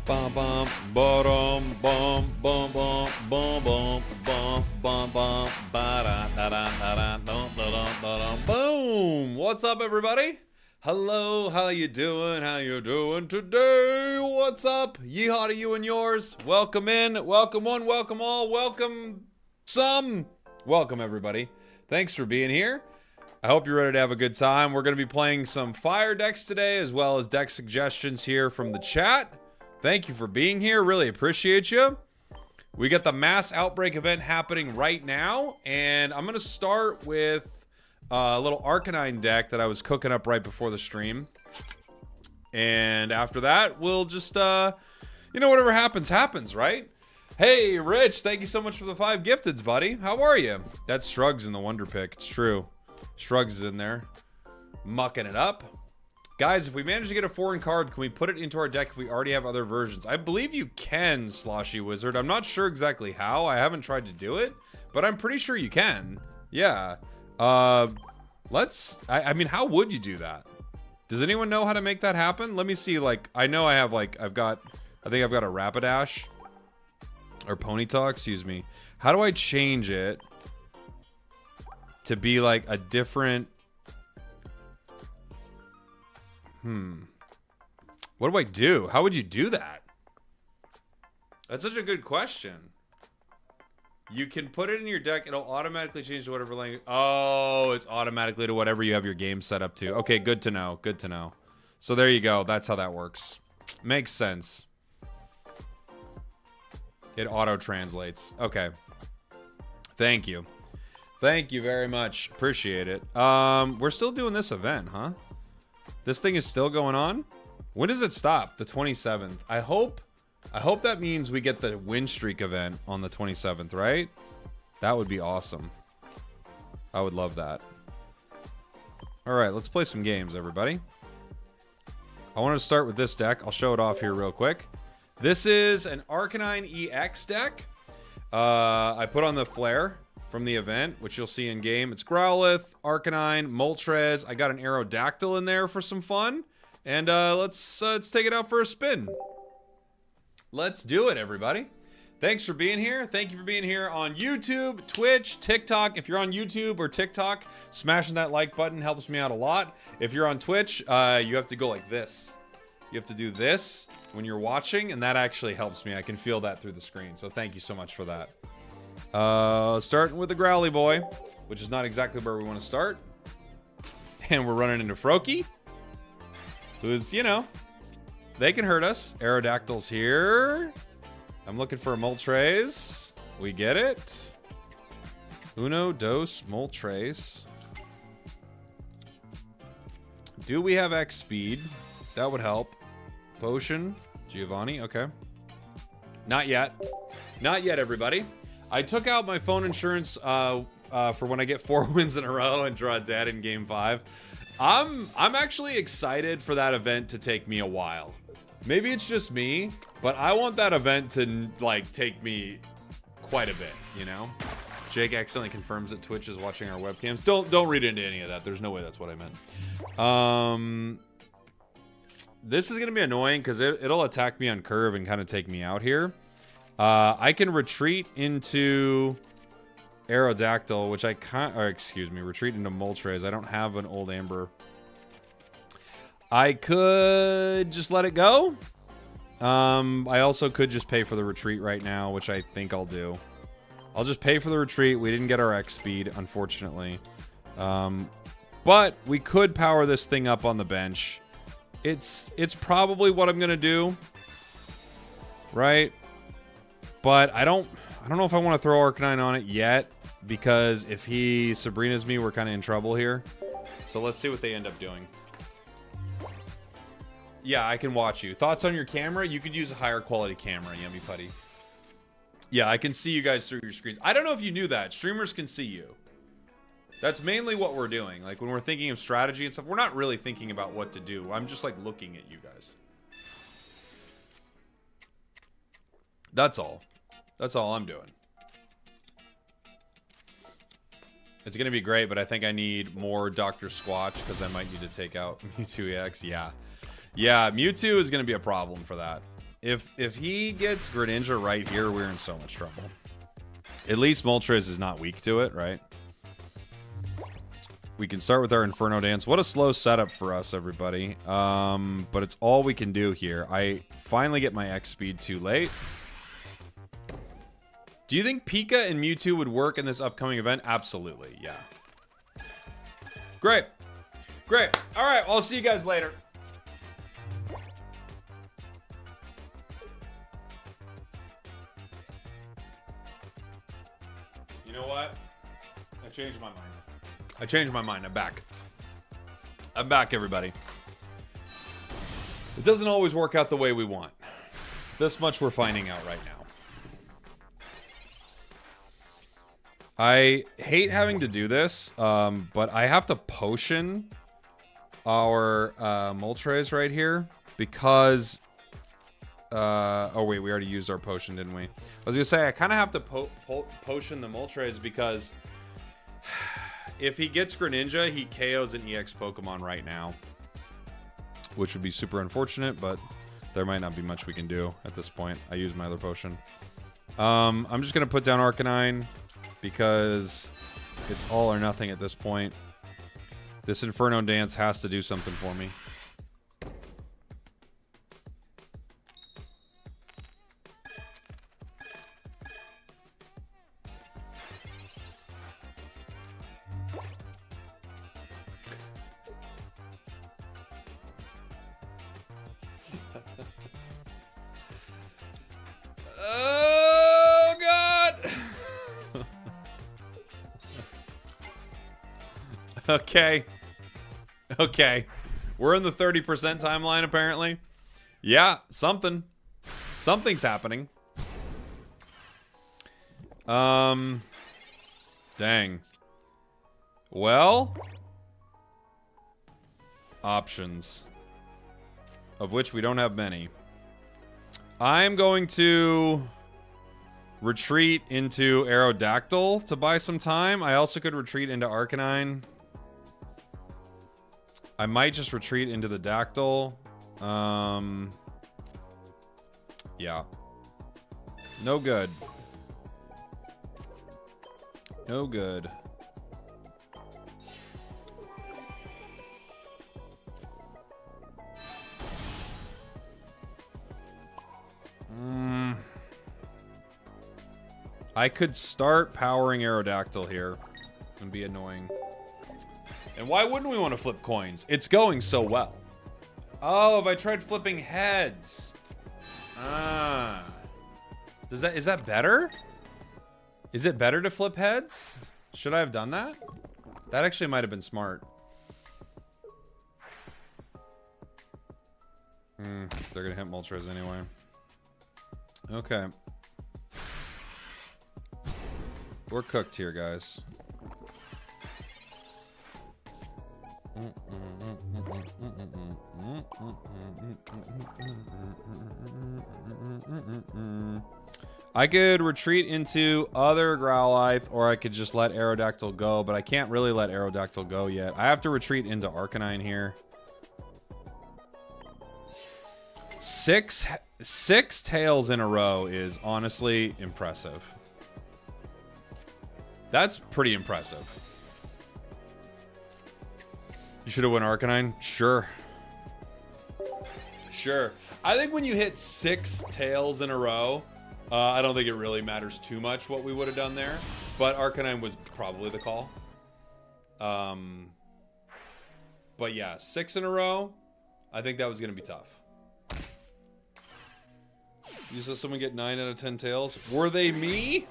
Bum bum bum bum bum bum bum bum bum bum bum ba da da da da da. Boom! What's up, everybody? Hello, how you doing? How you doing today? What's up? Yeehaw to you and yours. Welcome in. Welcome one. Welcome all. Welcome some. Welcome everybody. Thanks for being here. I hope you're ready to have a good time. We're going to be playing some fire decks today, as well as deck suggestions here from the chat. Thank you for being here. Really appreciate you. We got the mass outbreak event happening right now, and I'm going to start with a little Arcanine deck that I was cooking up right before the stream. And after that, we'll just, whatever happens, happens, right? Hey, Rich, thank you so much for the 5 gifteds, buddy. How are you? That's Shrugs in the Wonder Pick. It's true. Shrugs is in there. Mucking it up. Guys, if we manage to get a foreign card, can we put it into our deck if we already have other versions? I believe you can, Sloshy Wizard. I'm not sure exactly how. I haven't tried to do it, but I'm pretty sure you can. Yeah. I mean, how would you do that? Does anyone know how to make that happen? Let me see. Like, I know I have, like, I think I've got a Rapidash or Ponyta, excuse me. How do I change it to be like a different... What do I do? How would you do that? That's such a good question. You can put it in your deck. It'll automatically change to whatever language. Oh, it's automatically to whatever you have your game set up to. Okay, good to know. Good to know. So there you go. That's how that works. Makes sense. It auto-translates. Okay. Thank you. Thank you very much. Appreciate it. We're still doing this event, huh? This thing is still going on? When does it stop? The 27th. I hope that means we get the win streak event on the 27th, right? That would be awesome. I would love that. All right, let's play some games, everybody. I want to start with this deck. I'll show it off here real quick. This is an Arcanine EX deck. I put on the Flare from the event, which you'll see in game. It's Growlithe, Arcanine, Moltres. I got an Aerodactyl in there for some fun. And let's take it out for a spin. Let's do it, everybody. Thanks for being here. Thank you for being here on YouTube, Twitch, TikTok. If you're on YouTube or TikTok, smashing that like button helps me out a lot. If you're on Twitch, you have to go like this. You have to do this when you're watching, and that actually helps me. I can feel that through the screen, so thank you so much for that. Starting with the Growly Boy, which is not exactly where we want to start. And we're running into Froakie, who's, you know, they can hurt us. Aerodactyl's here. I'm looking for a Moltres. We get it. Uno, dos, Moltres. Do we have X speed? That would help. Potion, Giovanni, okay. Not yet. Not yet, everybody. I took out my phone insurance for when I get 4 wins in a row and draw dead in game 5. I'm actually excited for that event to take me a while. Maybe it's just me, but I want that event to like take me quite a bit, you know? Jake accidentally confirms that Twitch is watching our webcams. Don't read into any of that. There's no way that's what I meant. This is gonna be annoying because it'll attack me on curve and kind of take me out here. I can retreat into Aerodactyl, which I can't, or excuse me, retreat into Moltres. I don't have an old Amber. I could just let it go. I also could just pay for the retreat right now, which I think I'll do. I'll just pay for the retreat. We didn't get our X speed, unfortunately. But we could power this thing up on the bench. It's probably what I'm gonna do. Right? But I don't know if I want to throw Arcanine on it yet, because if he Sabrina's me, we're kind of in trouble here. So let's see what they end up doing. Yeah, I can watch you. Thoughts on your camera? You could use a higher quality camera, Yummy Putty. Yeah, I can see you guys through your screens. I don't know if you knew that. Streamers can see you. That's mainly what we're doing. Like, when we're thinking of strategy and stuff, we're not really thinking about what to do. I'm just, like, looking at you guys. That's all. That's all I'm doing. It's going to be great, but I think I need more Dr. Squatch because I might need to take out Mewtwo EX. Yeah. Yeah, Mewtwo is going to be a problem for that. If he gets Greninja right here, we're in so much trouble. At least Moltres is not weak to it, right? We can start with our Inferno Dance. What a slow setup for us, everybody. But it's all we can do here. I finally get my X speed too late. Do you think Pika and Mewtwo would work in this upcoming event? Absolutely, yeah. Great. Great. All right, I'll see you guys later. You know what? I changed my mind. I changed my mind. I'm back. I'm back, everybody. It doesn't always work out the way we want. This much we're finding out right now. I hate having to do this, but I have to potion our Moltres right here because... oh, wait, we already used our potion, didn't we? I was going to say, I kind of have to potion the Moltres because if he gets Greninja, he KOs an EX Pokemon right now, which would be super unfortunate, but there might not be much we can do at this point. I used my other potion. I'm just going to put down Arcanine because it's all or nothing at this point. This Inferno Dance has to do something for me. Oh, God! Okay. Okay. We're in the 30% timeline, apparently. Yeah, something. Something's happening. Dang. Well. Options. Of which we don't have many. I'm going to retreat into Aerodactyl to buy some time. I also could retreat into Arcanine. I might just retreat into the Dactyl. Yeah. No good. No good. I could start powering Aerodactyl here and be annoying. And why wouldn't we want to flip coins? It's going so well. Oh, if I tried flipping heads. Ah. Is that better? Is it better to flip heads? Should I have done that? That actually might have been smart. They're gonna hit Moltres anyway. Okay. We're cooked here, guys. I could retreat into other Growlithe, or I could just let Aerodactyl go, but I can't really let Aerodactyl go yet. I have to retreat into Arcanine here. Six tails in a row is honestly impressive. That's pretty impressive. You should have won Arcanine? Sure. Sure. I think when you hit 6 tails in a row, I don't think it really matters too much what we would have done there. But Arcanine was probably the call. But yeah, 6 in a row, I think that was going to be tough. You saw someone get 9 out of 10 tails? Were they me?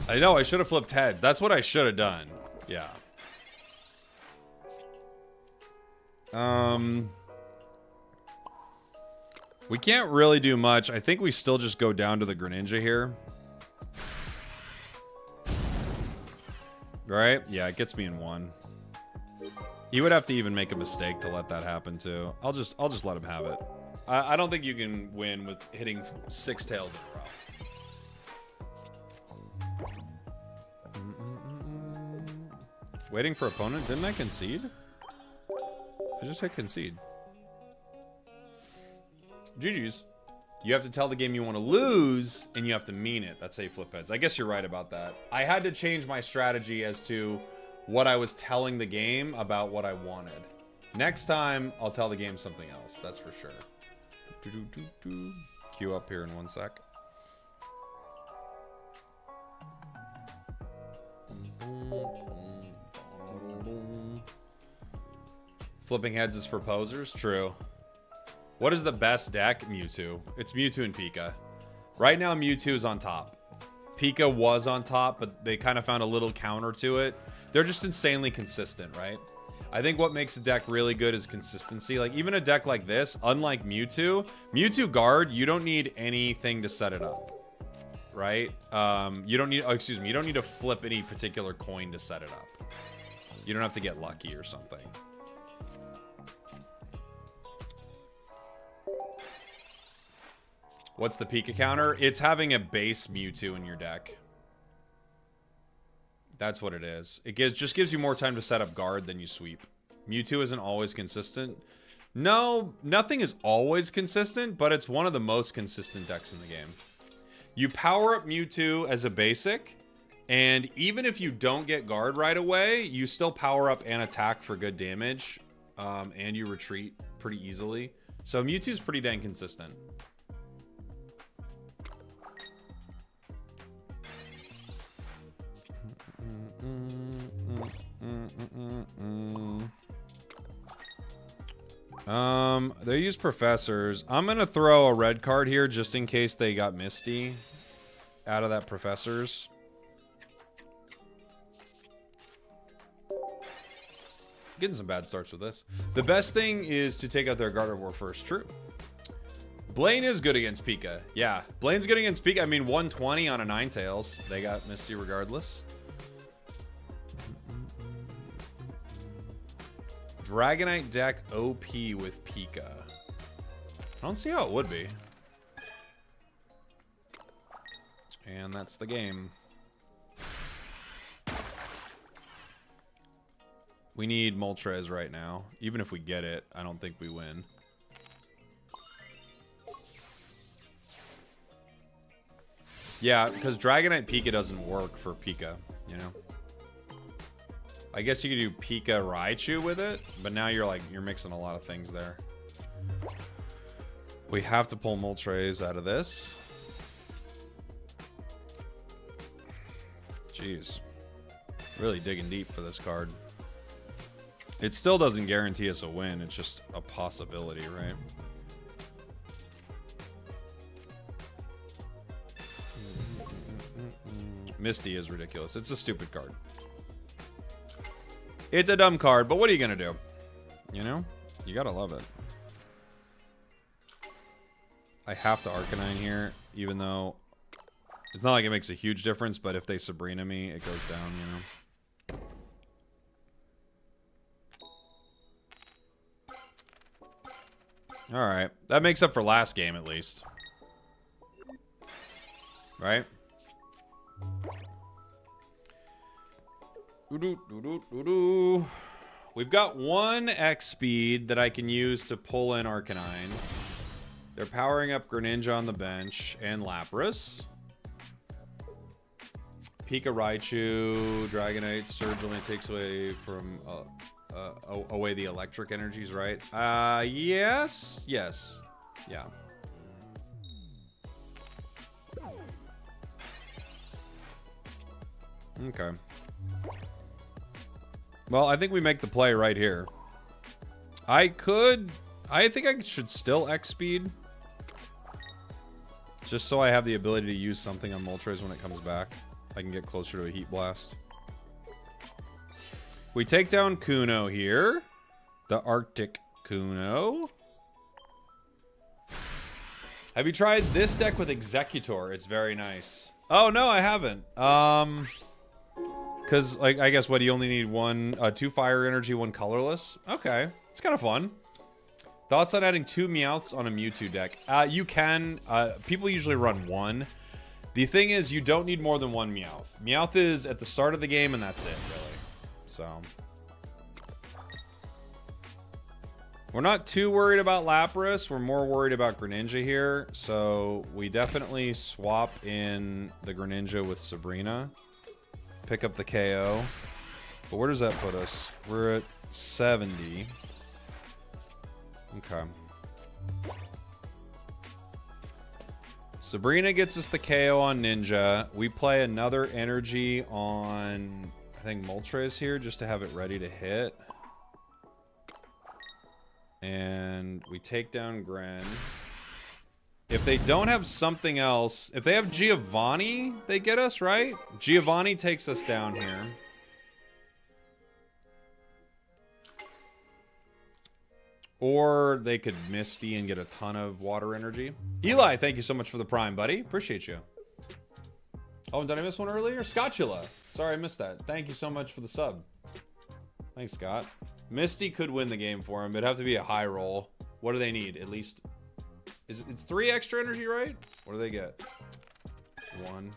I know, I should have flipped heads. That's what I should have done. Yeah. We can't really do much. I think we still just go down to the Greninja here. Right? Yeah, it gets me in 1. He would have to even make a mistake to let that happen too. I'll just let him have it. I don't think you can win with hitting 6 tails in a row. Waiting for opponent. Didn't I concede? I just hit concede. GG's. You have to tell the game you want to lose, and you have to mean it. That's how you flip heads. I guess you're right about that. I had to change my strategy as to what I was telling the game about what I wanted. Next time, I'll tell the game something else. That's for sure. Queue up here in 1 sec. Flipping heads is for posers? True. What is the best deck? Mewtwo. It's Mewtwo and Pika. Right now, Mewtwo is on top. Pika was on top, but they kind of found a little counter to it. They're just insanely consistent, right? I think what makes a deck really good is consistency. Like, even a deck like this, unlike Mewtwo, Mewtwo Guard, you don't need anything to set it up, right? You don't need, you don't need to flip any particular coin to set it up. You don't have to get lucky or something. What's the Pika counter? It's having a base Mewtwo in your deck. That's what it is. It just gives you more time to set up guard than you sweep. Mewtwo isn't always consistent. No, nothing is always consistent, but it's one of the most consistent decks in the game. You power up Mewtwo as a basic, and even if you don't get guard right away, you still power up and attack for good damage, and you retreat pretty easily. So Mewtwo's pretty dang consistent. They use professors. I'm gonna throw a red card here just in case they got Misty out of that professors. Getting some bad starts with this. The best thing is to take out their Gardevoir first. True. Blaine is good against Pika. Yeah, Blaine's good against Pika. I mean, 120 on a Ninetales. They got Misty regardless. Dragonite deck OP with Pika. I don't see how it would be. And that's the game. We need Moltres right now. Even if we get it, I don't think we win. Yeah, because Dragonite Pika doesn't work for Pika, you know? I guess you could do Pika Raichu with it, but now you're mixing a lot of things there. We have to pull Moltres out of this. Jeez. Really digging deep for this card. It still doesn't guarantee us a win, it's just a possibility, right? Misty is ridiculous. It's a stupid card. It's a dumb card, but what are you gonna do? You know? You gotta love it. I have to Arcanine here, even though it's not like it makes a huge difference, but if they Sabrina me, it goes down, you know? Alright. That makes up for last game, at least. Right? We've got 1 X speed that I can use to pull in Arcanine. They're powering up Greninja on the bench and Lapras. Pika Raichu, Dragonite, Surge only takes away from away the electric energies, right? Yes. Yes. Yeah. Okay. Well, I think we make the play right here. I think I should still X speed. Just so I have the ability to use something on Moltres when it comes back. I can get closer to a Heat Blast. We take down Kuno here. The Arctic Kuno. Have you tried this deck with Executor? It's very nice. Oh, no, I haven't. Because, like, I guess, what, you only need 2 fire energy, 1 colorless? Okay. It's kind of fun. Thoughts on adding 2 Meowths on a Mewtwo deck? You can. People usually run 1. The thing is, you don't need more than 1 Meowth. Meowth is at the start of the game, and that's it, really. So we're not too worried about Lapras. We're more worried about Greninja here. So we definitely swap in the Greninja with Sabrina. Pick up the KO. But where does that put us? We're at 70. Okay. Sabrina gets us the KO on Ninja. We play another energy on, I think, Moltres here just to have it ready to hit. And we take down Gren. If they don't have something else, if they have Giovanni, they get us, right? Giovanni takes us down here. Or they could Misty and get a ton of water energy. Eli, thank you so much for the Prime, buddy. Appreciate you. Oh, and did I miss one earlier? Scotchula. Sorry, I missed that. Thank you so much for the sub. Thanks, Scott. Misty could win the game for him. It'd have to be a high roll. What do they need? At least... It's 3 extra energy, right? What do they get? 1.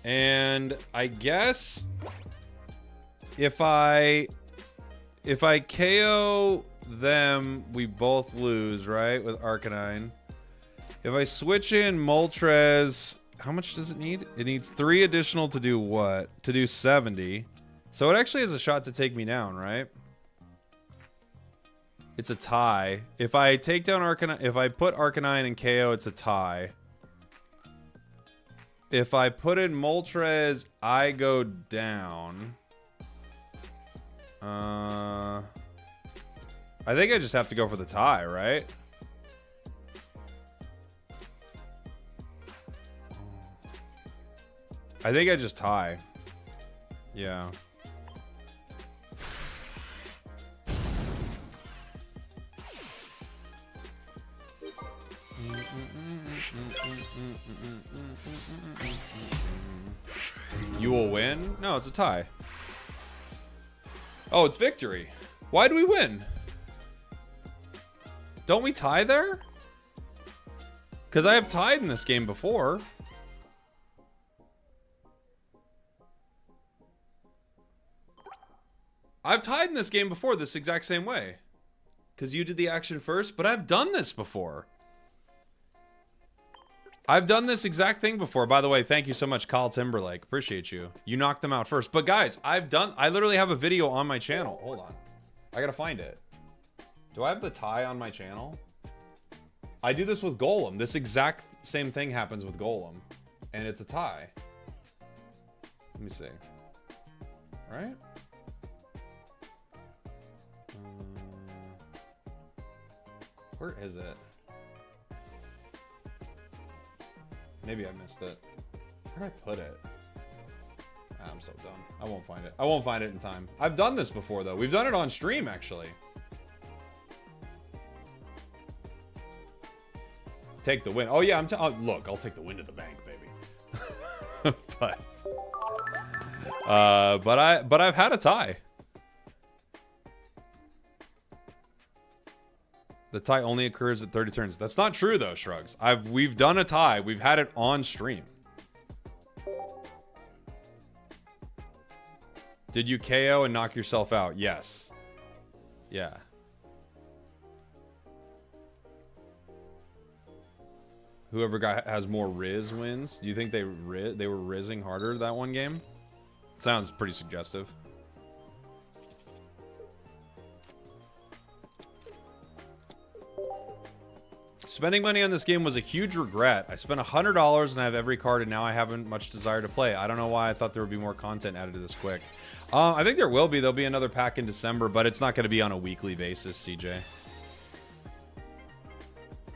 And I guess... If I KO them, we both lose, right? With Arcanine. If I switch in Moltres, how much does it need? It needs 3 additional to do what? To do 70. So it actually has a shot to take me down, right? It's a tie. If I take down Arcanine, if I put Arcanine in KO, it's a tie. If I put in Moltres, I go down. I think I just have to go for the tie, right? I think I just tie. Yeah. You will win? No, it's a tie. Oh, it's victory. Why do we win? Don't we tie there? Because I have tied in this game before. I've tied in this game before this exact same way. Because you did the action first, but I've done this before. I've done this exact thing before. By the way, thank you so much, Kyle Timberlake. Appreciate you. You knocked them out first. But guys, I literally have a video on my channel. Hold on. I gotta find it. Do I have the tie on my channel? I do this with Golem. This exact same thing happens with Golem. And it's a tie. Let me see. Right? Where is it? Maybe I missed it. Where did I put it? I'm so dumb. I won't find it. I won't find it in time. I've done this before, though. We've done it on stream, actually. Take the win. Oh, yeah. Look, I'll take the win to the bank, baby. but I've had a tie. The tie only occurs at 30 turns. That's not true, though, Shrugs. We've done a tie. We've had it on stream. Did you KO and knock yourself out? Yes. Yeah. Whoever has more Riz wins. Do you think they were rizzing harder that one game? Sounds pretty suggestive. Spending money on this game was a huge regret. I spent $100 and I have every card, and now I haven't much desire to play. I don't know why I thought there would be more content added to this quick. I think there will be. There'll be another pack in December, but it's not going to be on a weekly basis, CJ.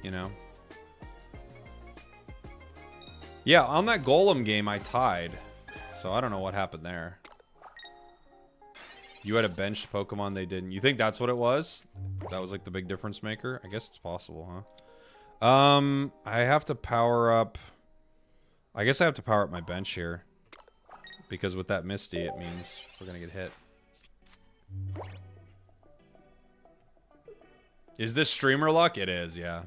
You know? Yeah, on that Golem game, I tied. So I don't know what happened there. You had a benched Pokemon, they didn't. You think that's what it was? That was like the big difference maker? I guess it's possible, huh? I have to power up... I guess I have to power up my bench here. Because with that Misty, it means we're gonna get hit. Is this streamer luck? It is, yeah.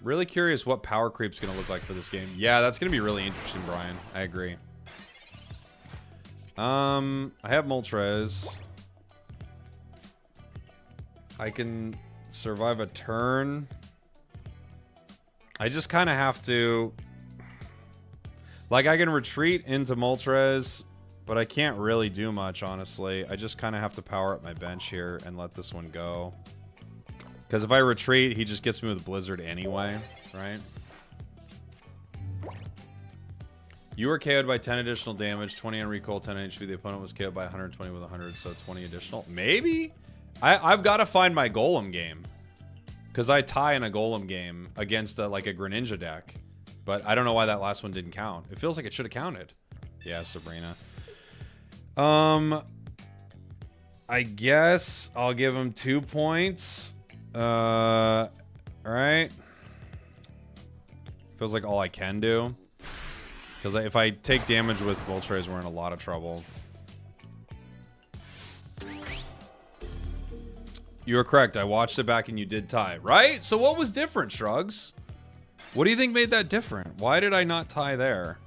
Really curious what power creep's going to look like for this game. Yeah, that's going to be really interesting, Brian. I agree. I have Moltres. I can survive a turn. I just kind of have to... Like, I can retreat into Moltres, but I can't really do much, honestly. I just kind of have to power up my bench here and let this one go. Because if I retreat, he just gets me with Blizzard anyway, right? You were KO'd by 10 additional damage, 20 on recoil, 10 on HP. The opponent was KO'd by 120 with 100, so 20 additional. Maybe? I've got to find my Golem game. Because I tie in a Golem game against like a Greninja deck. But I don't know why that last one didn't count. It feels like it should have counted. Yeah, Sabrina. I guess I'll give him 2 points. Alright. Feels like all I can do. Because if I take damage with Moltres, we're in a lot of trouble. You were correct. I watched it back and you did tie. Right? So what was different, Shrugs? What do you think made that different? Why did I not tie there?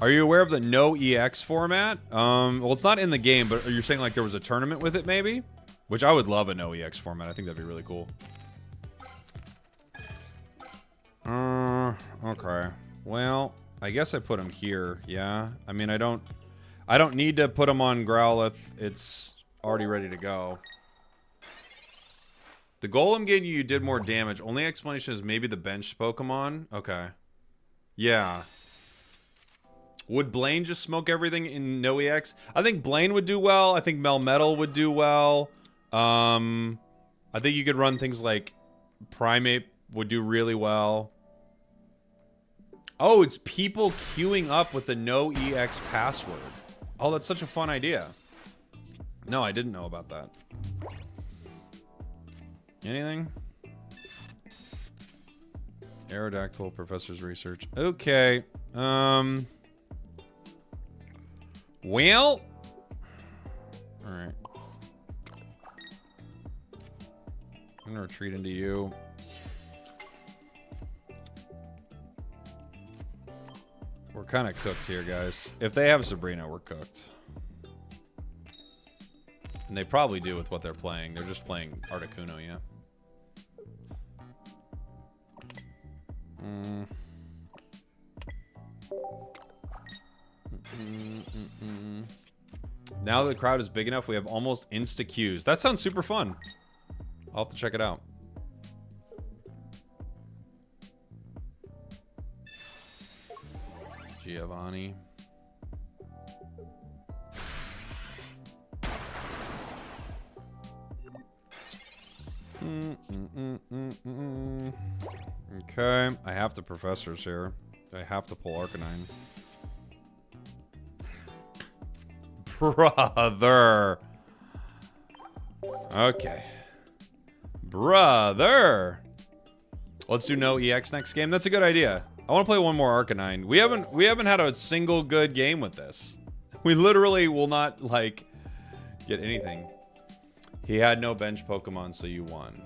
Are you aware of the no EX format? Well, it's not in the game, but are you saying like there was a tournament with it maybe? Which I would love a no EX format. I think that'd be really cool. Okay. Well, I guess I put him here. Yeah. I mean, I don't need to put him on Growlithe. It's already ready to go. The Golem gave you did more damage. Only explanation is maybe the bench Pokemon. Okay. Yeah. Would Blaine just smoke everything in no EX? I think Blaine would do well. I think Melmetal would do well. I think you could run things like Primate would do really well. Oh, it's people queuing up with the no EX password. Oh, that's such a fun idea. No, I didn't know about that. Anything? Aerodactyl, Professor's Research. Okay. Well. Alright. I'm gonna retreat into you. We're kind of cooked here, guys. If they have Sabrina, we're cooked. And they probably do with what they're playing. They're just playing Articuno, yeah. Now that the crowd is big enough, we have almost insta queues. That sounds super fun. I'll have to check it out. Giovanni. Okay, I have the professors here. I have to pull Arcanine. Brother. Okay. Brother. Let's do no EX next game. That's a good idea. I want to play one more Arcanine. We haven't had a single good game with this. We literally will not like get anything. He had no bench Pokemon, so you won.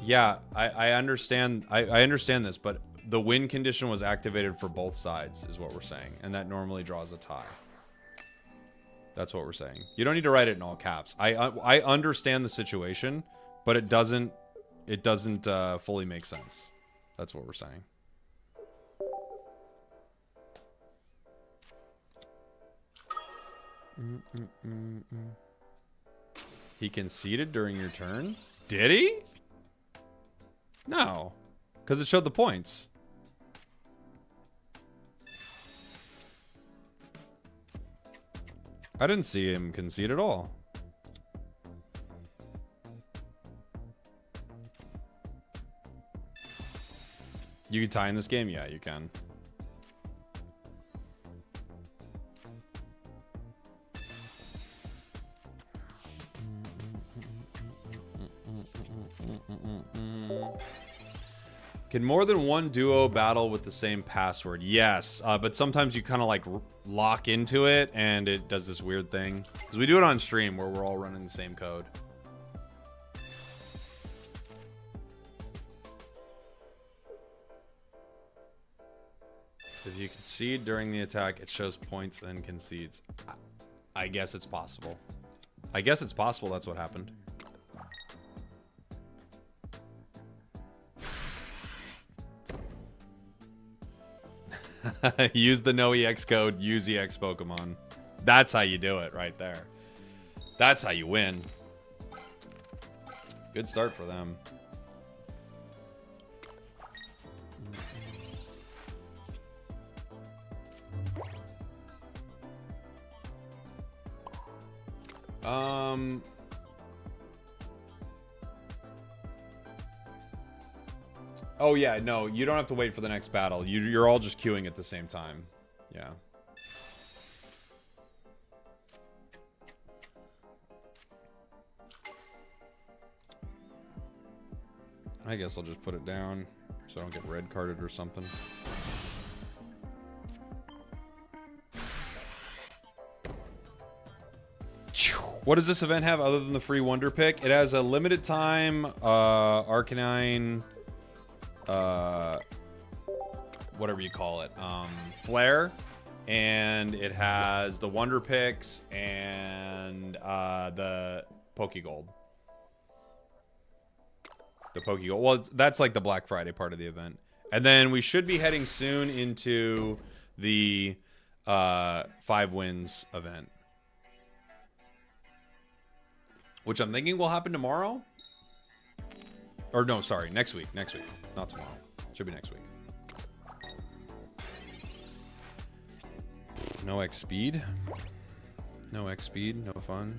Yeah, I understand. I understand this, but the win condition was activated for both sides, is what we're saying, and that normally draws a tie. That's what we're saying. You don't need to write it in all caps. I understand the situation, but it doesn't fully make sense. That's what we're saying. He conceded during your turn? Did he? No, because it showed the points. I didn't see him concede at all. You can tie in this game? Yeah, you can. Can more than one duo battle with the same password? Yes, but sometimes you kind of like lock into it and it does this weird thing. Because we do it on stream where we're all running the same code. If you concede during the attack, it shows points then concedes. I guess it's possible. I guess it's possible that's what happened. Use the no EX code, use EX Pokemon. That's how you do it right there. That's how you win. Good start for them. Oh yeah, no, you don't have to wait for the next battle. You're all just queuing at the same time. Yeah. I guess I'll just put it down so I don't get red carded or something. What does this event have other than the free Wonder Pick? It has a limited time Arcanine, whatever you call it, Flare, and it has the Wonder Picks and the Pokegold. The Pokegold. Well, that's like the Black Friday part of the event. And then we should be heading soon into the 5 wins event. Which I'm thinking will happen tomorrow. Or no, sorry, next week. Next week. Not tomorrow. Should be next week. No X speed. No X speed. No fun.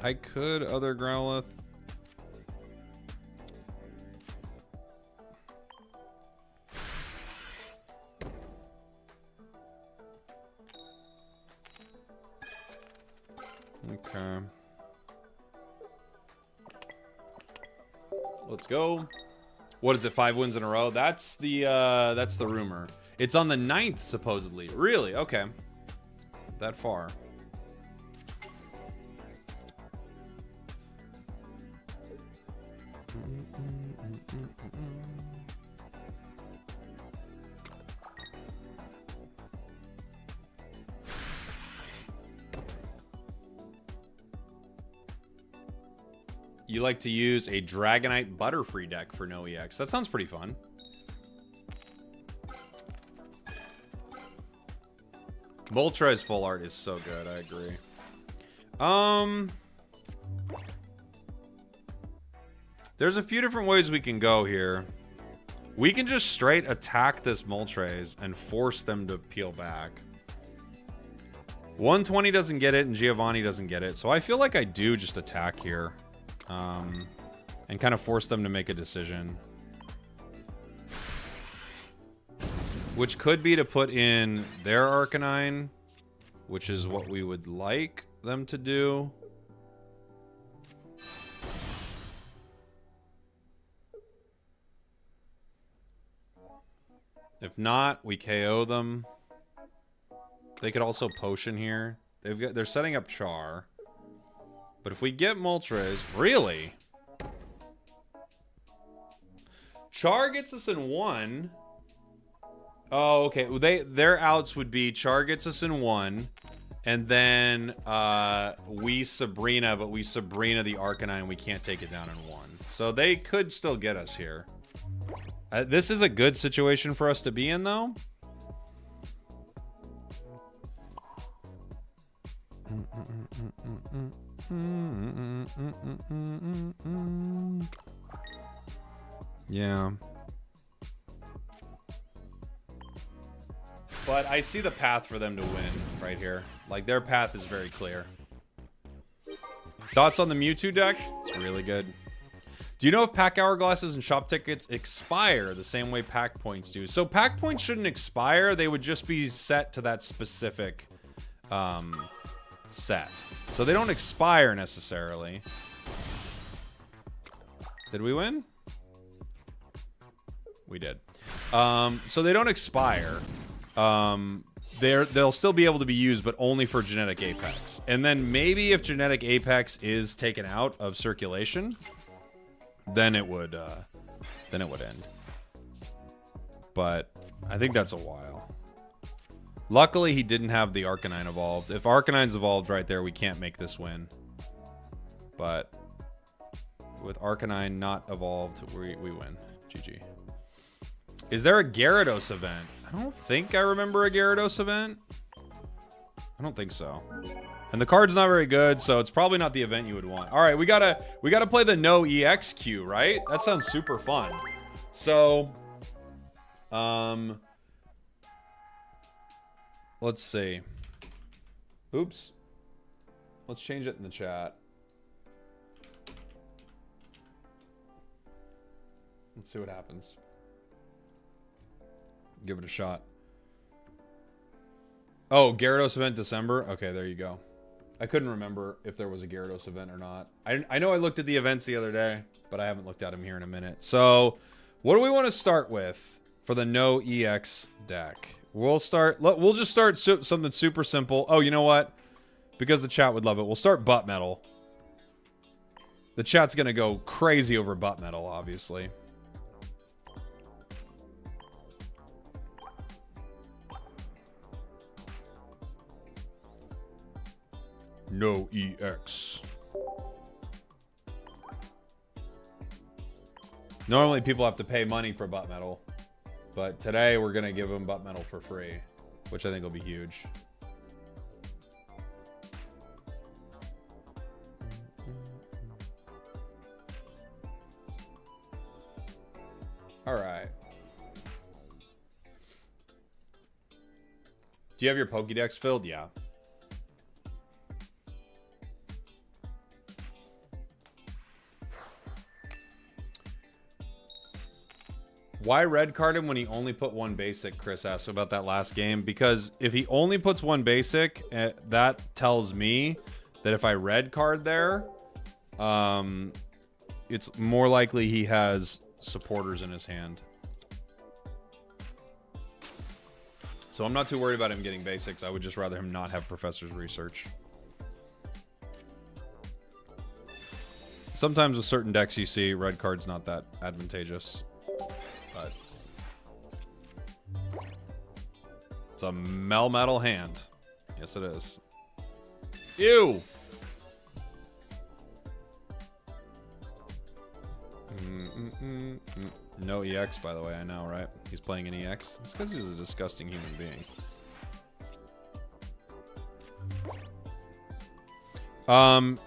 I could other Growlithe. Okay. Let's go. What is it? 5 wins in a row? That's the rumor. It's on the 9th, supposedly. Really? Okay. That far. You like to use a Dragonite Butterfree deck for no EX. That sounds pretty fun. Moltres full art is so good, I agree. There's a few different ways we can go here. We can just straight attack this Moltres and force them to peel back. 120 doesn't get it and Giovanni doesn't get it. So I feel like I do just attack here. And kind of force them to make a decision. Which could be to put in their Arcanine, which is what we would like them to do. If not, we KO them. They could also potion here. They're setting up Char. But if we get Moltres, really? Char gets us in 1. Oh, okay. Their outs would be Char gets us in 1, and then we Sabrina, but we Sabrina the Arcanine. We can't take it down in 1. So they could still get us here. This is a good situation for us to be in, though. Yeah. But I see the path for them to win right here. Like, their path is very clear. Thoughts on the Mewtwo deck? It's really good. Do you know if pack hourglasses and shop tickets expire the same way pack points do? So pack points shouldn't expire. They would just be set to that specific set. So they don't expire necessarily. Did we win? We did. So they don't expire. They'll still be able to be used, but only for Genetic Apex. And then maybe if Genetic Apex is taken out of circulation, then it would end. But I think that's a while. Luckily, he didn't have the Arcanine evolved. If Arcanine's evolved right there, we can't make this win. But with Arcanine not evolved, we win. GG. Is there a Gyarados event? I don't think I remember a Gyarados event. I don't think so. And the card's not very good, so it's probably not the event you would want. All right, we gotta play the no EX queue, right? That sounds super fun. So, let's see. Oops. Let's change it in the chat. Let's see what happens. Give it a shot. Oh, Gyarados event December? Okay, there you go. I couldn't remember if there was a Gyarados event or not. I know I looked at the events the other day, but I haven't looked at them here in a minute. So, what do we want to start with for the no EX deck? We'll just start something super simple. Oh, you know what? Because the chat would love it. We'll start butt metal. The chat's going to go crazy over butt metal, obviously. No EX. Normally people have to pay money for butt metal, but today we're gonna give them butt metal for free, which I think will be huge. All right. Do you have your Pokédex filled? Yeah. Why red card him when he only put one basic? Chris asked about that last game. Because if he only puts one basic, that tells me that if I red card there, it's more likely he has supporters in his hand. So I'm not too worried about him getting basics. I would just rather him not have Professor's Research. Sometimes with certain decks you see, red card's not that advantageous. But it's a Melmetal hand. Yes, it is. Ew! No EX, by the way, I know, right? He's playing an EX. It's because he's a disgusting human being.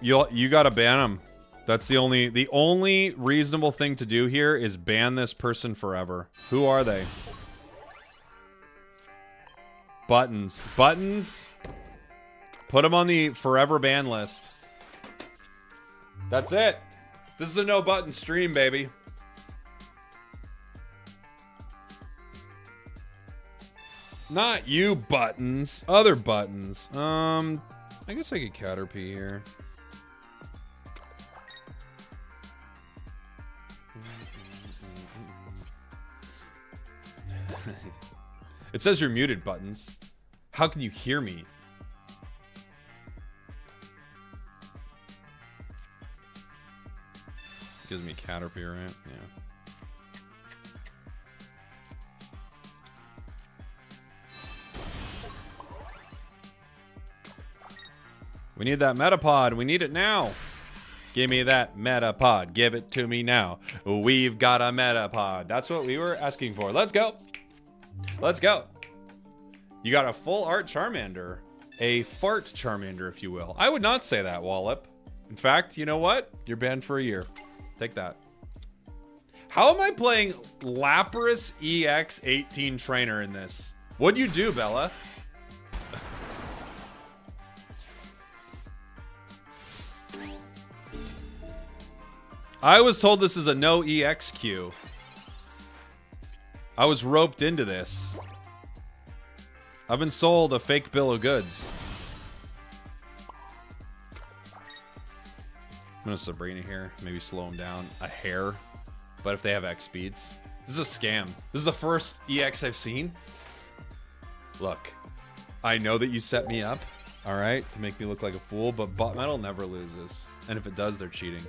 You gotta ban him. That's the only reasonable thing to do here is ban this person forever. Who are they? Buttons. Buttons? Put them on the forever ban list. That's it. This is a no button stream, baby. Not you, Buttons. Other Buttons. I guess I could Caterpie here. It says you're muted, Buttons. How can you hear me? Gives me Caterpie, right? Yeah. We need that Metapod. We need it now. Give me that Metapod. Give it to me now. We've got a Metapod. That's what we were asking for. Let's go. Let's go. You got a full art Charmander. A fart Charmander, if you will. I would not say that, Wallop. In fact, you know what? You're banned for a year. Take that. How am I playing Lapras EX 18 Trainer in this? What'd you do, Bella? I was told this is a no EX queue. I was roped into this. I've been sold a fake bill of goods. gonna Sabrina here. Maybe slow him down a hair. But if they have X speeds. This is a scam. This is the first EX I've seen. Look. I know that you set me up. Alright, to make me look like a fool. But Butt Metal never loses. And if it does, they're cheating.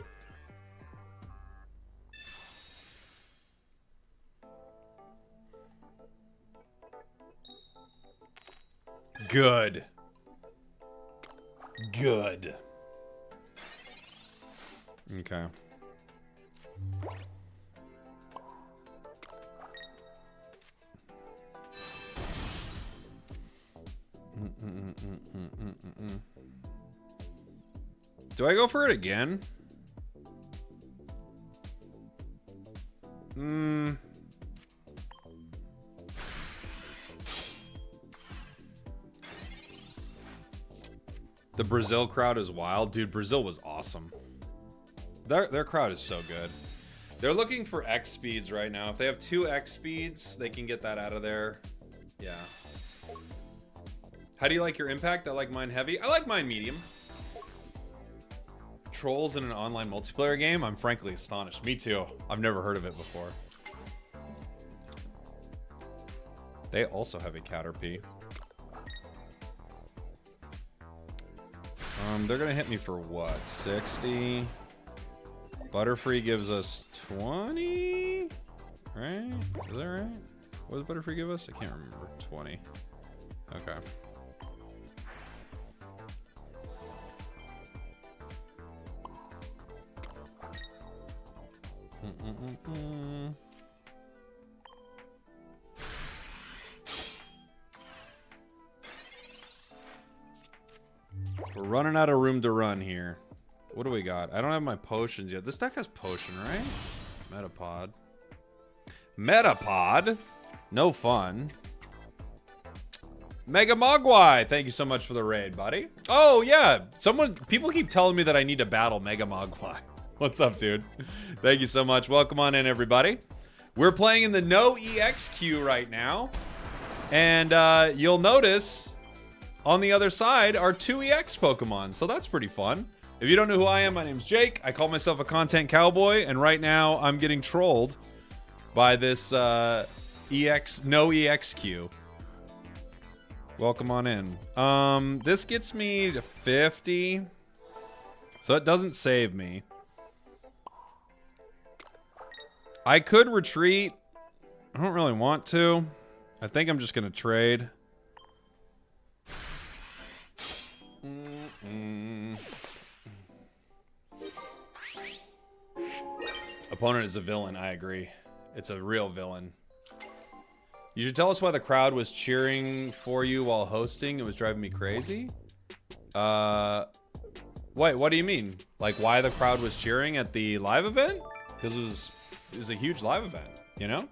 Good. Good. Okay. Do I go for it again? The Brazil crowd is wild. Dude, Brazil was awesome. Their crowd is so good. They're looking for X speeds right now. If they have 2 X speeds, they can get that out of there. Yeah. How do you like your impact? I like mine heavy. I like mine medium. Trolls in an online multiplayer game? I'm frankly astonished. Me too. I've never heard of it before. They also have a Caterpie. They're gonna hit me for what? 60? Butterfree gives us 20? Right? Is that right? What does Butterfree give us? I can't remember. 20. Okay. We're running out of room to run here. What do we got? I don't have my potions yet. This deck has potion, right? Metapod. Metapod? No fun. Mega Mogwai, thank you so much for the raid, buddy. Oh, yeah. People keep telling me that I need to battle Mega Mogwai. What's up, dude? Thank you so much. Welcome on in, everybody. We're playing in the no EX queue right now. And you'll notice on the other side are 2 EX Pokemon. So that's pretty fun. If you don't know who I am, my name's Jake. I call myself a content cowboy. And right now, I'm getting trolled by this no EX queue. Welcome on in. This gets me to 50. So it doesn't save me. I could retreat. I don't really want to. I think I'm just going to trade. Opponent is a villain, I agree. It's a real villain. You should tell us why the crowd was cheering for you while hosting. It was driving me crazy. Wait, what do you mean? Like why the crowd was cheering at the live event? Because it was a huge live event, you know?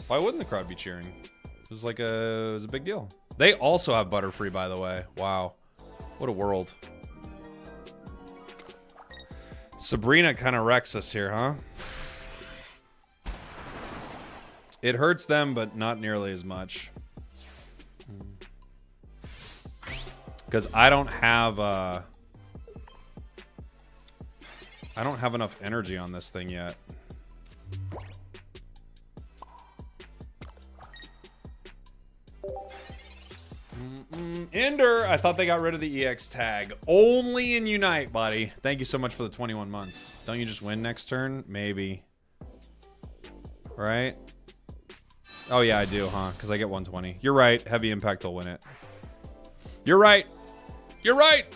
Why wouldn't the crowd be cheering? It was a big deal. They also have Butterfree, by the way. Wow. What a world. Sabrina kind of wrecks us here, huh? It hurts them, but not nearly as much. Because I don't have enough energy on this thing yet. Ender, I thought they got rid of the EX tag. Only in Unite, buddy. Thank you so much for the 21 months. Don't you just win next turn? Maybe. Right? Oh, yeah, I do, huh? Because I get 120. You're right. Heavy Impact will win it. You're right. You're right.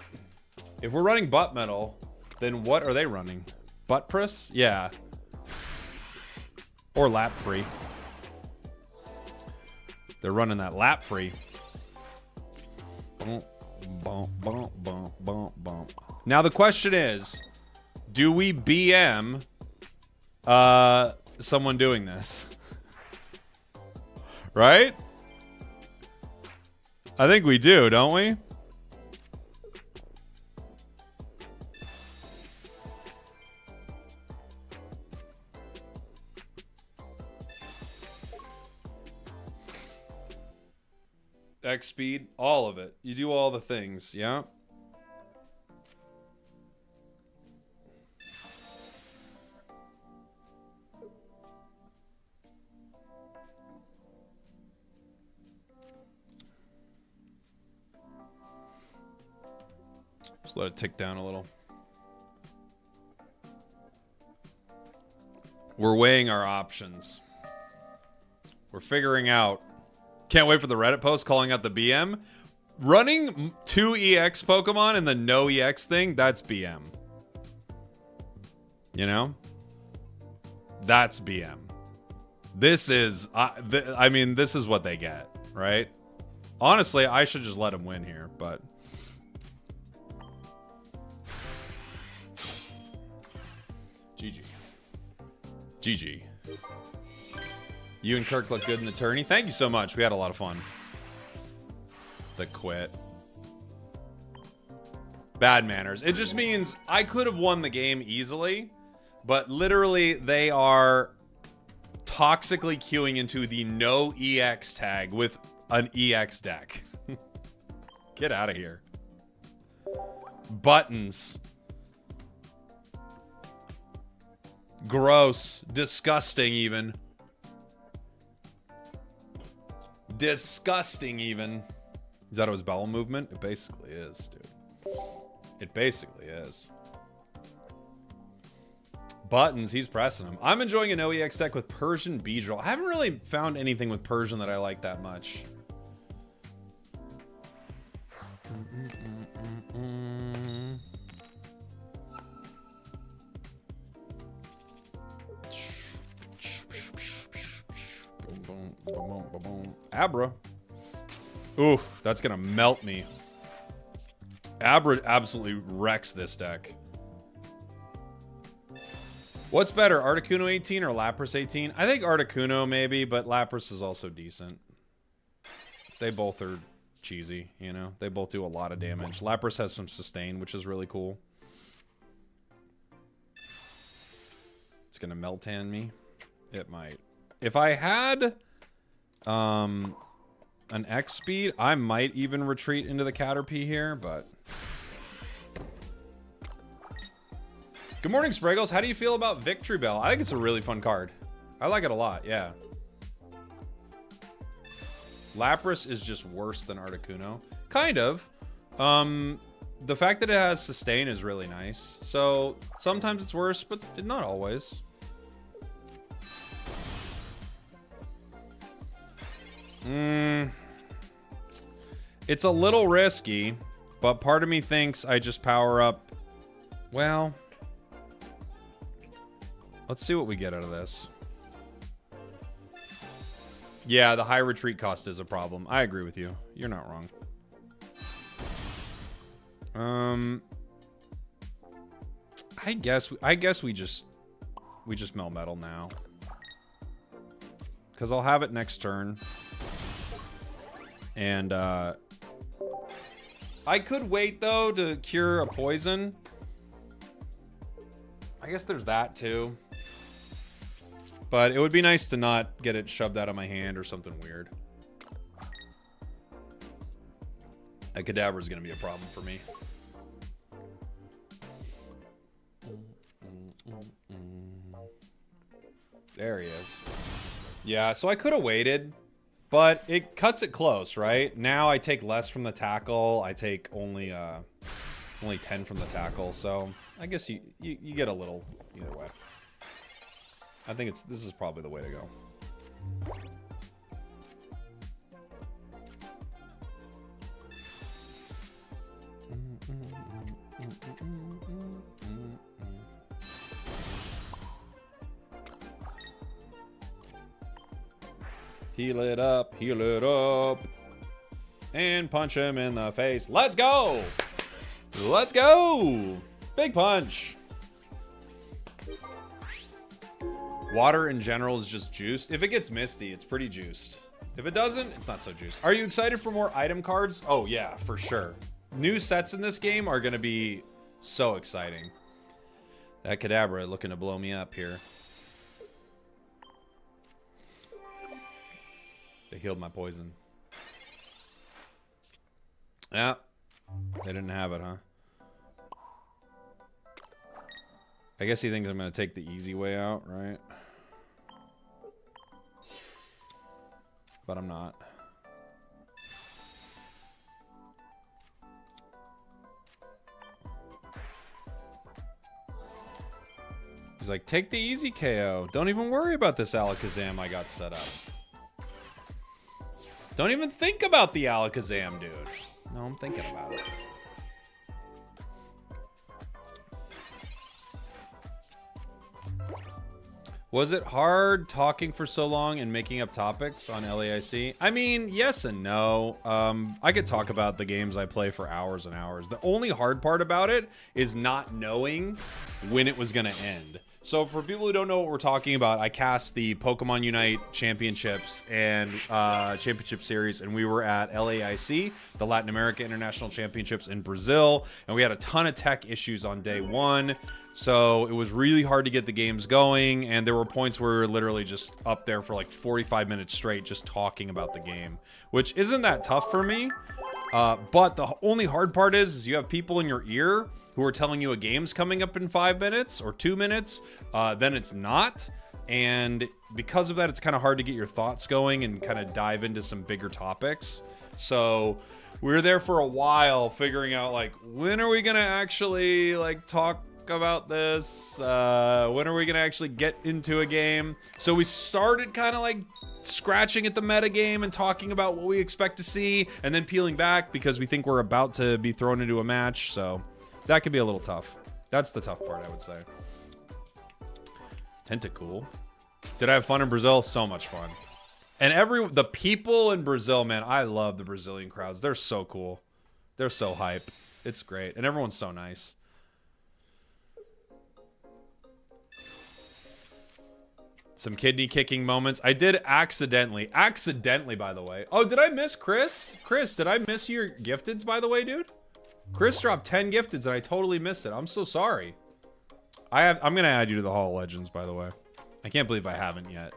If we're running Butt Metal, then what are they running? Butt Press? Yeah. Or Lap Free. They're running that Lap Free. Now the question is, do we BM someone doing this? Right? I think we do, don't we? X speed, all of it. You do all the things, yeah? Let it tick down a little. We're weighing our options. We're figuring out. Can't wait for the Reddit post calling out the BM. Running 2 EX Pokemon and the no EX thing, that's BM. You know? That's BM. This is, I mean, this is what they get, right? Honestly, I should just let them win here, but... GG. GG. You and Kirk look good in the tourney. Thank you so much. We had a lot of fun. The quit. Bad manners. It just means I could have won the game easily, but literally they are toxically queuing into the no EX tag with an EX deck. Get out of here. Buttons. Gross. Disgusting even. Disgusting even. Is that it was bowel movement? It basically is, dude. It basically is. Buttons, he's pressing him. I'm enjoying an OEX deck with Persian Beedrill. I haven't really found anything with Persian that I like that much. Abra. Oof, that's gonna melt me. Abra absolutely wrecks this deck. What's better, Articuno 18 or Lapras 18? I think Articuno maybe, but Lapras is also decent. They both are cheesy, you know? They both do a lot of damage. Lapras has some sustain, which is really cool. It's gonna melt-hand me. It might. If I had an X speed, I might even retreat into the Caterpie here, but... Good morning, Spragels. How do you feel about Victory Bell? I think it's a really fun card. I like it a lot, yeah. Lapras is just worse than Articuno. Kind of. The fact that it has sustain is really nice. So, sometimes it's worse, but not always. It's a little risky, but part of me thinks I just power up. Well, let's see what we get out of this. Yeah, the high retreat cost is a problem. I agree with you. You're not wrong. I guess we just Melmetal now. Cuz I'll have it next turn. And I could wait though to cure a poison. I guess there's that too. But it would be nice to not get it shoved out of my hand or something weird. A Kadabra is going to be a problem for me. There he is. Yeah, so I could have waited, but it cuts it close, right? Now I take less from the tackle. I take only 10 from the tackle, so I guess you get a little either way. I think this is probably the way to go. Heal it up, and punch him in the face. Let's go! Let's go! Big punch. Water in general is just juiced. If it gets misty, it's pretty juiced. If it doesn't, it's not so juiced. Are you excited for more item cards? Oh yeah, for sure. New sets in this game are gonna be so exciting. That Kadabra looking to blow me up here. They healed my poison. Yeah. They didn't have it, huh? I guess he thinks I'm going to take the easy way out, right? But I'm not. He's like, take the easy KO. Don't even worry about this Alakazam I got set up. Don't even think about the Alakazam, dude. No, I'm thinking about it. Was it hard talking for so long and making up topics on LAIC? I mean, yes and no. I could talk about the games I play for hours and hours. The only hard part about it is not knowing when it was going to end. So for people who don't know what we're talking about, I cast the Pokemon Unite Championships and Championship Series, and we were at LAIC, the Latin America International Championships in Brazil, and we had a ton of tech issues on day one. So it was really hard to get the games going, and there were points where we were literally just up there for like 45 minutes straight just talking about the game, which isn't that tough for me. But the only hard part is you have people in your ear who are telling you a game's coming up in 5 minutes or 2 minutes, then it's not. And because of that, it's kind of hard to get your thoughts going and kind of dive into some bigger topics. So we were there for a while figuring out, like, when are we going to actually, like, talk about this? When are we going to actually get into a game? So we started kind of, like, scratching at the meta game and talking about what we expect to see, and then peeling back because we think we're about to be thrown into a match. So that could be a little tough. That's the tough part, I would say. Tentacool. Did I have fun in Brazil? So much fun. And the people in Brazil, man, I love the Brazilian crowds. They're so cool. They're so hype. It's great. And everyone's so nice. Some kidney kicking moments. I did accidentally, by the way. Oh, did I miss Chris? Chris, did I miss your gifteds, by the way, dude? Chris dropped 10 gifteds and I totally missed it. I'm so sorry. I'm gonna add you to the Hall of Legends, by the way. I can't believe I haven't yet.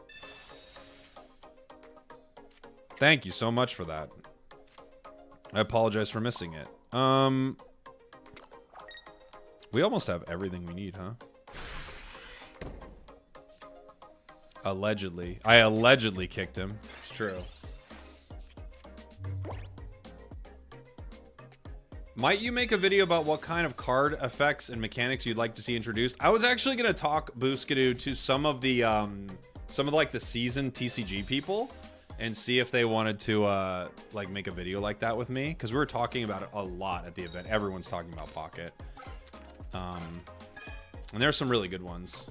Thank you so much for that. I apologize for missing it. We almost have everything we need, huh? Allegedly. I allegedly kicked him. It's true. Might you make a video about what kind of card effects and mechanics you'd like to see introduced? I was actually going to talk, Booskadoo, to some of like the seasoned TCG people and see if they wanted to like make a video like that with me, because we were talking about it a lot at the event. Everyone's talking about Pocket. And there's some really good ones.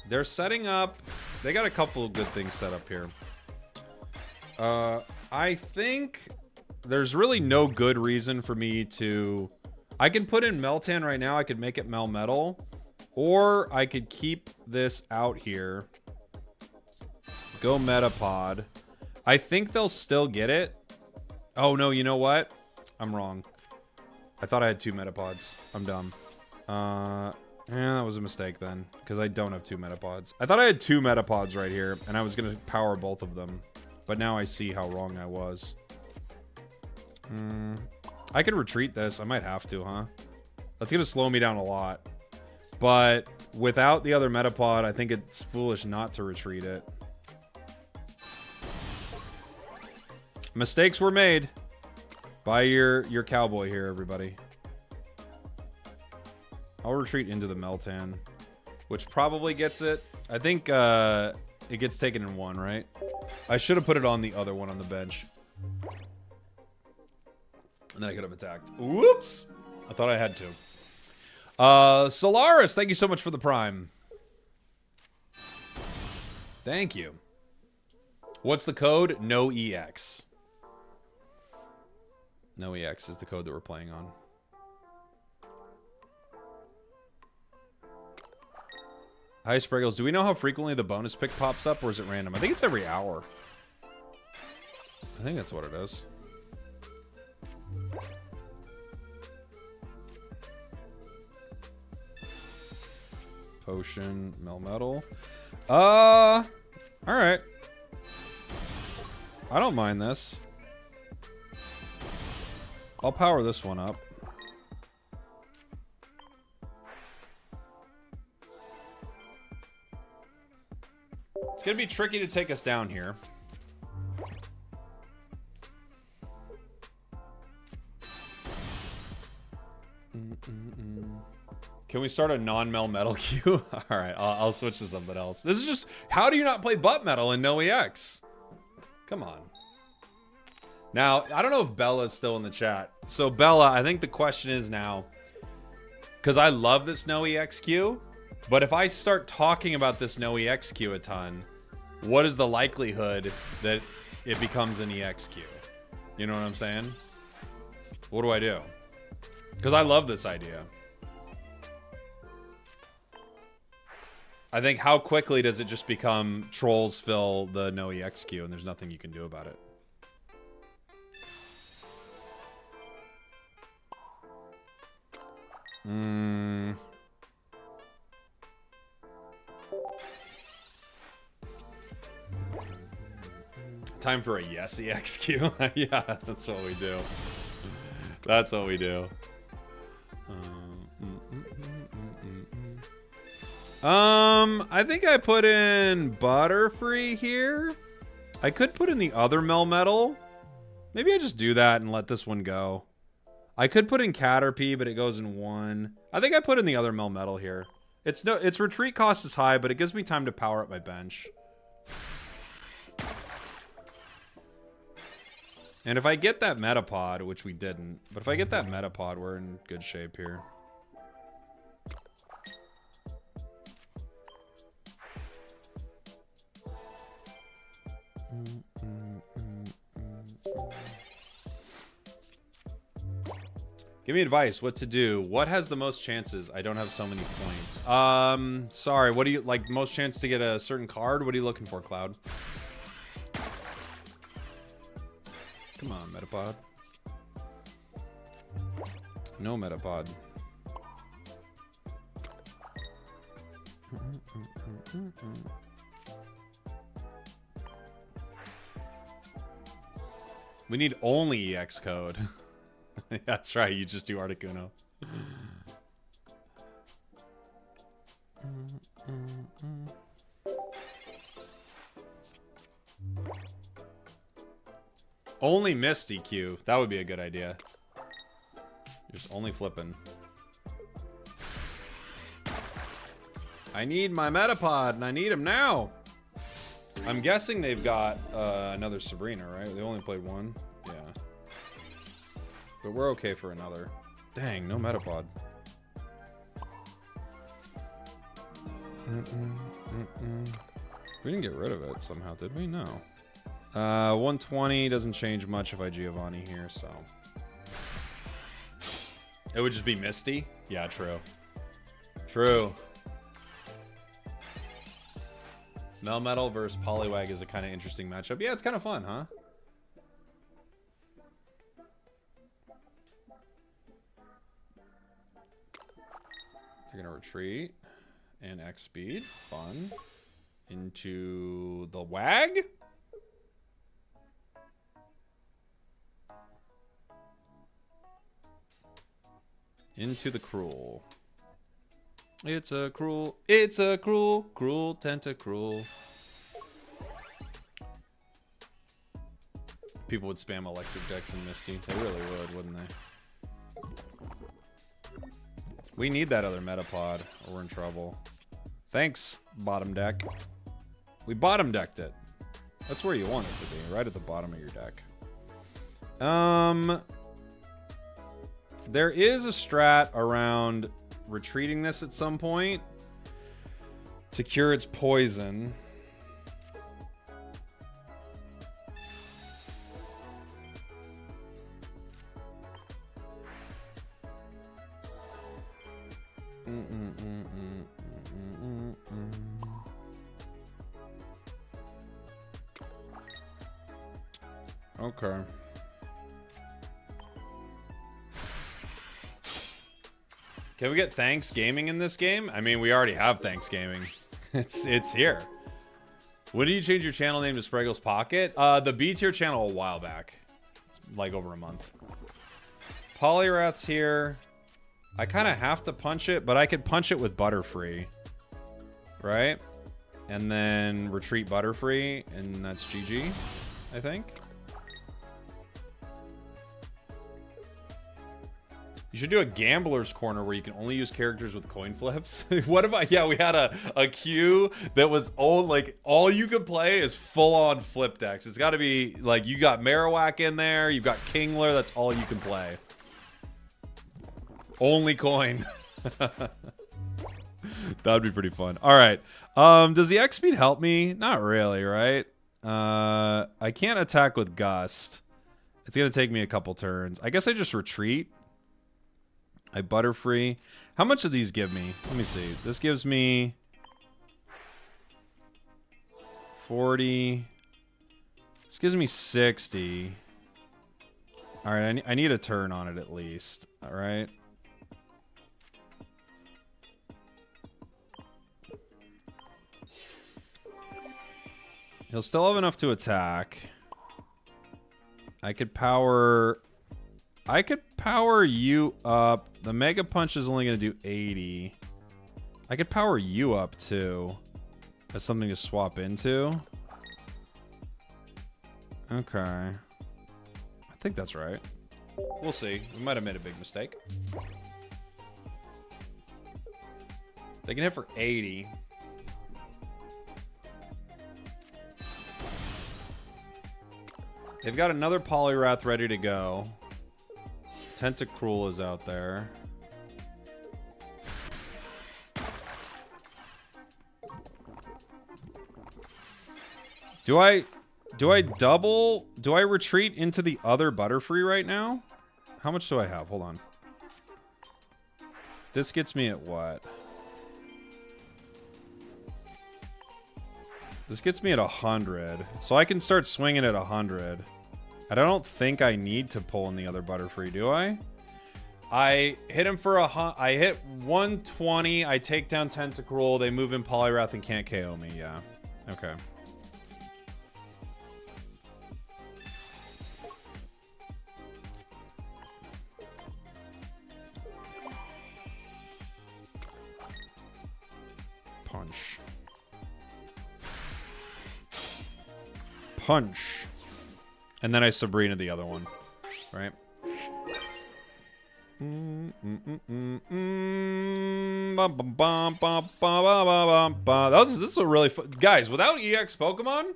They're setting up. They got a couple of good things set up here. I think there's really no good reason for me to... I can put in Meltan right now. I could make it Melmetal. Or I could keep this out here. Go Metapod. I think they'll still get it. Oh, no, you know what? I'm wrong. I thought I had 2 Metapods. I'm dumb. Yeah, that was a mistake then, because I don't have 2 Metapods. I thought I had 2 Metapods right here, and I was going to power both of them. But now I see how wrong I was. I could retreat this. I might have to, huh? That's going to slow me down a lot. But without the other Metapod, I think it's foolish not to retreat it. Mistakes were made by your cowboy here, everybody. I'll retreat into the Meltan, which probably gets it. I think it gets taken in 1, right? I should have put it on the other one on the bench. And then I could have attacked. Whoops! I thought I had to. Solaris, thank you so much for the Prime. Thank you. What's the code? No EX. No EX is the code that we're playing on. Hi, Spragels. Do we know how frequently the bonus pick pops up, or is it random? I think it's every hour. I think that's what it is. Potion, Melmetal. Alright. I don't mind this. I'll power this one up. It's gonna be tricky to take us down here. Can we start a non-mel metal queue? All right, I'll switch to something else. This is just, how do you not play butt metal in no EX? Come on. Now, I don't know if Bella's still in the chat. So Bella, I think the question is now, because I love this no EX queue, but if I start talking about this no EX queue a ton, what is the likelihood that it becomes an EX queue? You know what I'm saying? What do I do? Because I love this idea. I think how quickly does it just become trolls fill the no EX queue and there's nothing you can do about it? Time for a yes EX queue. Yeah, that's what we do. That's what we do. I think I put in Butterfree here. I could put in the other Melmetal. Maybe I just do that and let this one go. I could put in Caterpie, but it goes in one. I think I put in the other Melmetal here. Its retreat cost is high, but it gives me time to power up my bench. And if I get that Metapod, which we didn't, but if I get that Metapod, we're in good shape here. Give me advice, what to do. What has the most chances? I don't have so many points. Sorry, what do you, like, most chance to get a certain card? What are you looking for, Cloud? Come on, Metapod. No Metapod. We need only EX code. That's right, you just do Articuno. Only Misty Q. That would be a good idea. You're just only flipping. I need my Metapod, and I need him now. I'm guessing they've got another Sabrina, right? They only played one. Yeah. But we're okay for another. Dang, no Metapod. We didn't get rid of it somehow, did we? No. 120 doesn't change much if I Giovanni here, so. It would just be Misty? Yeah, true. True. Melmetal versus Poliwag is a kind of interesting matchup. Yeah, it's kind of fun, huh? You're gonna retreat and X speed. Fun. Into the Wag. Into the Cruel. It's a cruel, cruel tentacruel. People would spam electric decks and Misty. They really would, wouldn't they? We need that other Metapod, or we're in trouble. Thanks, bottom deck. We bottom decked it. That's where you want it to be, right at the bottom of your deck. There is a strat around retreating this at some point to cure its poison. Okay. Can we get Thanks Gaming in this game? I mean, we already have Thanks Gaming. It's here. When did you change your channel name to Spragels Pocket? The B tier channel a while back. It's like over a month. Poliwrath's here. I kind of have to punch it, but I could punch it with Butterfree. Right? And then retreat Butterfree, and that's GG, I think. You should do a gambler's corner where you can only use characters with coin flips. What if yeah, we had a queue that was all you could play is full-on flip decks. It's got to be like you got Marowak in there, you've got Kingler, that's all you can play. Only coin. That would be pretty fun. All right. Does the X speed help me? Not really, right? I can't attack with Gust. It's going to take me a couple turns. I guess I just retreat. I Butterfree. How much do these give me? Let me see. This gives me 40. This gives me 60. All right, I need a turn on it at least. All right. He'll still have enough to attack. I could power you up. The Mega Punch is only going to do 80. I could power you up too. That's something to swap into. Okay. I think that's right. We'll see. We might have made a big mistake. They can hit for 80. They've got another Poliwrath ready to go. Tentacruel is out there. Do I double? Do I retreat into the other Butterfree right now? How much do I have? Hold on. This gets me at what? This gets me at 100. So I can start swinging at 100. I don't think I need to pull in the other Butterfree, do I? I hit him for I hit 120. I take down Tentacruel. They move in Poliwrath and can't KO me. Yeah. Okay. Punch. Punch. And then I Sabrina the other one. Right? This is a really fun... Guys, without EX Pokemon,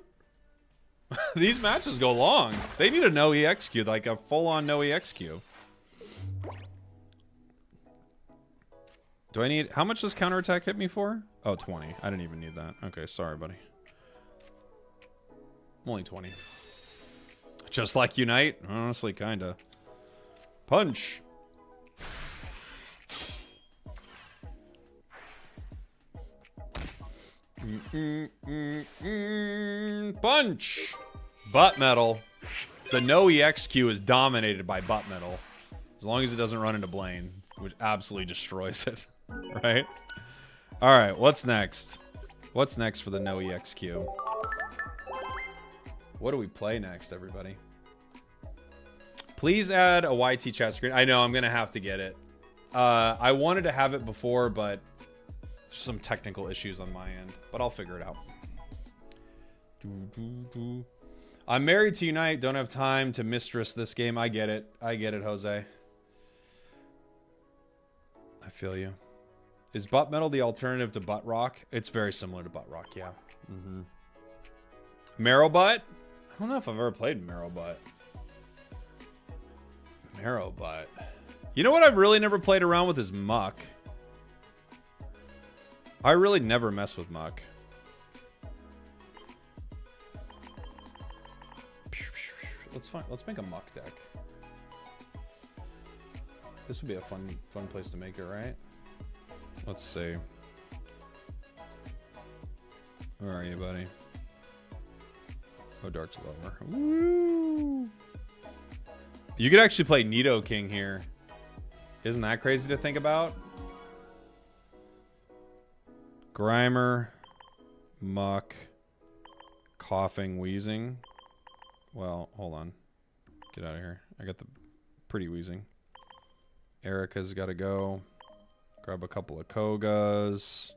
these matches go long. They need a no EX queue, like a full-on no EX queue. Do I need... How much does counterattack hit me for? Oh, 20. I didn't even need that. Okay, sorry, buddy. Only 20. Just like Unite? Honestly, kinda. Punch. Punch. Butt Metal. The no EX queue is dominated by Butt Metal. As long as it doesn't run into Blaine, which absolutely destroys it. Right? Alright, what's next? What's next for the no EX queue? What do we play next, everybody? Please add a YT chat screen. I know, I'm going to have to get it. I wanted to have it before, but some technical issues on my end. But I'll figure it out. I'm married to Unite. Don't have time to mistress this game. I get it. I get it, Jose. I feel you. Is Butt Metal the alternative to Butt Rock? It's very similar to Butt Rock, yeah. Marrow Butt? I don't know if I've ever played Marrow Butt. Marrow Butt. You know what I've really never played around with is Muck. I really never mess with Muck. Let's make a Muck deck. This would be a fun place to make it, right? Let's see. Where are you, buddy? Oh, Dark's lower. Woo! You could actually play Nidoking here. Isn't that crazy to think about? Grimer, Muck, Coughing, Wheezing. Well, hold on. Get out of here. I got the pretty Wheezing. Erica's got to go. Grab a couple of Kogas.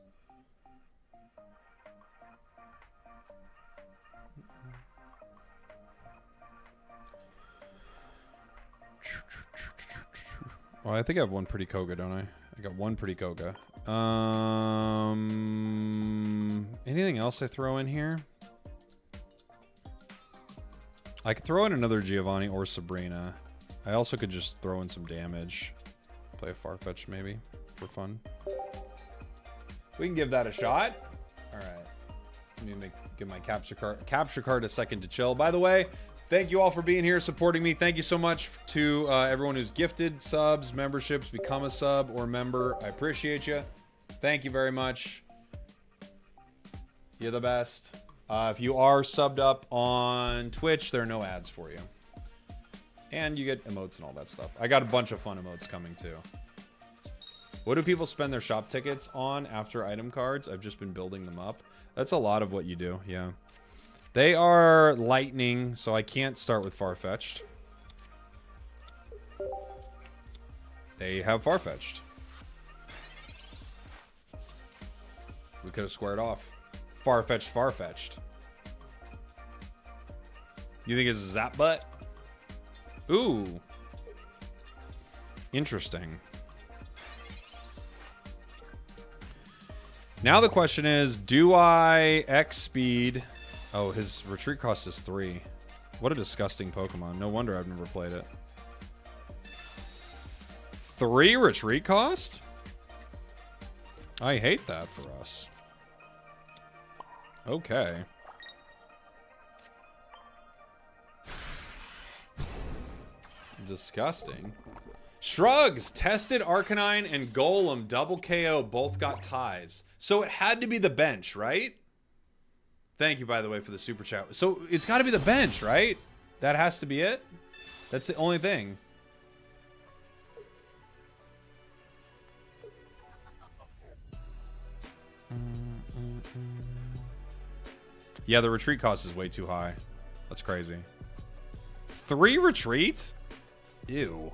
Well, I think I have one pretty Koga, don't I? I got one pretty Koga. Anything else I throw in here? I could throw in another Giovanni or Sabrina. I also could just throw in some damage. Play a Farfetch'd maybe for fun. We can give that a shot. All right. Let me give my capture card a second to chill. By the way, thank you all for being here, supporting me. Thank you so much to everyone who's gifted subs, memberships, become a sub or member. I appreciate you. Thank you very much. You're the best. If you are subbed up on Twitch, there are no ads for you. And you get emotes and all that stuff. I got a bunch of fun emotes coming too. What do people spend their shop tickets on after item cards? I've just been building them up. That's a lot of what you do, yeah. They are lightning, so I can't start with Farfetch'd. They have Farfetch'd. We could have squared off. Farfetch'd. You think it's Zap Butt? Ooh. Interesting. Now the question is, do I X speed? Oh, his retreat cost is 3. What a disgusting Pokemon. No wonder I've never played it. 3 retreat cost? I hate that for us. Okay. Disgusting. Shrugs! Tested Arcanine and Golem double KO both got ties. So it had to be the bench, right? Thank you, by the way, for the super chat. So it's got to be the bench, right? That has to be it? That's the only thing. Yeah, the retreat cost is way too high. That's crazy. 3 retreat? Ew.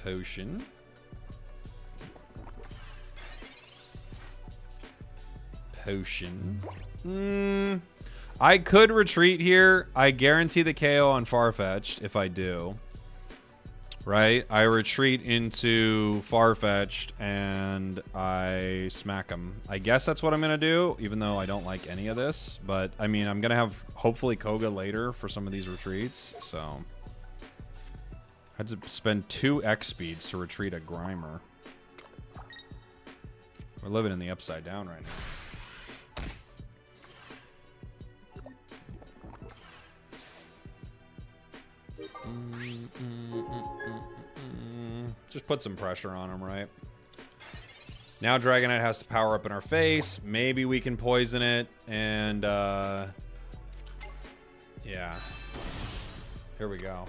Potion. I could retreat here. I guarantee the KO on Farfetch'd if I do. Right? I retreat into Farfetch'd and I smack him. I guess that's what I'm going to do, even though I don't like any of this. But, I mean, I'm going to have, hopefully, Koga later for some of these retreats. So, I had to spend 2 X speeds to retreat a Grimer. We're living in the upside down right now. Just put some pressure on him, right? Now Dragonite has to power up in our face. Maybe we can poison it. And, yeah. Here we go.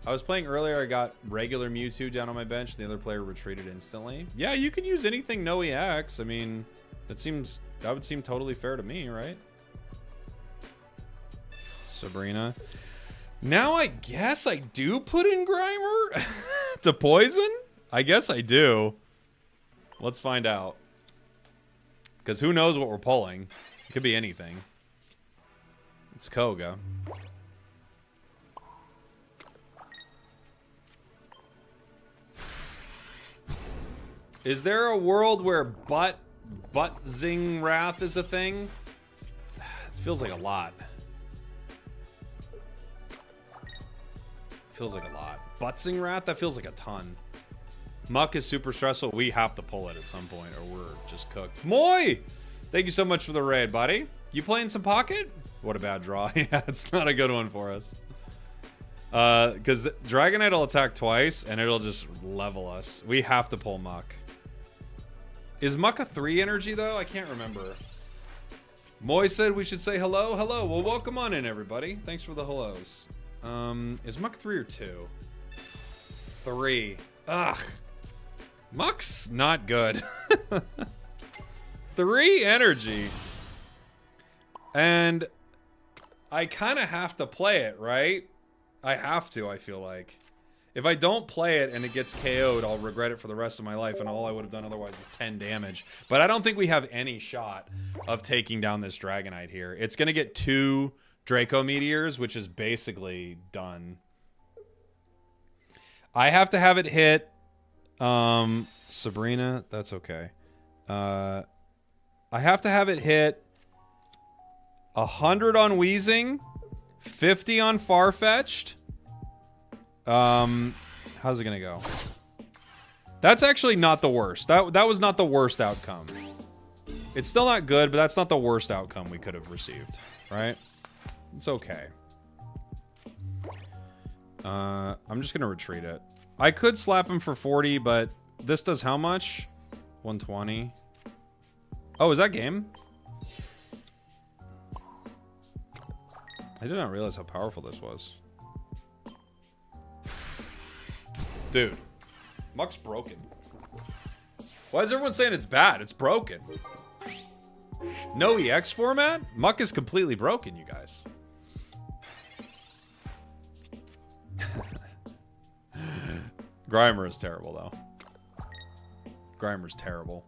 I was playing earlier. I got regular Mewtwo down on my bench. The other player retreated instantly. Yeah, you can use anything no EX. I mean, that would seem totally fair to me, right? Sabrina. Now I guess I do put in Grimer to poison? I guess I do. Let's find out. Because who knows what we're pulling. It could be anything. It's Koga. Is there a world where Butt-Zing Wrath is a thing? It feels like a lot. Feels like a lot. Butzing Rat? That feels like a ton. Muck is super stressful. We have to pull it at some point or we're just cooked. Moy! Thank you so much for the raid, buddy. You playing some Pocket? What a bad draw. Yeah, it's not a good one for us. Because Dragonite will attack twice and it'll just level us. We have to pull Muck. Is Muck a 3 energy though? I can't remember. Moy said we should say hello. Hello. Well, welcome on in, everybody. Thanks for the hellos. Is Muck 3 or 2? 3. Ugh. Muck's not good. 3 energy. And I kind of have to play it, right? I have to, I feel like. If I don't play it and it gets KO'd, I'll regret it for the rest of my life, and all I would have done otherwise is 10 damage. But I don't think we have any shot of taking down this Dragonite here. It's going to get 2 Draco Meteors, which is basically done. I have to have it hit Sabrina. That's okay. I have to have it hit 100 on Weezing, 50 on Farfetch'd. How's it gonna go? That's actually not the worst. That was not the worst outcome. It's still not good, but that's not the worst outcome we could have received, right? It's okay. I'm just gonna retreat it. I could slap him for 40, but this does how much? 120. Oh, is that game? I did not realize how powerful this was. Dude, Muck's broken. Why is everyone saying it's bad? It's broken. No EX format? Muck is completely broken, you guys. Grimer is terrible, though. Grimer's terrible.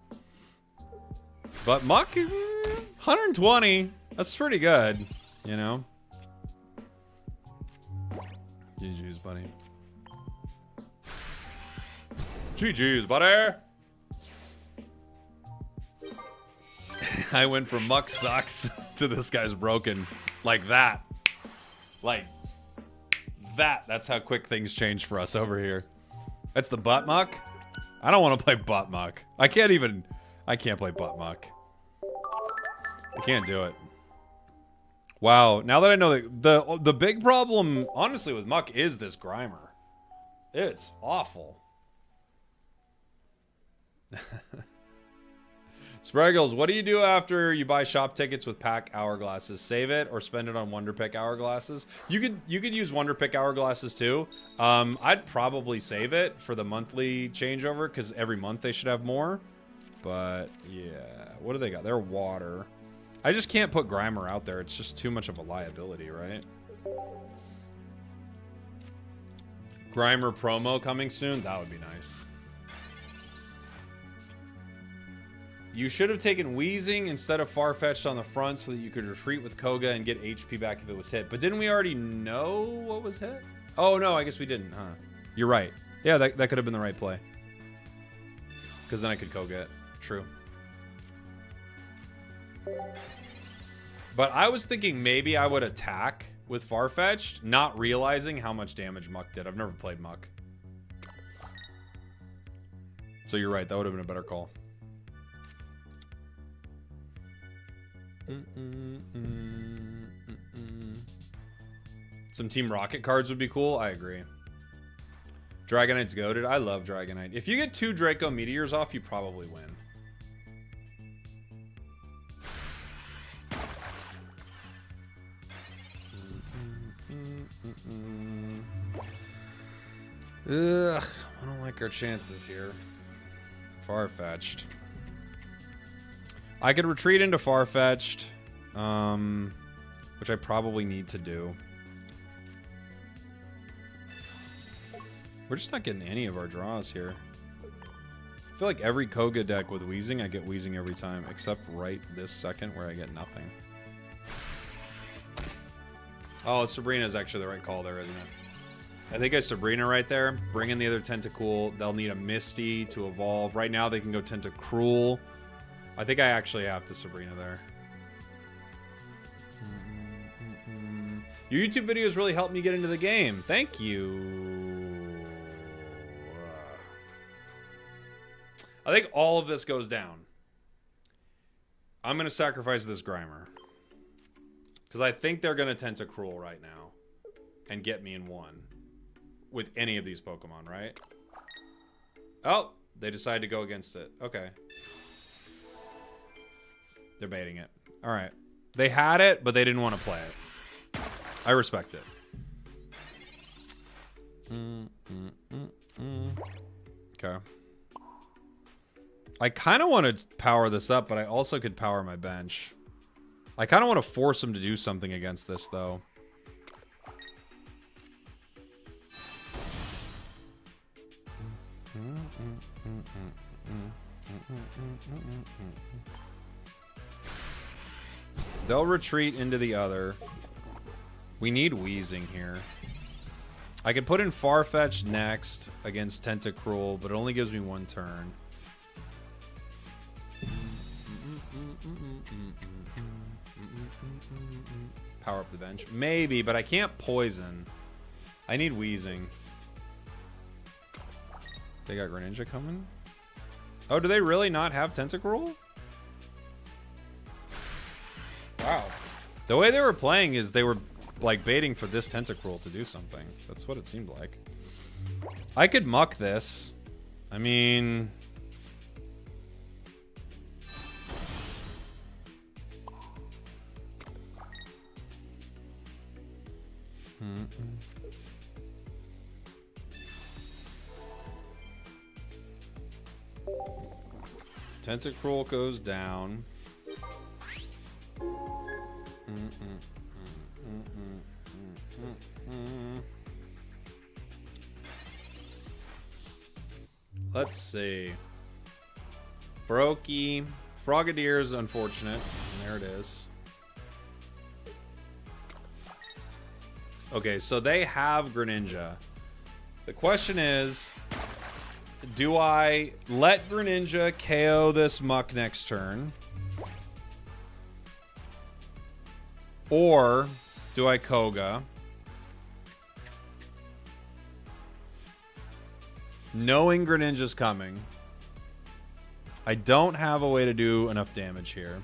But Muck, 120. That's pretty good, you know? GG's, buddy. GG's, buddy. I went from Muck sucks to this guy's broken. Like that. Like that. That's how quick things change for us over here. That's the butt Muck. I don't want to play butt Muck. I can't play butt Muck. I can't do it. Wow. Now that I know that the big problem, honestly, with Muck is this Grimer. It's awful. Spragels, what do you do after you buy shop tickets with pack hourglasses? Save it or spend it on Wonder Pick hourglasses? You could use Wonder Pick hourglasses too. I'd probably save it for the monthly changeover because every month they should have more. But yeah, what do they got? They're water. I just can't put Grimer out there. It's just too much of a liability, right? Grimer promo coming soon? That would be nice. You should have taken Weezing instead of Farfetch'd on the front so that you could retreat with Koga and get HP back if it was hit. But didn't we already know what was hit? Oh, no, I guess we didn't, huh? You're right. Yeah, that could have been the right play. Because then I could Koga it. True. But I was thinking maybe I would attack with Farfetch'd, not realizing how much damage Muck did. I've never played Muck. So you're right. That would have been a better call. Some Team Rocket cards would be cool. I agree. Dragonite's goated. I love Dragonite. If you get 2 Draco Meteors off, you probably win. Ugh, I don't like our chances here. Farfetch'd. I could retreat into Farfetch'd, which I probably need to do. We're just not getting any of our draws here. I feel like every Koga deck with Weezing, I get Weezing every time, except right this second where I get nothing. Oh, Sabrina is actually the right call there, isn't it? I think I Sabrina right there. Bring in the other Tentacool. They'll need a Misty to evolve. Right now they can go Tentacruel. I think I actually have to Sabrina there. Your YouTube videos really helped me get into the game. Thank you. I think all of this goes down. I'm going to sacrifice this Grimer. Because I think they're going to Tentacruel right now. And get me in 1. With any of these Pokemon, right? Oh, they decide to go against it. Okay. They're baiting it. All right. They had it, but they didn't want to play it. I respect it. Okay. I kind of want to power this up, but I also could power my bench. I kind of want to force him to do something against this, though. They'll retreat into the other. We need Wheezing here. I could put in Farfetch'd next against Tentacruel, but it only gives me one turn. Power up the bench. Maybe, but I can't poison. I need Wheezing. They got Greninja coming? Oh, do they really not have Tentacruel? Wow. The way they were playing is they were like baiting for this Tentacruel to do something. That's what it seemed like. I could muck this. I mean... Tentacruel goes down. Let's see. Brokey. Frogadier is unfortunate. And there it is. Okay, so they have Greninja. The question is, do I let Greninja KO this Muck next turn? Or do I Koga? Knowing Greninja's coming. I don't have a way to do enough damage here.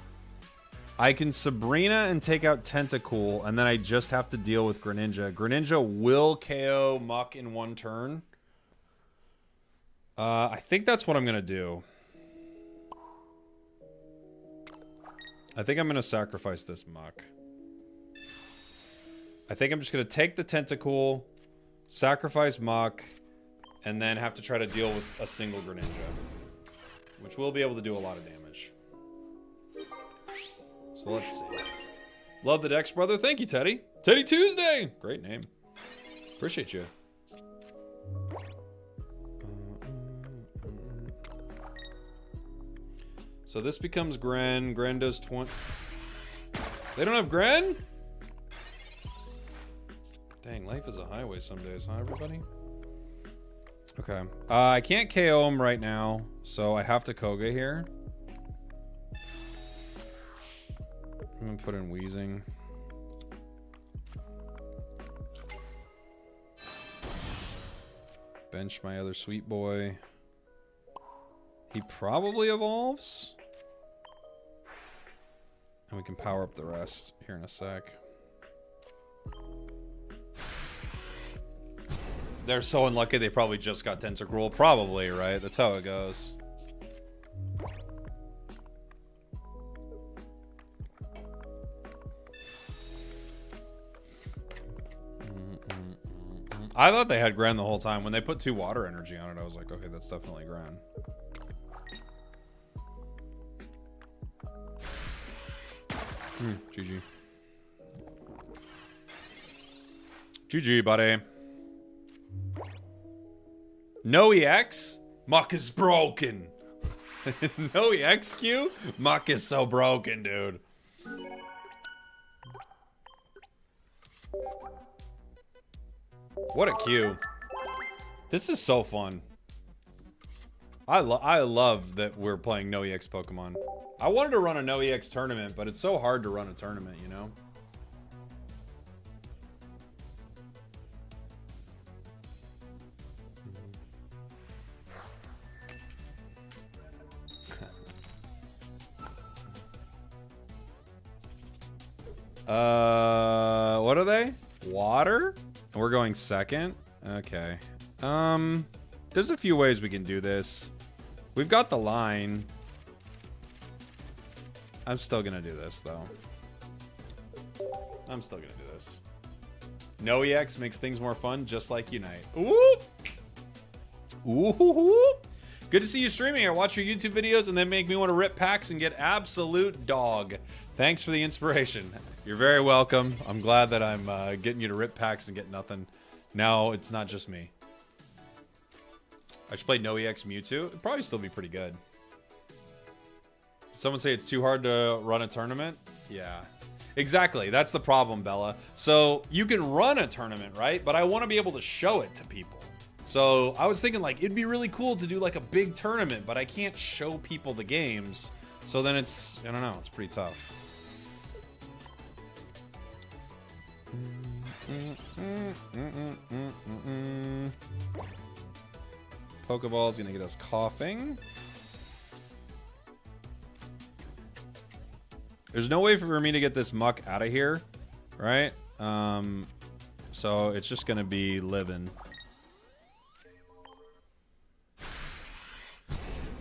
I can Sabrina and take out Tentacool, and then I just have to deal with Greninja. Greninja will KO Muck in one turn. I think that's what I'm going to do. I think I'm going to sacrifice this Muck. I think I'm just going to take the Tentacool, sacrifice Muck, and then have to try to deal with a single Greninja, which will be able to do a lot of damage. So let's see. Love the Dex, brother. Thank you, Teddy. Teddy Tuesday. Great name. Appreciate you. So this becomes Gren. Gren does 20. They don't have Gren? Dang, life is a highway some days, huh, everybody? Okay. I can't KO him right now, so I have to Koga here. I'm gonna put in Wheezing. Bench my other sweet boy. He probably evolves. And we can power up the rest here in a sec. They're so unlucky they probably just got Tentacruel. Probably, right? That's how it goes. I thought they had Gran the whole time. When they put 2 water energy on it, I was like, okay, that's definitely Gran. GG. GG, buddy. No EX? Muck is broken. No EXQ? Muck is so broken, dude. What a Q. This is so fun. I love that we're playing no EX Pokemon. I wanted to run a no EX tournament, but it's so hard to run a tournament, you know? What are they? Water? And we're going second? Okay. There's a few ways we can do this. We've got the line. I'm still gonna do this, though. I'm still gonna do this. No EX makes things more fun, just like Unite. Ooh! Ooh! Good to see you streaming. I watch your YouTube videos and they make me want to rip packs and get absolute dog. Thanks for the inspiration. You're very welcome. I'm glad that I'm getting you to rip packs and get nothing. Now it's not just me. I should play No EX Mewtwo. It'd probably still be pretty good. Someone say it's too hard to run a tournament? Yeah. Exactly. That's the problem, Bella. So you can run a tournament, right? But I want to be able to show it to people. So I was thinking like it'd be really cool to do like a big tournament, but I can't show people the games. So then it's, I don't know, it's pretty tough. Pokeball's gonna get us coughing. There's no way for me to get this muck out of here, right? So it's just gonna be living.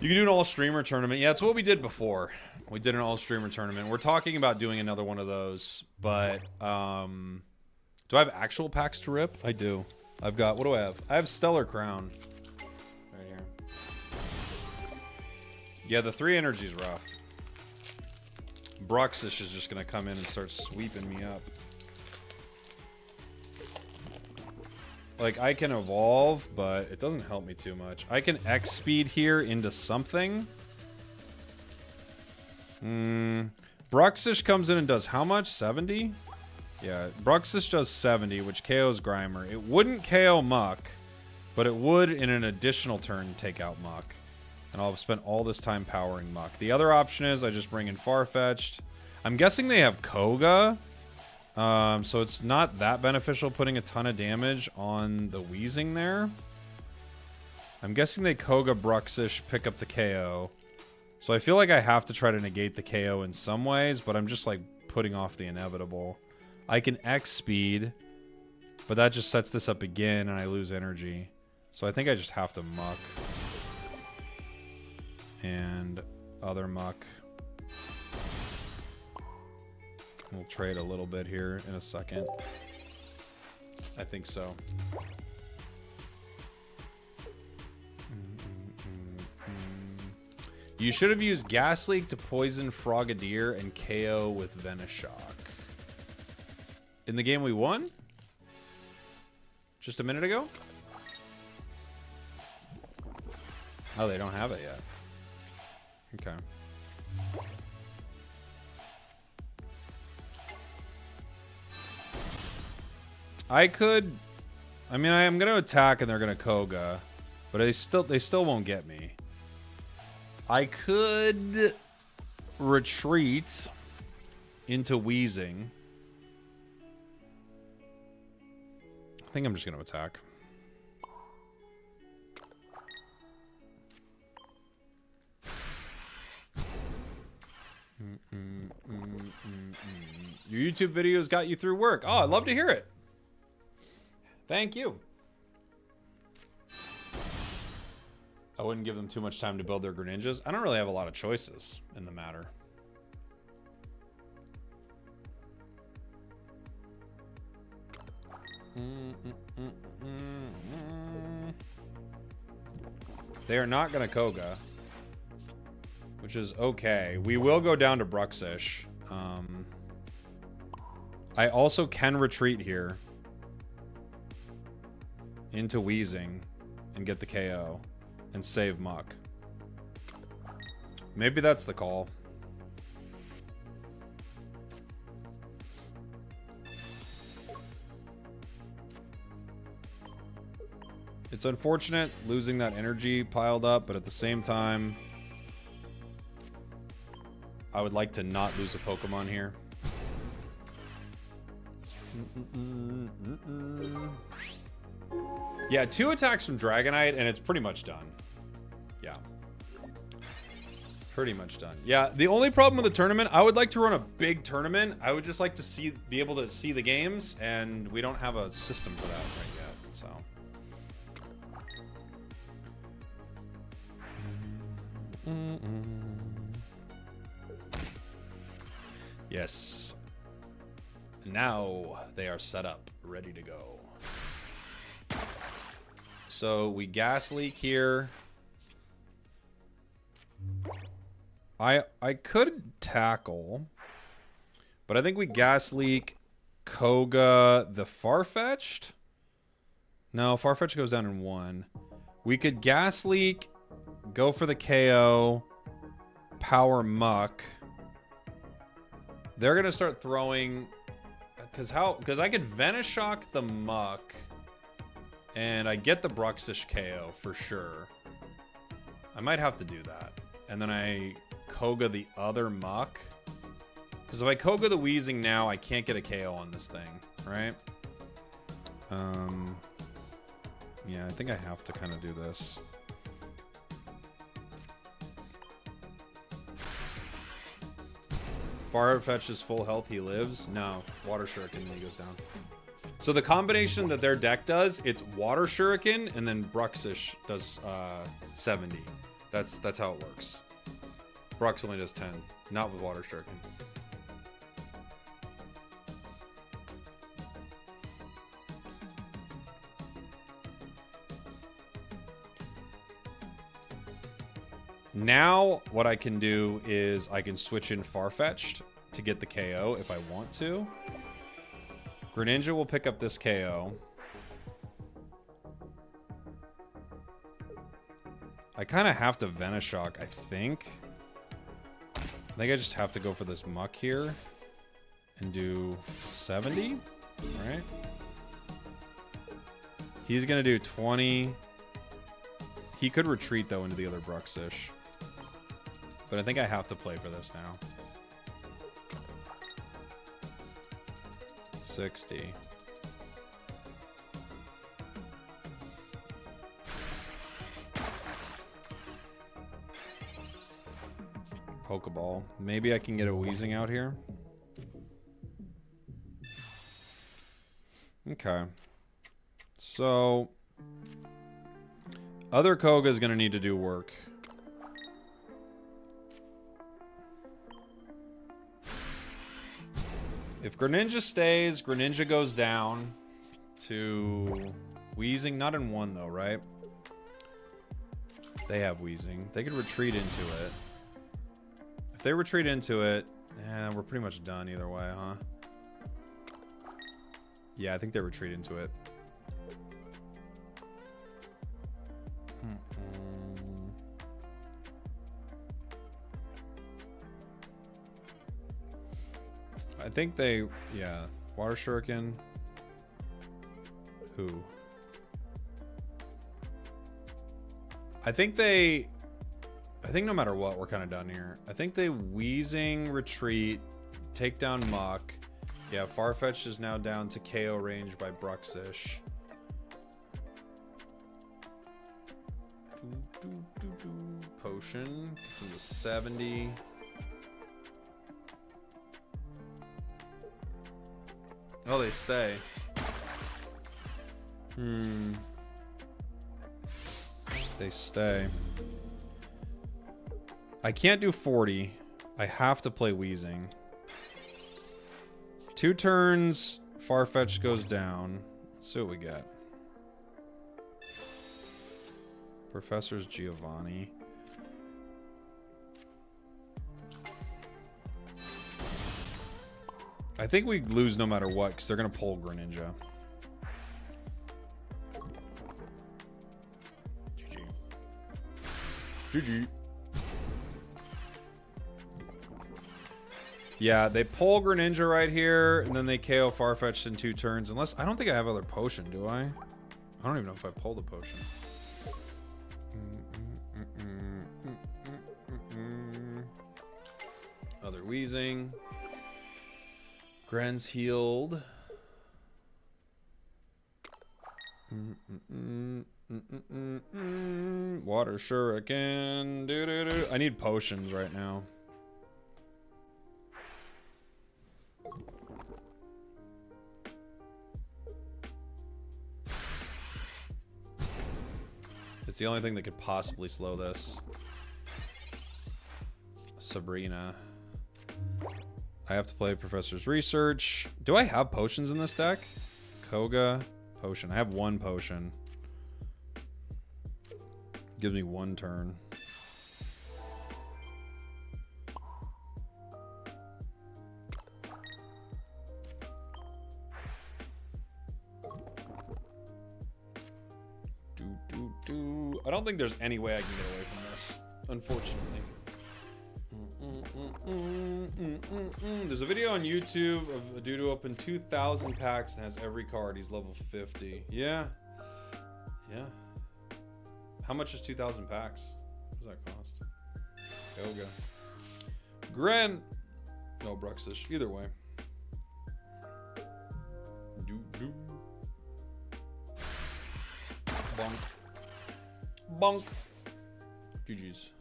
You can do an all-streamer tournament. Yeah, it's what we did before. We did an all-streamer tournament. We're talking about doing another one of those, but do I have actual packs to rip? I do. I've got, what do I have? I have Stellar Crown. Right here. Yeah, the 3 energy's rough. Bruxish is just going to come in and start sweeping me up. Like, I can evolve, but it doesn't help me too much. I can X-speed here into something. Bruxish comes in and does how much? 70? Yeah, Bruxish does 70, which KOs Grimer. It wouldn't KO Muck, but it would in an additional turn take out Muck. And I'll have spent all this time powering Muck. The other option is I just bring in Farfetch'd. I'm guessing they have Koga. So it's not that beneficial putting a ton of damage on the Weezing there. I'm guessing they Koga Bruxish, pick up the KO. So I feel like I have to try to negate the KO in some ways, but I'm just like putting off the inevitable. I can X speed, but that just sets this up again and I lose energy. So I think I just have to Muck. And other Muck. We'll trade a little bit here in a second. I think so. You should have used Gas Leak to poison Frogadier and KO with Venoshock. In the game we won? Just a minute ago? Oh, they don't have it yet. Okay. I could... I mean, I am going to attack and they're going to Koga. But they still won't get me. I could retreat into Weezing. I think I'm just going to attack. Your YouTube videos got you through work. Oh, I'd love to hear it. Thank you. I wouldn't give them too much time to build their Greninjas. I don't really have a lot of choices in the matter. They are not going to Koga, which is okay. We will go down to Bruxish. I also can retreat here into Weezing and get the KO and save Muck. Maybe that's the call. It's unfortunate losing that energy piled up, but at the same time, I would like to not lose a Pokemon here. Yeah, 2 attacks from Dragonite, and it's pretty much done. Yeah. Pretty much done. Yeah, the only problem with the tournament, I would like to run a big tournament. I would just like to be able to see the games, and we don't have a system for that right yet, so. Yes. Now they are set up, ready to go. So we Gas Leak here. I could tackle, but I think we Gas Leak, Koga, the Farfetch'd. No, Farfetch'd goes down in 1. We could Gas Leak, go for the KO, Power Muck. They're gonna start throwing, because I could Venoshock the Muck, and I get the Bruxish KO for sure. I might have to do that, and then I Koga the other Muck, because if I Koga the Wheezing now, I can't get a KO on this thing, right? Yeah, I think I have to kind of do this. Farfetch is full health, he lives. No, Water Shuriken, and he goes down. So the combination that their deck does, it's Water Shuriken, and then Bruxish does 70. That's how it works. Brux only does 10, not with Water Shuriken. Now, what I can do is I can switch in Farfetch'd to get the KO if I want to. Greninja will pick up this KO. I kind of have to Venoshock, I think. I think I just have to go for this Muck here and do 70, right? He's going to do 20. He could retreat, though, into the other Bruxish. But I think I have to play for this now. 60. Pokeball. Maybe I can get a Wheezing out here. Okay. So other Koga is going to need to do work. If Greninja stays, Greninja goes down to Wheezing. Not in one, though, right? They have Wheezing. They could retreat into it. If they retreat into it, yeah, we're pretty much done either way, huh? Yeah, I think they retreat into it. I think they, yeah, Water Shuriken. Who? I think no matter what, we're kind of done here. I think they Wheezing, retreat, take down Muck. Yeah, Farfetch is now down to KO range by Bruxish. Potion gets him to 70. Oh, they stay. They stay. I can't do 40. I have to play Wheezing. 2 turns, Farfetch goes down. Let's see what we get. Professor's Giovanni. I think we lose no matter what, because they're going to pull Greninja. GG. GG. Yeah, they pull Greninja right here, and then they KO Farfetch'd in 2 turns. Unless, I don't think I have other potion, do I? I don't even know if I pull the potion. Other Wheezing. Gren's healed. Water Shuriken. I need potions right now. It's the only thing that could possibly slow this. Sabrina. I have to play Professor's Research. Do I have potions in this deck? Koga, potion. I have 1 potion. Gives me 1 turn. I don't think there's any way I can get away from this, unfortunately. There's a video on YouTube of a dude who opened 2,000 packs and has every card. He's level 50. Yeah. Yeah. How much is 2,000 packs? What does that cost? Yoga. Gren. No, Bruxish. Either way. Doo-doo. Bonk. Bonk. GG's.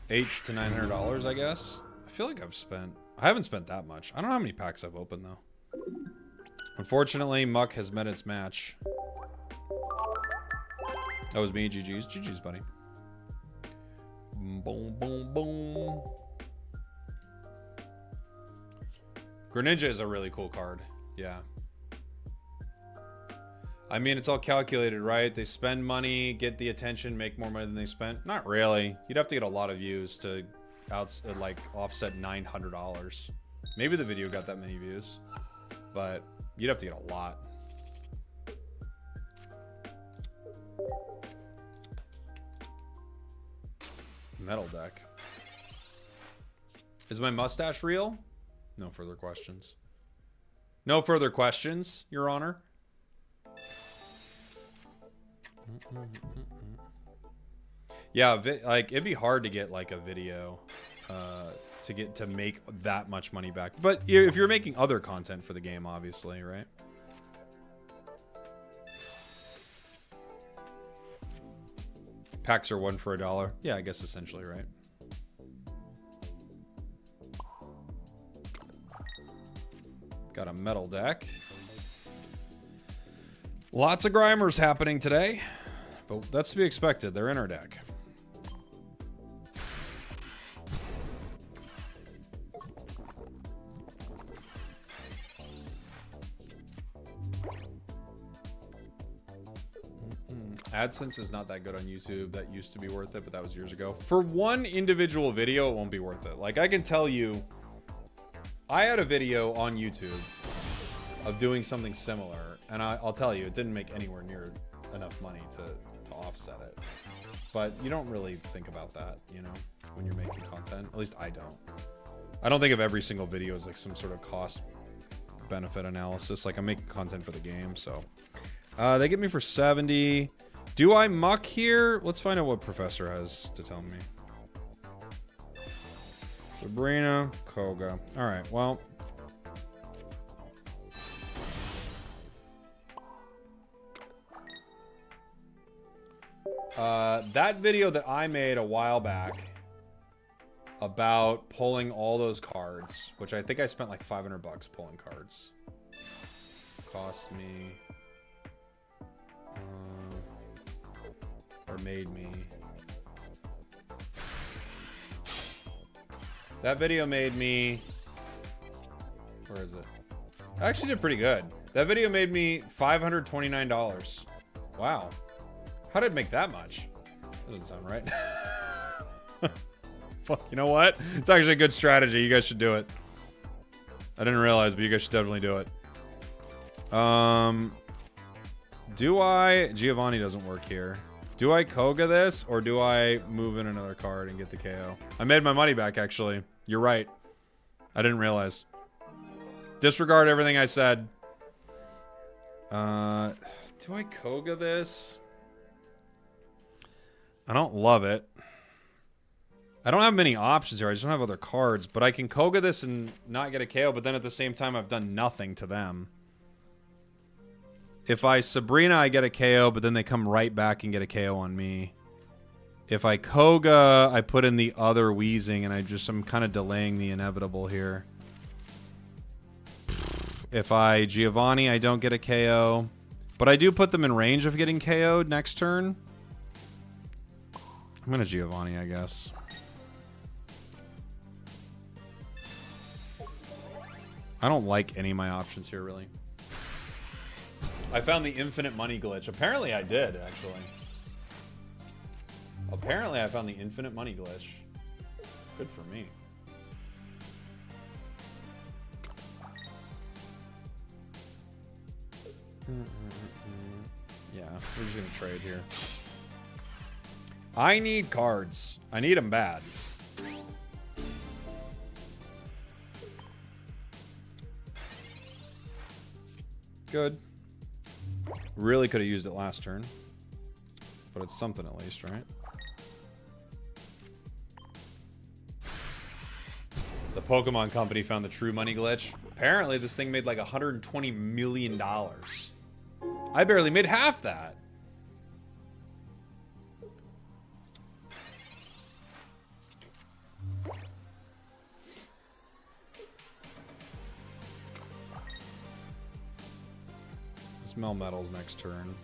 $800 to $900, I guess. I feel like I haven't spent that much. I don't know how many packs I've opened though. Unfortunately, Muck has met its match. That was me. GG's. GG's, buddy. Boom, boom, boom. Greninja is a really cool card. Yeah. I mean, it's all calculated, right? They spend money, get the attention, make more money than they spent. Not really. You'd have to get a lot of views to offset $900. Maybe the video got that many views, but you'd have to get a lot. Metal deck. Is my mustache real? No further questions. No further questions, Your Honor. Yeah, like it'd be hard to get like a video to make that much money back. But if you're making other content for the game, obviously, right? Packs are 1 for $1. Yeah, I guess essentially, right? Got a metal deck. Lots of Grimers happening today, but that's to be expected. They're in our deck. AdSense is not that good on YouTube. That used to be worth it, but that was years ago. For one individual video, it won't be worth it. Like, I can tell you, I had a video on YouTube of doing something similar, and I'll tell you, it didn't make anywhere near enough money to offset it. But you don't really think about that, you know, when you're making content. At least I don't. I don't think of every single video as like some sort of cost benefit analysis. Like, I'm making content for the game, so. They get me for 70. Do I muck here? Let's find out what Professor has to tell me. Sabrina, Koga. All right, well. That video that I made a while back about pulling all those cards, which I think I spent like $500 pulling cards, cost me, or made me. That video made me, where is it? I actually did pretty good. That video made me $529. Wow. How did it make that much? That doesn't sound right. Fuck, you know what? It's actually a good strategy. You guys should do it. I didn't realize, but you guys should definitely do it. Do I... Giovanni doesn't work here. Do I Koga this, or do I move in another card and get the KO? I made my money back, actually. You're right. I didn't realize. Disregard everything I said. Do I Koga this? I don't love it. I don't have many options here. I just don't have other cards. But I can Koga this and not get a KO, but then at the same time, I've done nothing to them. If I Sabrina, I get a KO, but then they come right back and get a KO on me. If I Koga, I put in the other Wheezing, and I'm kind of delaying the inevitable here. If I Giovanni, I don't get a KO. But I do put them in range of getting KO'd next turn. I'm gonna Giovanni, I guess. I don't like any of my options here, really. I found the infinite money glitch. Apparently I did, actually. Apparently I found the infinite money glitch. Good for me. Yeah, we're just gonna trade here. I need cards. I need them bad. Good. Really could have used it last turn. But it's something at least, right? The Pokemon Company found the true money glitch. Apparently, this thing made like $120 million. I barely made half that. Let's Melmetal's next turn.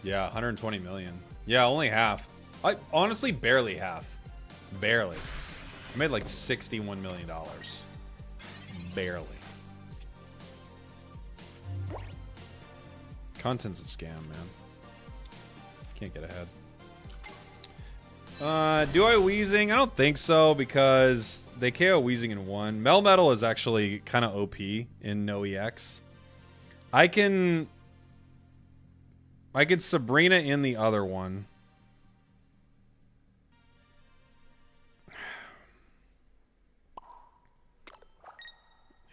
Yeah, 120 million. Yeah, only half. I honestly barely half. Barely. I made like $61 million. Barely. Content's a scam, man. Can't get ahead. Do I Weezing? I don't think so because they KO Weezing in one. Melmetal is actually kind of OP in no EX. I could Sabrina in the other one.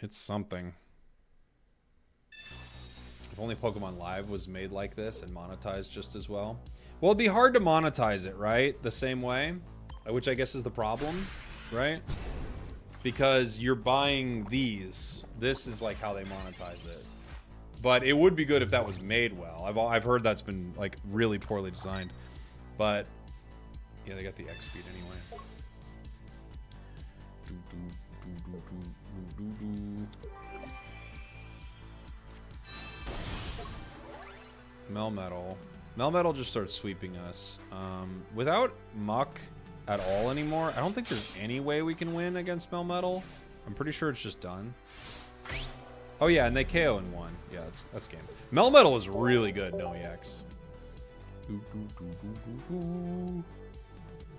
It's something. If only Pokemon Live was made like this and monetized just as well. Well, it'd be hard to monetize it, right? The same way, which I guess is the problem, right? Because you're buying these. This is like how they monetize it. But it would be good if that was made well. I've heard that's been like really poorly designed. But yeah, they got the X speed anyway. Melmetal. Melmetal just starts sweeping us. Without Muck at all anymore, I don't think there's any way we can win against Melmetal. I'm pretty sure it's just done. Oh yeah, and they KO in one. Yeah, that's game. Melmetal is really good, no EX.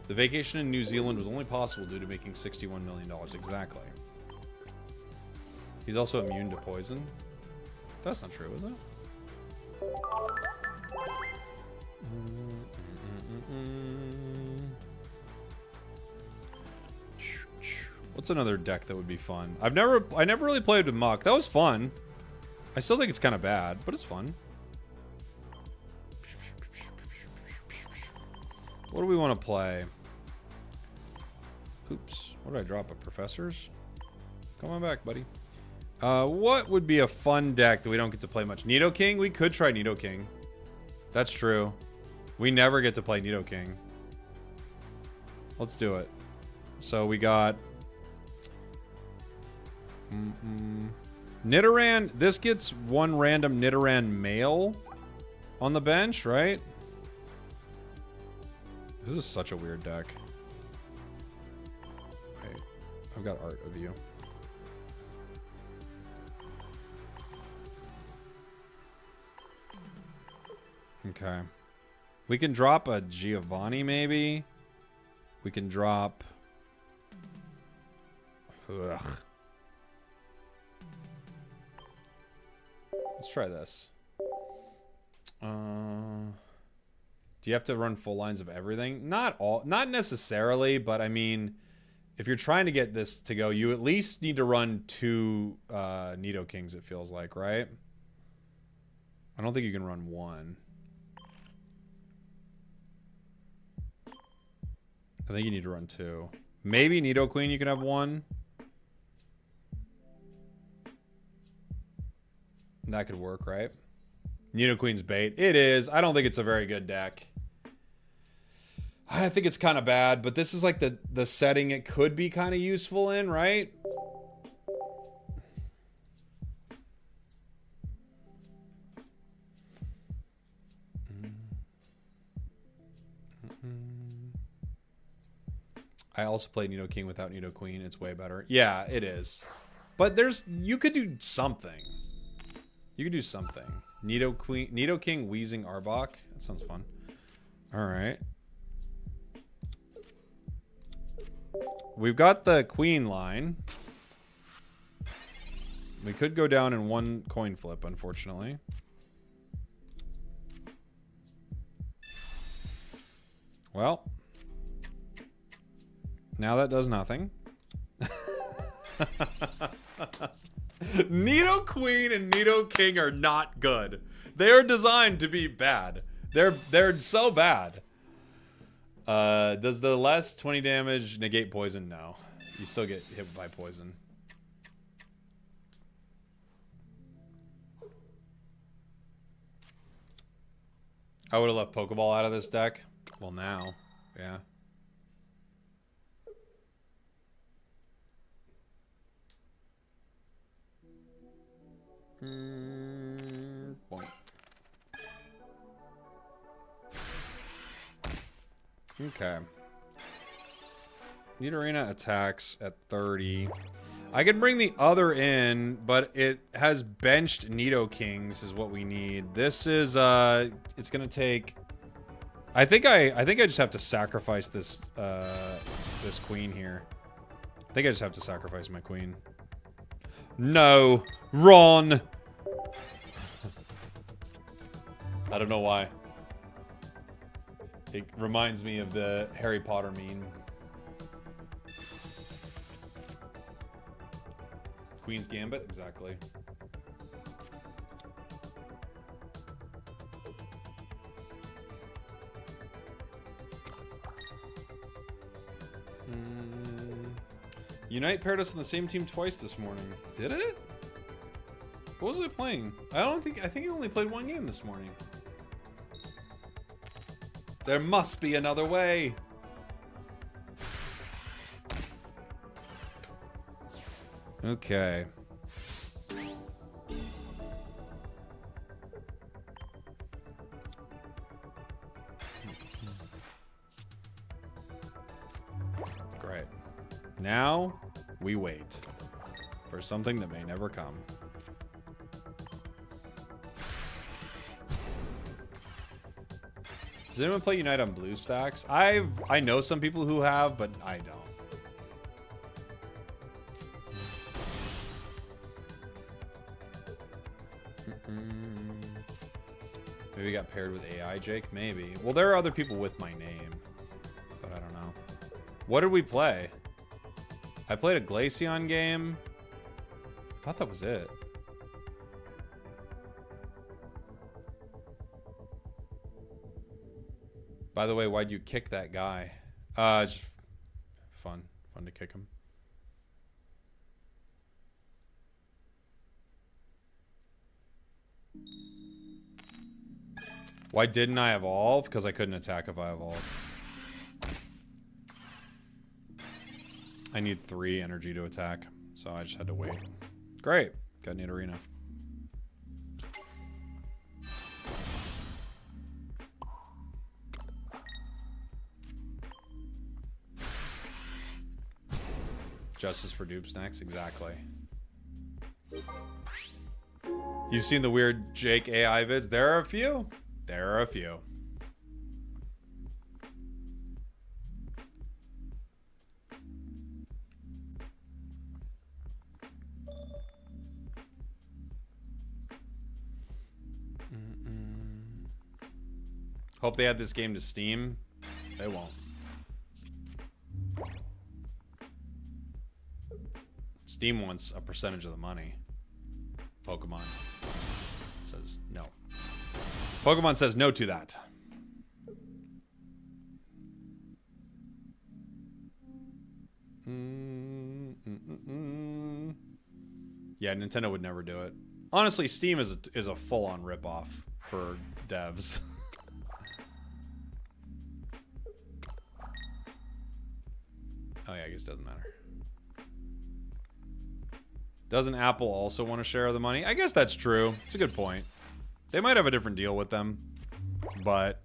The vacation in New Zealand was only possible due to making $61 million. Exactly. He's also immune to poison. That's not true, is it? What's another deck that would be fun? I never really played with Muck. That was fun. I still think it's kind of bad, but it's fun. What do we want to play? Oops. What did I drop? A Professors? Come on back, buddy. What would be a fun deck that we don't get to play much? Nidoking? We could try Nidoking. That's true. We never get to play Nidoking. Let's do it. So we got... Nidoran. This gets one random Nidoran male on the bench, right? This is such a weird deck. Wait, I've got art of you. Okay. We can drop a Giovanni, maybe. We can drop... Ugh. Let's try this. Do you have to run full lines of everything? Not necessarily, but I mean, if you're trying to get this to go, you at least need to run 2 Nidokings, it feels like, right? I don't think you can run 1. I think you need to run 2. Maybe Nidoqueen you can have 1. That could work, right? Nidoqueen's bait. It is. I don't think it's a very good deck. I think it's kind of bad, but this is like the setting it could be kind of useful in, right? I also played Nidoking without Nidoqueen. It's way better. Yeah, it is. But you could do something. You could do something. Nidoking, Weezing, Arbok. That sounds fun. All right. We've got the Queen line. We could go down in 1 coin flip, unfortunately. Well, now that does nothing. Nidoqueen and Nidoking are not good. They are designed to be bad. They're so bad. Does the less 20 damage negate poison? No. You still get hit by poison. I would have left Pokeball out of this deck. Well, now. Yeah. Boink. Okay. Nidorina attacks at 30. I can bring the other in, but it has benched Nidokings is what we need. This is it's gonna take. I think I just have to sacrifice this this queen here. I think I just have to sacrifice my queen. No, Ron. I don't know why. It reminds me of the Harry Potter meme. Queen's Gambit, exactly. Unite paired us on the same team twice this morning. Did it? What was I playing? I think I only played one game this morning. There must be another way. Okay. Great. Now we wait for something that may never come. Does anyone play Unite on blue stacks? I know some people who have, but I don't. Maybe we got paired with AI, Jake? Maybe. Well, there are other people with my name, but I don't know. What did we play? I played a Glaceon game. I thought that was it. By the way, why'd you kick that guy? Just fun. Fun to kick him. Why didn't I evolve? Because I couldn't attack if I evolved. I need 3 energy to attack, so I just had to wait. Great. Got Nidorina. Justice for dupe snacks, exactly. You've seen the weird Jake AI vids? There are a few. There are a few. Hope they add this game to Steam. They won't. Steam wants a percentage of the money. Pokemon says no. Pokemon says no to that. Yeah, Nintendo would never do it. Honestly, Steam is a full-on ripoff for devs. Oh yeah, I guess it doesn't matter. Doesn't Apple also want to share the money? I guess that's true. It's a good point. They might have a different deal with them, but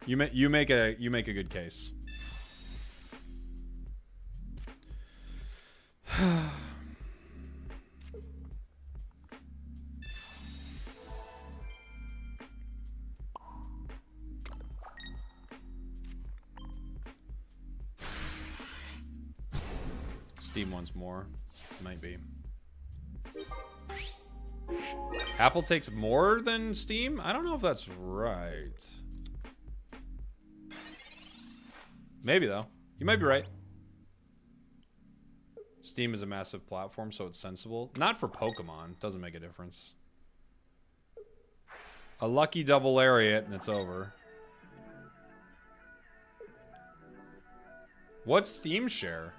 you make a good case. Steam wants more. Might be. Apple takes more than Steam? I don't know if that's right. Maybe, though. You might be right. Steam is a massive platform, so it's sensible. Not for Pokemon. Doesn't make a difference. A lucky double lariat, and it's over. What's Steam share?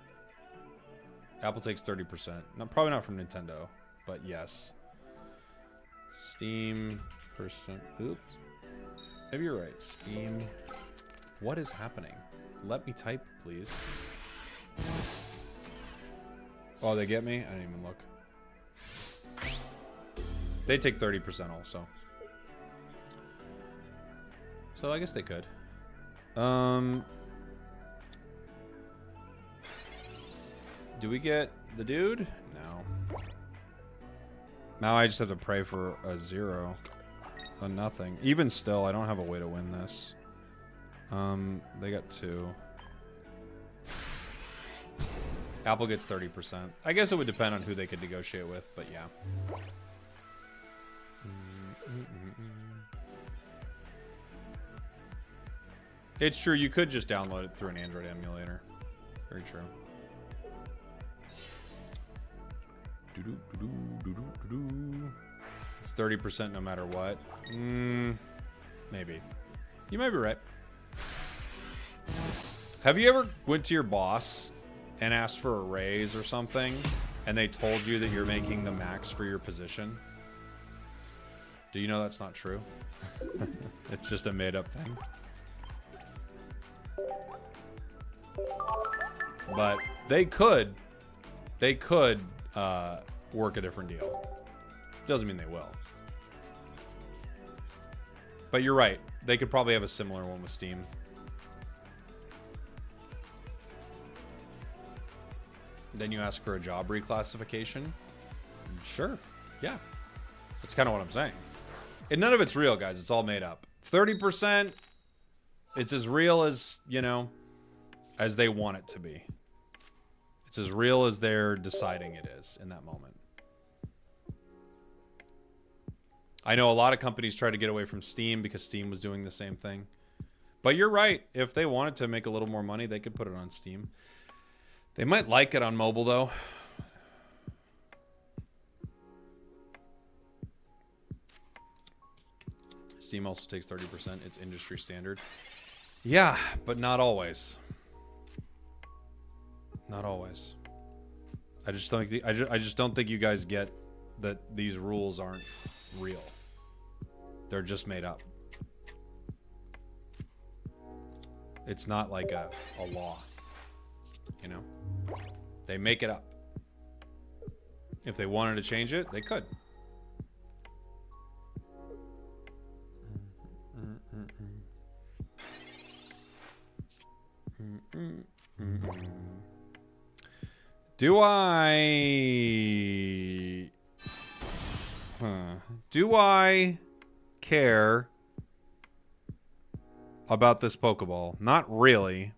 Apple takes 30%. No, probably not from Nintendo, but yes. Steam percent. Oops. Maybe you're right. Steam. What is happening? Let me type, please. Oh, they get me? I didn't even look. They take 30% also. So I guess they could. Do we get the dude? No. Now I just have to pray for a 0. A nothing. Even still, I don't have a way to win this. They got 2. Apple gets 30%. I guess it would depend on who they could negotiate with, but yeah. It's true, you could just download it through an Android emulator. Very true. It's 30% no matter what. Maybe. You might be right. Have you ever went to your boss and asked for a raise or something, and they told you that you're making the max for your position? Do you know that's not true? It's just a made-up thing. But they could work a different deal. Doesn't mean they will. But you're right. They could probably have a similar one with Steam. Then you ask for a job reclassification. Sure. Yeah. That's kind of what I'm saying. And none of it's real, guys. It's all made up. 30%, it's as real as, you know, as they want it to be. It's as real as they're deciding it is in that moment. I know a lot of companies try to get away from Steam because Steam was doing the same thing. But you're right. If they wanted to make a little more money, they could put it on Steam. They might like it on mobile, though. Steam also takes 30%. It's industry standard. Yeah, but not always. Not always. I just don't think you guys get that these rules aren't real. They're just made up. It's not like a law. You know? They make it up. If they wanted to change it, they could. Do I care about this Pokeball? Not really.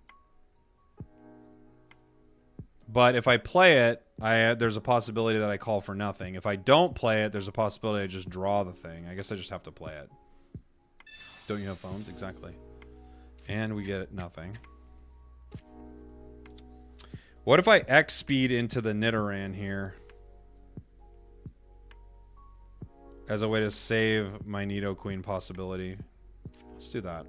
But if I play it, there's a possibility that I call for nothing. If I don't play it, there's a possibility I just draw the thing. I guess I just have to play it. Don't you have phones? Exactly. And we get nothing. What if I X speed into the Nidoran here? As a way to save my Nidoqueen possibility. Let's do that.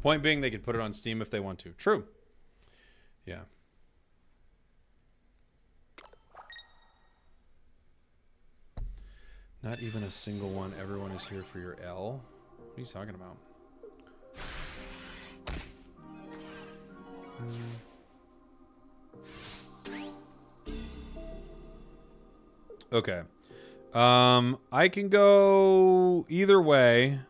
Point being, they could put it on Steam if they want to. True. Yeah. Not even a single one. Everyone is here for your L. What are you talking about? Okay. I can go either way.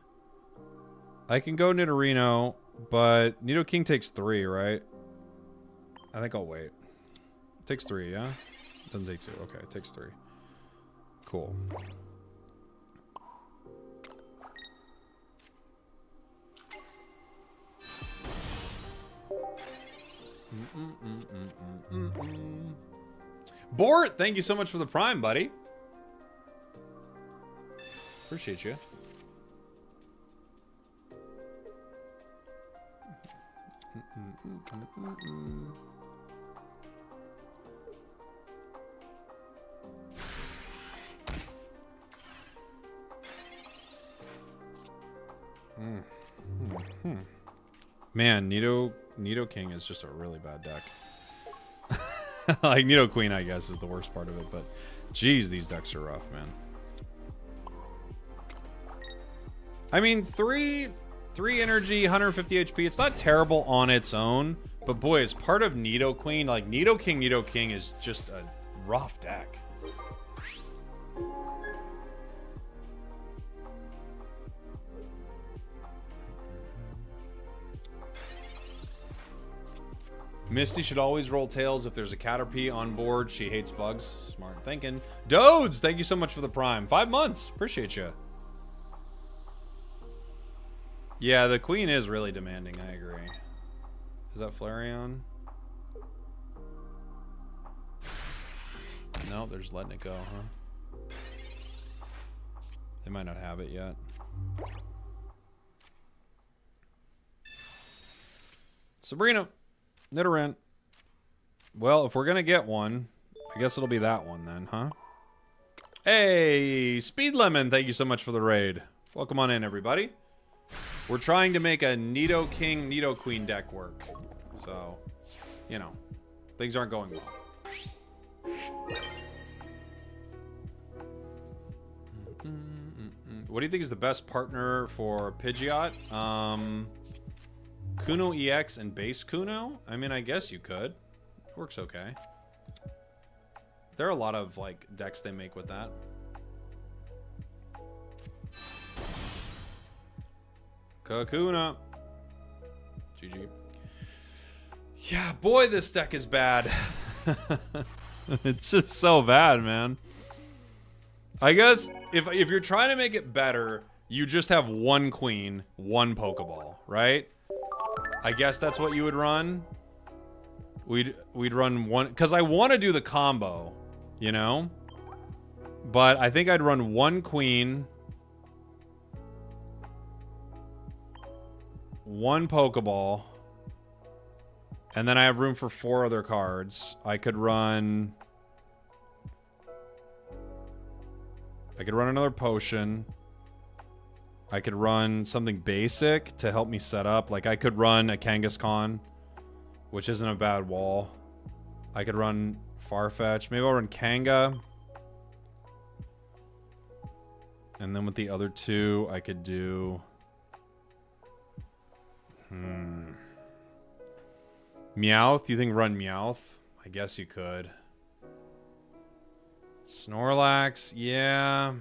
I can go Nidorino, but Nidoking takes 3, right? I think I'll wait. It takes 3, yeah? Doesn't take 2. Okay, it takes 3. Cool. Bort, thank you so much for the Prime, buddy. Appreciate you. Man, Nidoking is just a really bad deck. Like Nidoqueen, I guess, is the worst part of it, but geez, these decks are rough, man. I mean, three energy, 150 HP. It's not terrible on its own, but boy, as part of Nidoqueen, like Nidoking is just a rough deck. Misty should always roll tails if there's a Caterpie on board. She hates bugs. Smart thinking. Dodes, thank you so much for the Prime. 5 months. Appreciate you. Yeah, the Queen is really demanding. I agree. Is that Flareon? No, they're just letting it go, huh? They might not have it yet. Sabrina. Nidoran. Well, if we're gonna get one, I guess it'll be that one then, huh? Hey, Speed Lemon, thank you so much for the raid. Welcome on in, everybody. We're trying to make a Nidoking, Nidoqueen deck work. So, you know, things aren't going well. What do you think is the best partner for Pidgeot? Kuno EX and base Kuno? I mean, I guess you could. Works okay. There are a lot of, like, decks they make with that. Kakuna. GG. Yeah, boy, this deck is bad. It's just so bad, man. I guess if you're trying to make it better, you just have one queen, one Pokeball, right? I guess that's what you would run. We'd run one, because I want to do the combo, you know? But I think I'd run one queen, one Pokeball, and then I have room for 4 other cards. I could run another potion. I could run something basic to help me set up. Like, I could run a Kangaskhan, which isn't a bad wall. I could run Farfetch. Maybe I'll run Kanga. And then with the other 2, I could do... Meowth? You think run Meowth? I guess you could. Snorlax? Yeah...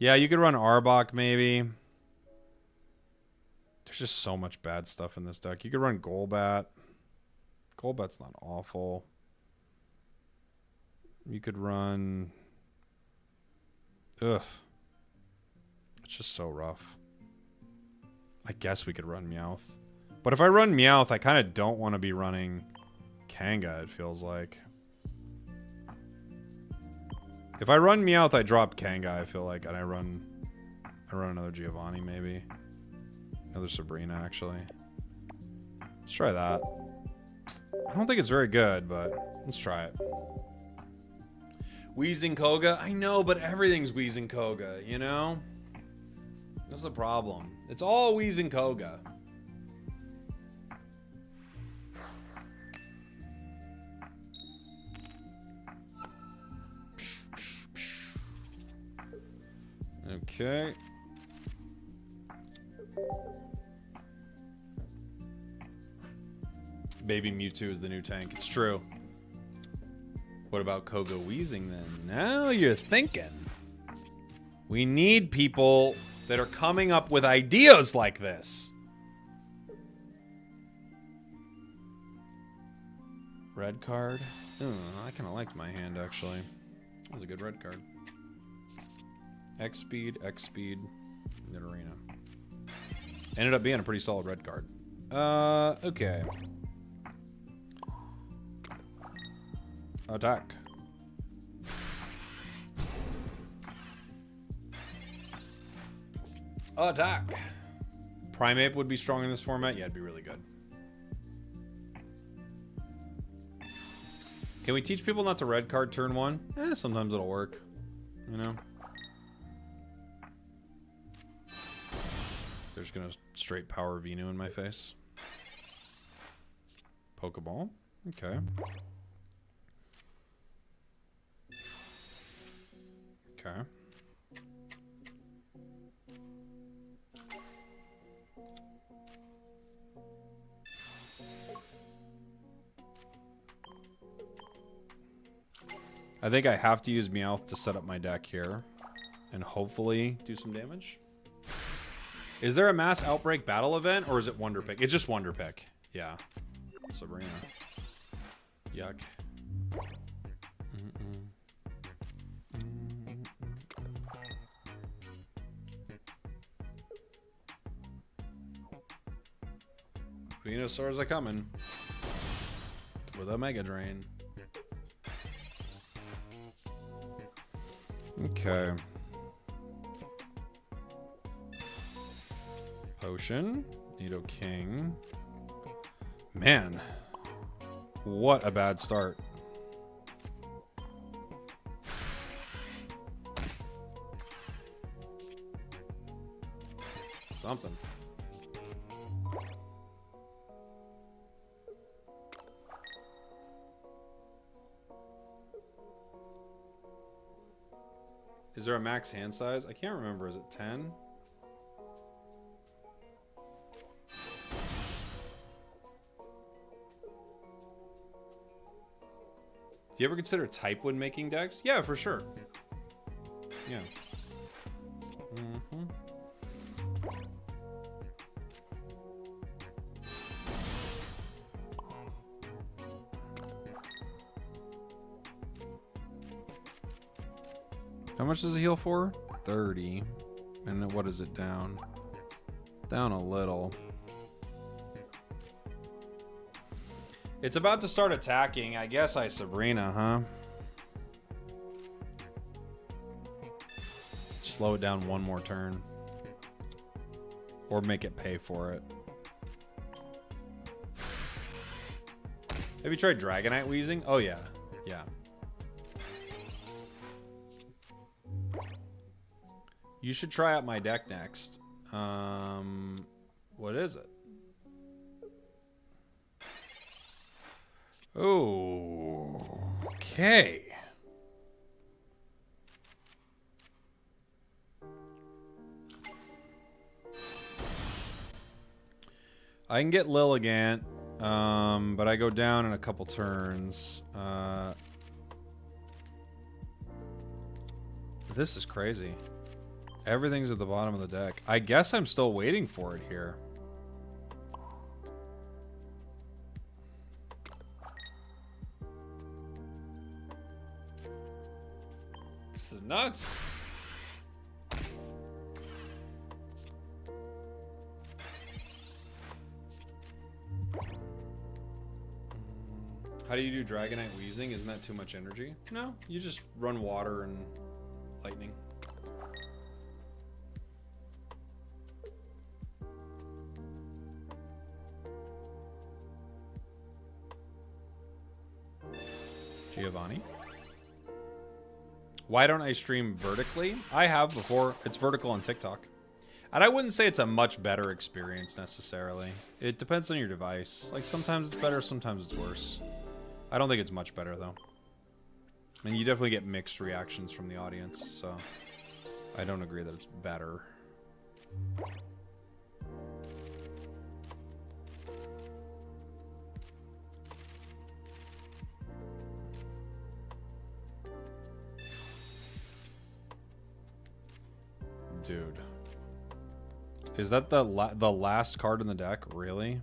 Yeah, you could run Arbok, maybe. There's just so much bad stuff in this deck. You could run Golbat. Golbat's not awful. You could run... Ugh. It's just so rough. I guess we could run Meowth. But if I run Meowth, I kind of don't want to be running Kanga, it feels like. If I run Meowth, I drop Kanga, I feel like, and I run another Giovanni, maybe. Another Sabrina, actually. Let's try that. I don't think it's very good, but let's try it. Wheezing Koga? I know, but everything's Wheezing Koga, you know? That's the problem. It's all Wheezing Koga. Okay. Baby Mewtwo is the new tank. It's true. What about Koga Wheezing then? Now you're thinking. We need people that are coming up with ideas like this. Red card? Oh, I kind of liked my hand, actually. That was a good red card. X-Speed, Nidorina. Ended up being a pretty solid red card. Okay. Attack. Attack. Primeape would be strong in this format. Yeah, it'd be really good. Can we teach people not to red card turn 1? Sometimes it'll work. You know? They're just gonna straight power Venu in my face. Pokeball. Okay. Okay. I think I have to use Meowth to set up my deck here and hopefully do some damage. Is there a mass Outbreak battle event or is it Wonder Pick? It's just Wonder Pick. Yeah. Sabrina. Yuck. Venusaurs are coming with a Mega Drain. Okay. Potion. Nidoking. Man. What a bad start. Something. Is there a max hand size? I can't remember. Is it 10? Do you ever consider type when making decks? Yeah, for sure. Yeah. Mm-hmm. How much does it heal for? 30. And then what is it down? Down a little. It's about to start attacking. I guess I Sabrina, huh? Slow it down one more turn. Or make it pay for it. Have you tried Dragonite Wheezing? Oh, yeah. Yeah. You should try out my deck next. What is it? Oh, okay. I can get Lilligant, but I go down in a couple turns. This is crazy. Everything's at the bottom of the deck. I guess I'm still waiting for it here. This is nuts. How do you do Dragonite Wheezing? Isn't that too much energy? No, you just run water and lightning. Giovanni. Why don't I stream vertically? I have before. It's vertical on TikTok. And I wouldn't say it's a much better experience necessarily. It depends on your device. Like sometimes it's better, sometimes it's worse. I don't think it's much better though. I mean, you definitely get mixed reactions from the audience, so I don't agree that it's better. Dude. Is that the last card in the deck? Really?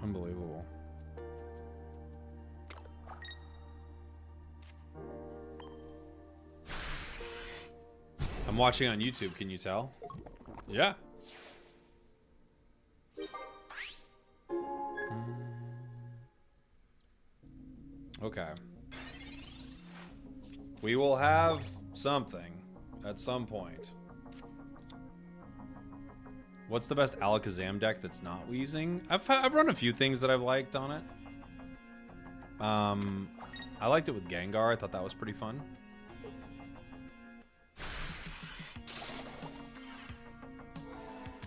Unbelievable. I'm watching on YouTube, can you tell? Yeah. Okay. We will have something at some point. What's the best Alakazam deck that's not wheezing? I've run a few things that I've liked on it. I liked it with Gengar. I thought that was pretty fun.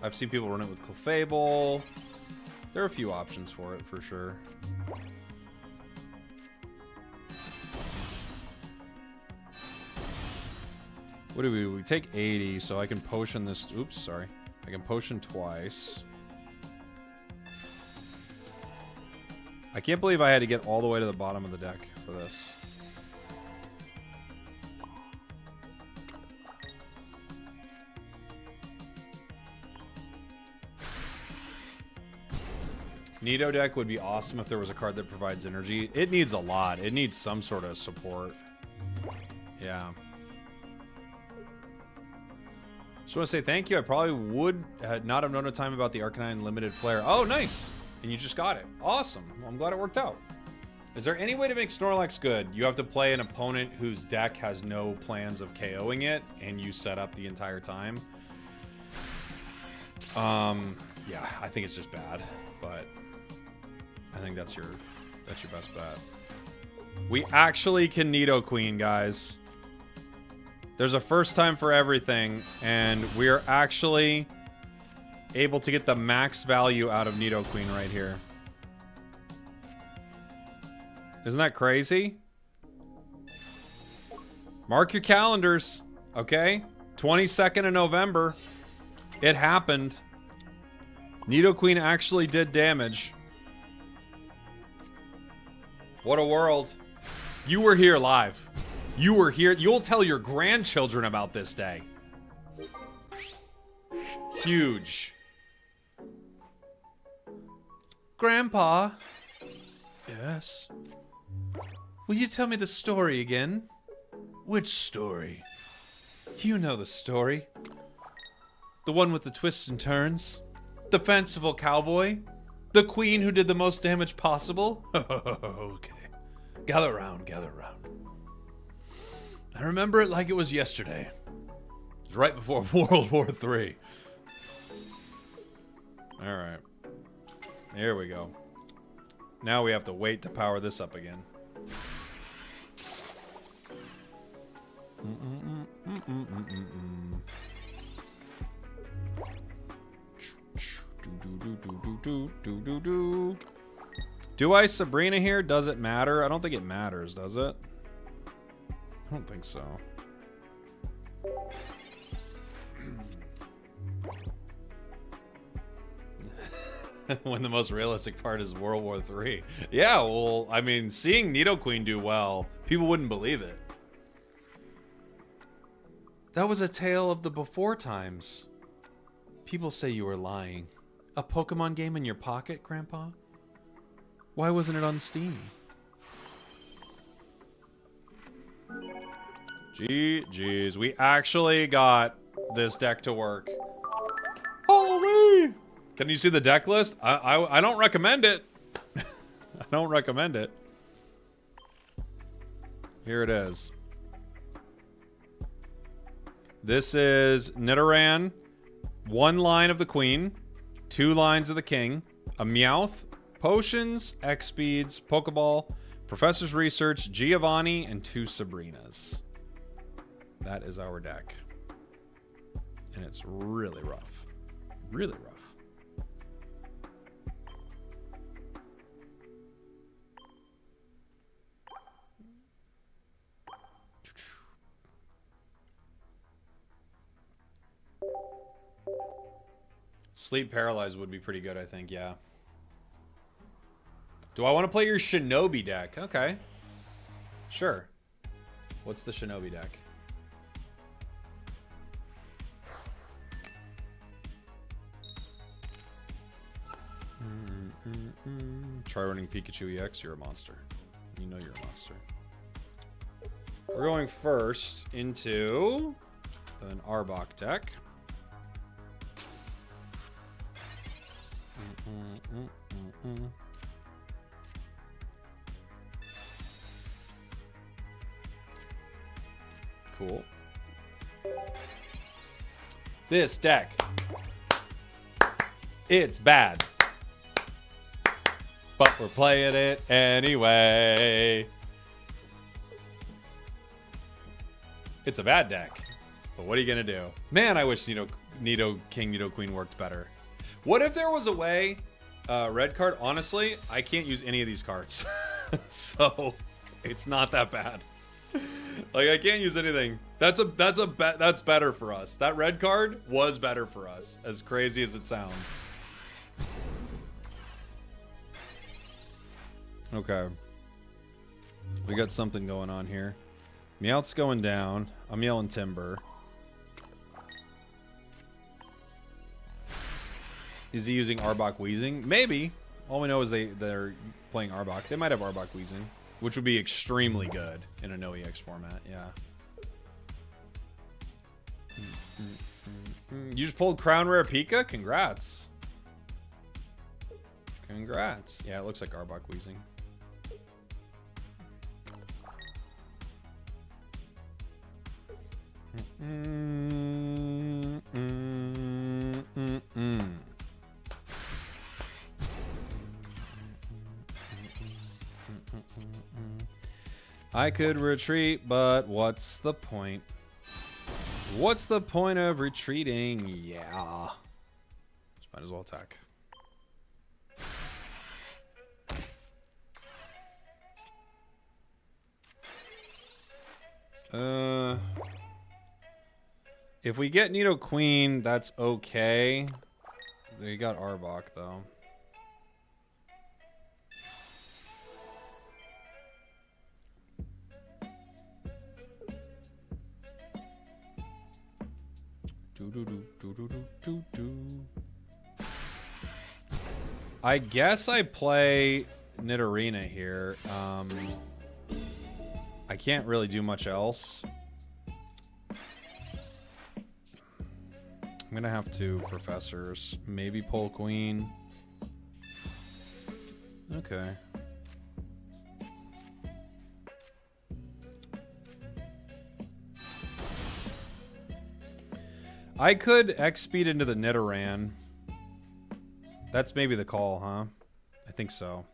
I've seen people run it with Clefable. There are a few options for it, for sure. What do we take 80, so I can potion this. Oops, sorry. I can potion twice. I can't believe I had to get all the way to the bottom of the deck for this. Nido deck would be awesome if there was a card that provides energy. It needs a lot. It needs some sort of support. Yeah. Just want to say thank you. I probably would not have known a time about the Arcanine limited flare. Oh, nice. And you just got it. Awesome. Well, I'm glad it worked out. Is there any way to make Snorlax good? You have to play an opponent whose deck has no plans of KOing it, and you set up the entire time. Yeah, I think it's just bad, but I think that's your best bet. We actually can Nidoqueen, guys. There's a first time for everything, and we're actually able to get the max value out of Nidoqueen right here. Isn't that crazy? Mark your calendars, okay? 22nd of November. It happened. Nidoqueen actually did damage. What a world. You were here live. You were here. You'll tell your grandchildren about this day. Huge. Grandpa. Yes. Will you tell me the story again? Which story? Do you know the story? The one with the twists and turns? The fanciful cowboy? The queen who did the most damage possible? Okay. Gather round, gather round. I remember it like it was yesterday. It was right before World War III. Alright. Here we go. Now we have to wait to power this up again. Do I Sabrina here? Does it matter? I don't think it matters, does it? I don't think so. When the most realistic part is World War III. Yeah, well, I mean, seeing Nidoqueen do well, people wouldn't believe it. That was a tale of the before times. People say you were lying. A Pokemon game in your pocket, Grandpa? Why wasn't it on Steam? Jeez, we actually got this deck to work. Holy! Can you see the deck list? I don't recommend it. I don't recommend it. Here it is. This is Nidoran, 1 line of the Queen, 2 lines of the King, a Meowth, Potions, X Speeds, Pokeball, Professor's Research, Giovanni, and 2 Sabrinas. That is our deck. And it's really rough. Really rough. Sleep Paralyzed would be pretty good, I think, yeah. Do I want to play your Shinobi deck? Okay. Sure. What's the Shinobi deck? Try running Pikachu EX, you're a monster. You know you're a monster. We're going first into an Arbok deck. Cool. This deck, it's bad, but we're playing it anyway. It's a bad deck, but what are you gonna do? Man, I wish Nidoking, Nidoqueen worked better. What if there was a way, red card, honestly, I can't use any of these cards. So, it's not that bad. Like, I can't use anything. That's better for us. That red card was better for us, as crazy as it sounds. Okay. We got something going on here. Meowth's going down. I'm yelling timber. Is he using Arbok Wheezing? Maybe. All we know is they're playing Arbok. They might have Arbok Wheezing, which would be extremely good in a no-EX format, yeah. You just pulled Crown Rare Pika? Congrats. Congrats. Yeah, it looks like Arbok Wheezing. I could retreat, but what's the point? What's the point of retreating? Yeah. Just might as well attack. If we get Nidoqueen, that's okay. They got Arbok, though. I guess I play Nidorina here. I can't really do much else. I'm gonna have to Professors. Maybe pull Queen. Okay. I could X-Speed into the Nidoran. That's maybe the call, huh? I think so.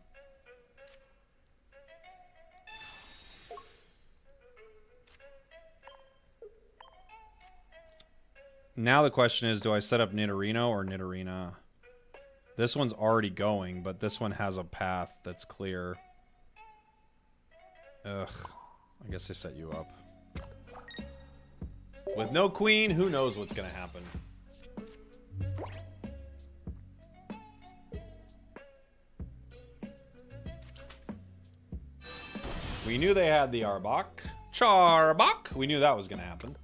Now the question is, do I set up Nidorino or Nidorina? This one's already going, but this one has a path that's clear. Ugh. I guess I set you up. With no queen, who knows what's gonna happen? We knew they had the Arbok. Charbok! We knew that was gonna happen.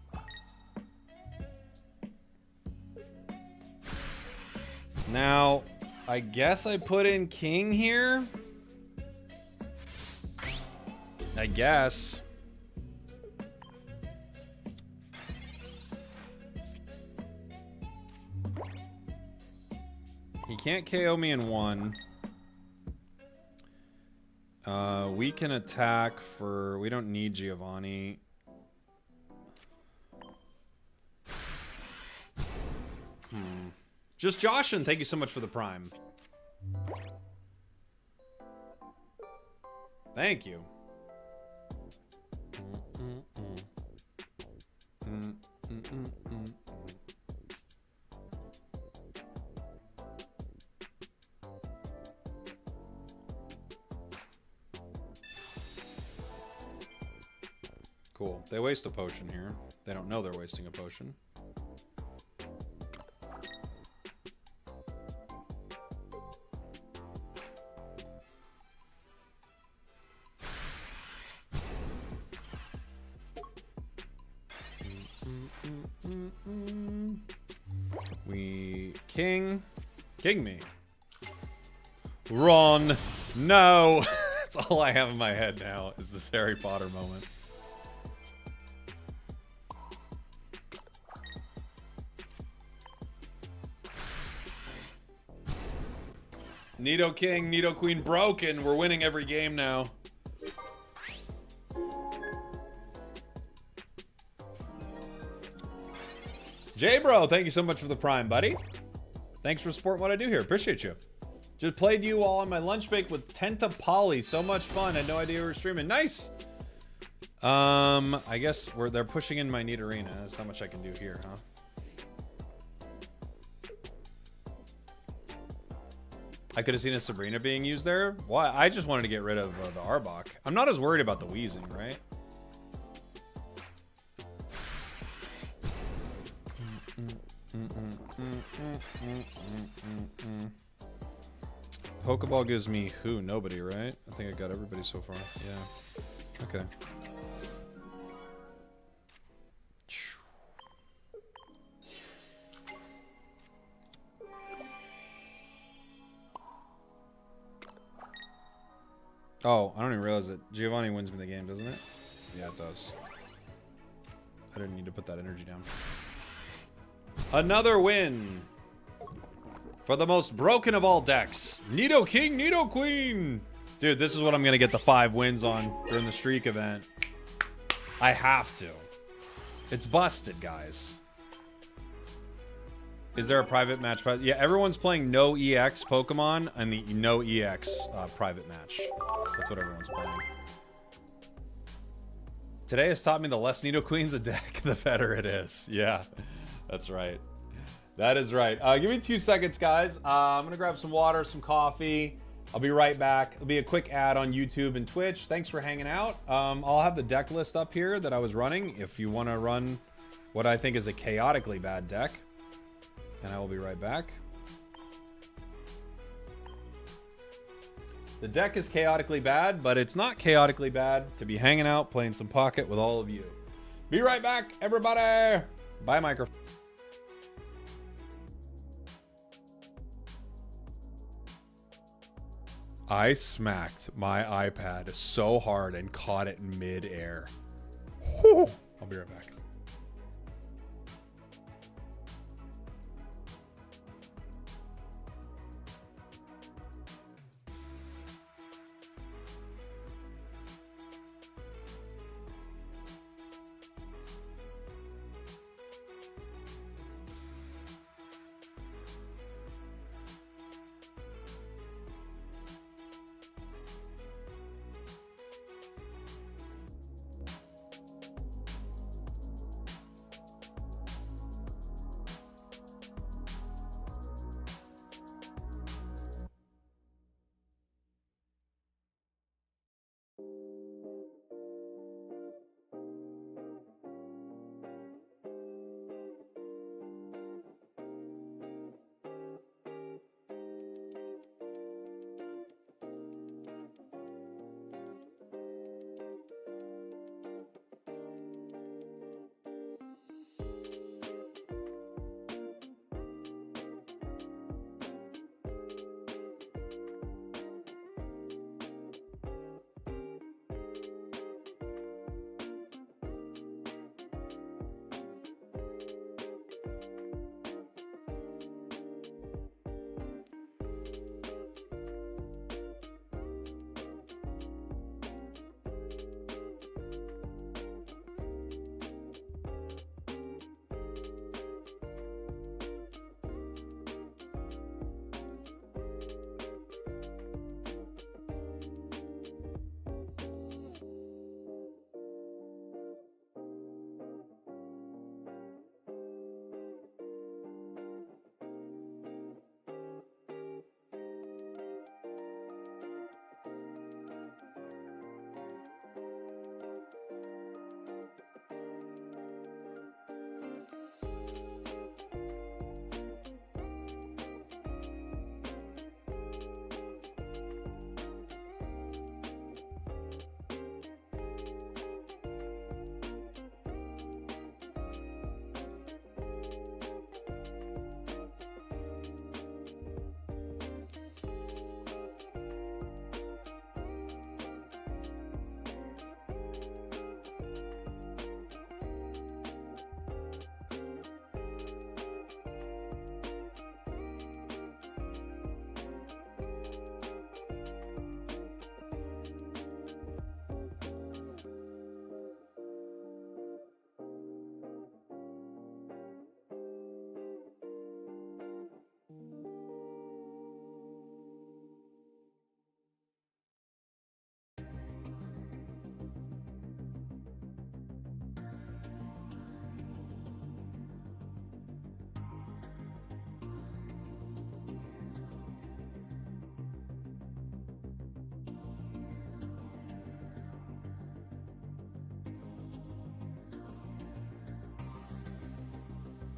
Now, I guess I put in King here. I guess. He can't KO me in one. We can attack for... We don't need Giovanni. Just Joshin, thank you so much for the Prime. Thank you. Cool. They waste a potion here. They don't know they're wasting a potion. We king me. Ron, no. That's all I have in my head now is this Harry Potter moment. Nidoking, Nidoqueen broken. We're winning every game now. J-Bro, thank you so much for the Prime, buddy. Thanks for supporting what I do here. Appreciate you. Just played you all on my lunch break with Tenta Poly. So much fun. Had no idea we were streaming. Nice. I guess they're pushing in my Nidorina. There's not much I can do here, huh? I could have seen a Sabrina being used there. Why? I just wanted to get rid of the Arbok. I'm not as worried about the wheezing, right? Pokeball gives me who? Nobody, right? I think I got everybody so far. Yeah. Okay. Oh, I don't even realize that Giovanni wins me the game, doesn't it? Yeah, it does. I didn't need to put that energy down. Another win for the most broken of all decks. Nidoking, Nidoqueen. Dude, this is what I'm going to get the 5 wins on during the streak event. I have to. It's busted, guys. Is there a private match? Yeah, everyone's playing no EX Pokemon and the no EX private match. That's what everyone's playing. Today has taught me the less Nidoqueens a deck, the better it is. Yeah, that's right. That is right. Give me 2 seconds, guys. I'm going to grab some water, some coffee. I'll be right back. It'll be a quick ad on YouTube and Twitch. Thanks for hanging out. I'll have the deck list up here that I was running if you want to run what I think is a chaotically bad deck. And I will be right back. The deck is chaotically bad, but it's not chaotically bad to be hanging out, playing some Pocket with all of you. Be right back, everybody. Bye, microphone. I smacked my iPad so hard and caught it mid-air. I'll be right back.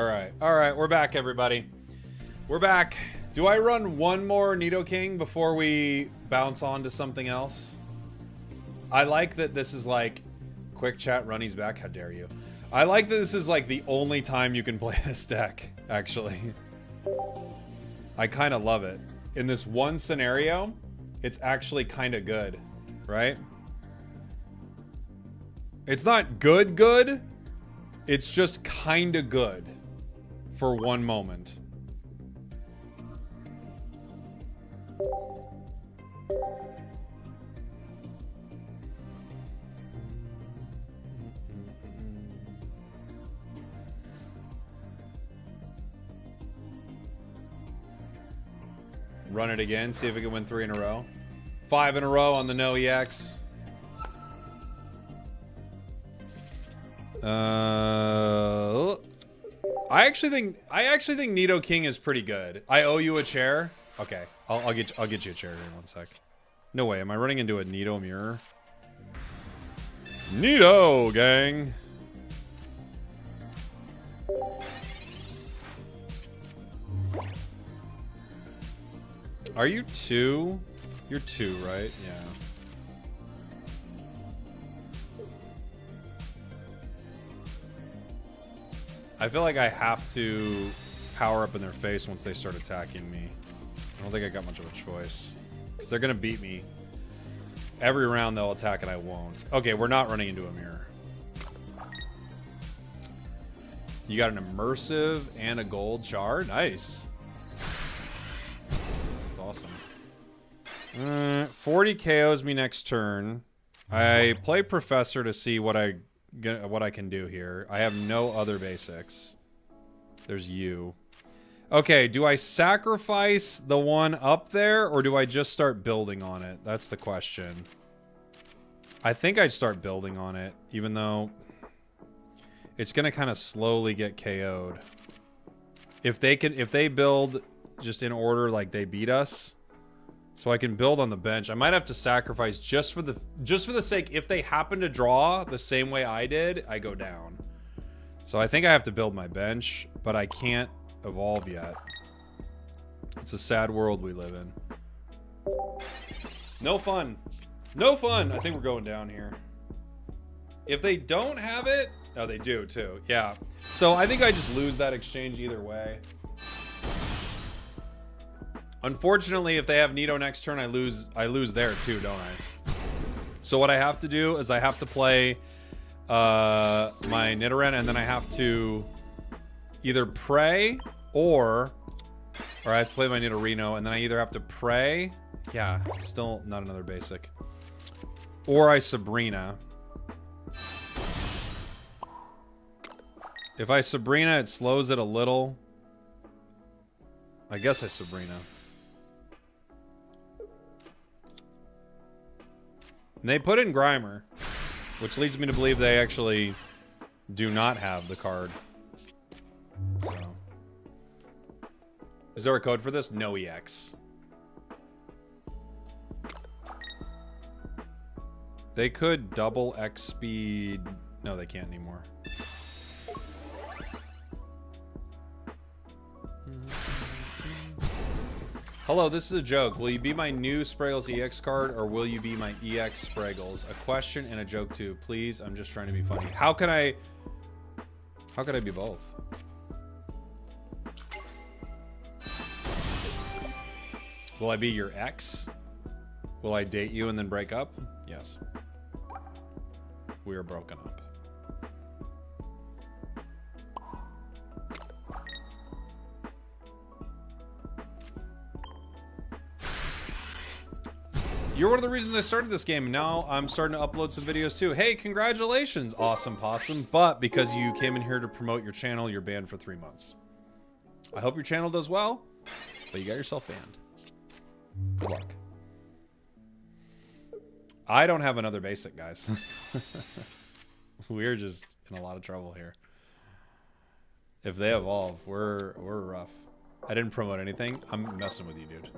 All right, we're back, everybody. We're back. Do I run one more Nidoking before we bounce on to something else? I like that this is like, quick chat, Runny's back, how dare you. I like that this is like the only time you can play this deck, actually. I kind of love it. In this one scenario, it's actually kind of good, right? It's not good. It's just kind of good for one moment. Run it again, see if we can win 3 in a row. 5 in a row on the no EX. I actually think Nidoking is pretty good. I owe you a chair. Okay, I'll get you a chair here in 1 sec. No way, am I running into a Nido mirror? Nido gang. Are you 2? You're 2, right? Yeah. I feel like I have to power up in their face once they start attacking me. I don't think I got much of a choice. Because they're going to beat me. Every round they'll attack and I won't. Okay, we're not running into a mirror. You got an immersive and a gold shard? Nice. That's awesome. 40 KOs me next turn. I play Professor to see what I can do here. I have no other basics. There's you. Okay, do I sacrifice the one up there or do I just start building on it? That's the question. I think I'd start building on it, even though it's gonna kind of slowly get KO'd. If they build just in order like they beat us, so I can build on the bench. I might have to sacrifice just for the sake, if they happen to draw the same way I did, I go down. So I think I have to build my bench, but I can't evolve yet. It's a sad world we live in. No fun. No fun. I think we're going down here. If they don't have it, oh, they do too. Yeah. So I think I just lose that exchange either way. Unfortunately, if they have Nido next turn, I lose there too, don't I? So what I have to do is I have to play my Nidoran, and then I have to either pray or I have to play my Nidorino, and then I either have to pray. Yeah, still not another basic. Or I Sabrina. If I Sabrina, it slows it a little. I guess I Sabrina. And they put in Grimer, which leads me to believe they actually do not have the card. So. Is there a code for this? No EX. They could double X speed. No, they can't anymore. Hello, this is a joke. Will you be my new Spragels EX card, or will you be my EX Spragels? A question and a joke too. Please, I'm just trying to be funny. How can I be both? Will I be your ex? Will I date you and then break up? Yes. We are broken up. You're one of the reasons I started this game, and now I'm starting to upload some videos too. Hey, congratulations, Awesome Possum. But because you came in here to promote your channel, you're banned for 3 months. I hope your channel does well, but you got yourself banned. Good luck. I don't have another basic, guys. We're just in a lot of trouble here. If they evolve, we're rough. I didn't promote anything. I'm messing with you, dude.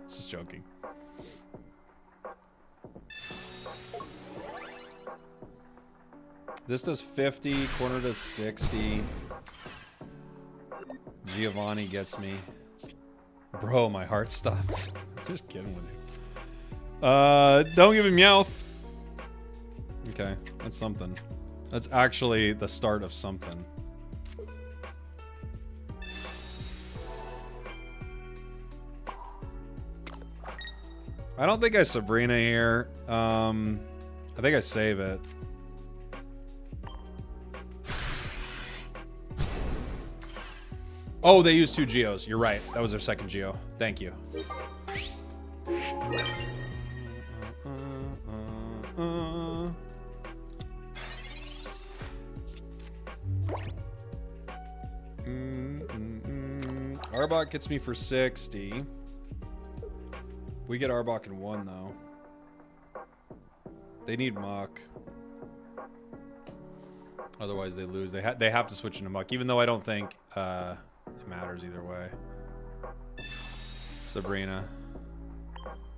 Just joking. This does 50. Corner does 60. Giovanni gets me. Bro, my heart stopped. I'm just kidding with you. Don't give him Meowth. Okay, that's something. That's actually the start of something. I don't think I Sabrina here. I think I save it. Oh, they used 2 Geos. You're right. That was their second Geo. Thank you. Arbok gets me for 60. We get Arbok in 1 though. They need Muck. Otherwise they lose. They have to switch into Muck, even though I don't think it matters either way. Sabrina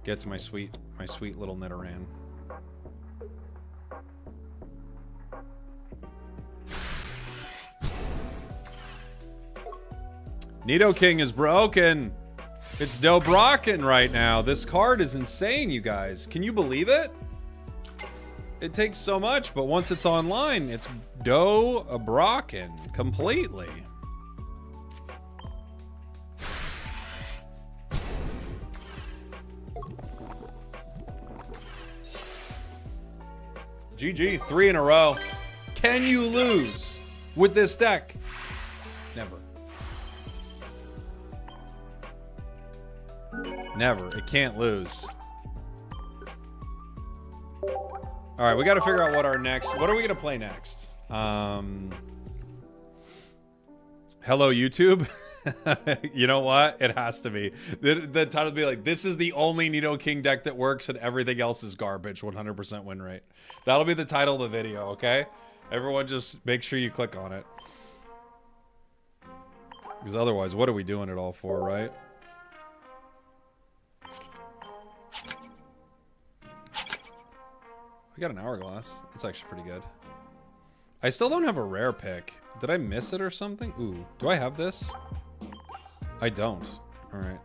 gets my sweet little Nidoran. Nidoking is broken. It's Dobrocken right now. This card is insane, you guys. Can you believe it? It takes so much, but once it's online, it's Dobrocken completely. GG, 3 in a row. Can you lose with this deck? Never. Never. It can't lose. All right, we got to figure out what our next... What are we going to play next? Hello, YouTube? You know what? It has to be. The title would be like, this is the only Nidoking deck that works and everything else is garbage. 100% win rate. That'll be the title of the video, okay? Everyone just make sure you click on it. Because otherwise, what are we doing it all for, right? We got an Hourglass. That's actually pretty good. I still don't have a rare pick. Did I miss it or something? Ooh, do I have this? I don't. All right.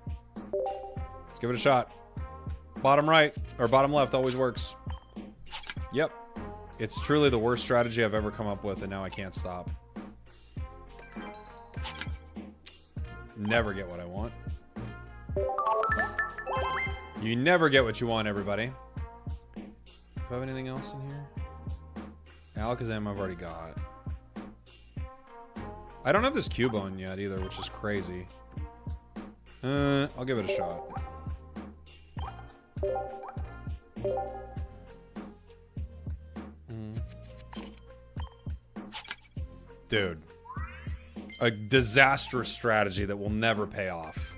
Let's give it a shot. Bottom right, or bottom left always works. Yep. It's truly the worst strategy I've ever come up with, and now I can't stop. Never get what I want. You never get what you want, everybody. Do I have anything else in here? Alakazam I've already got. I don't have this Cubone yet either, which is crazy. I'll give it a shot. Dude. A disastrous strategy that will never pay off.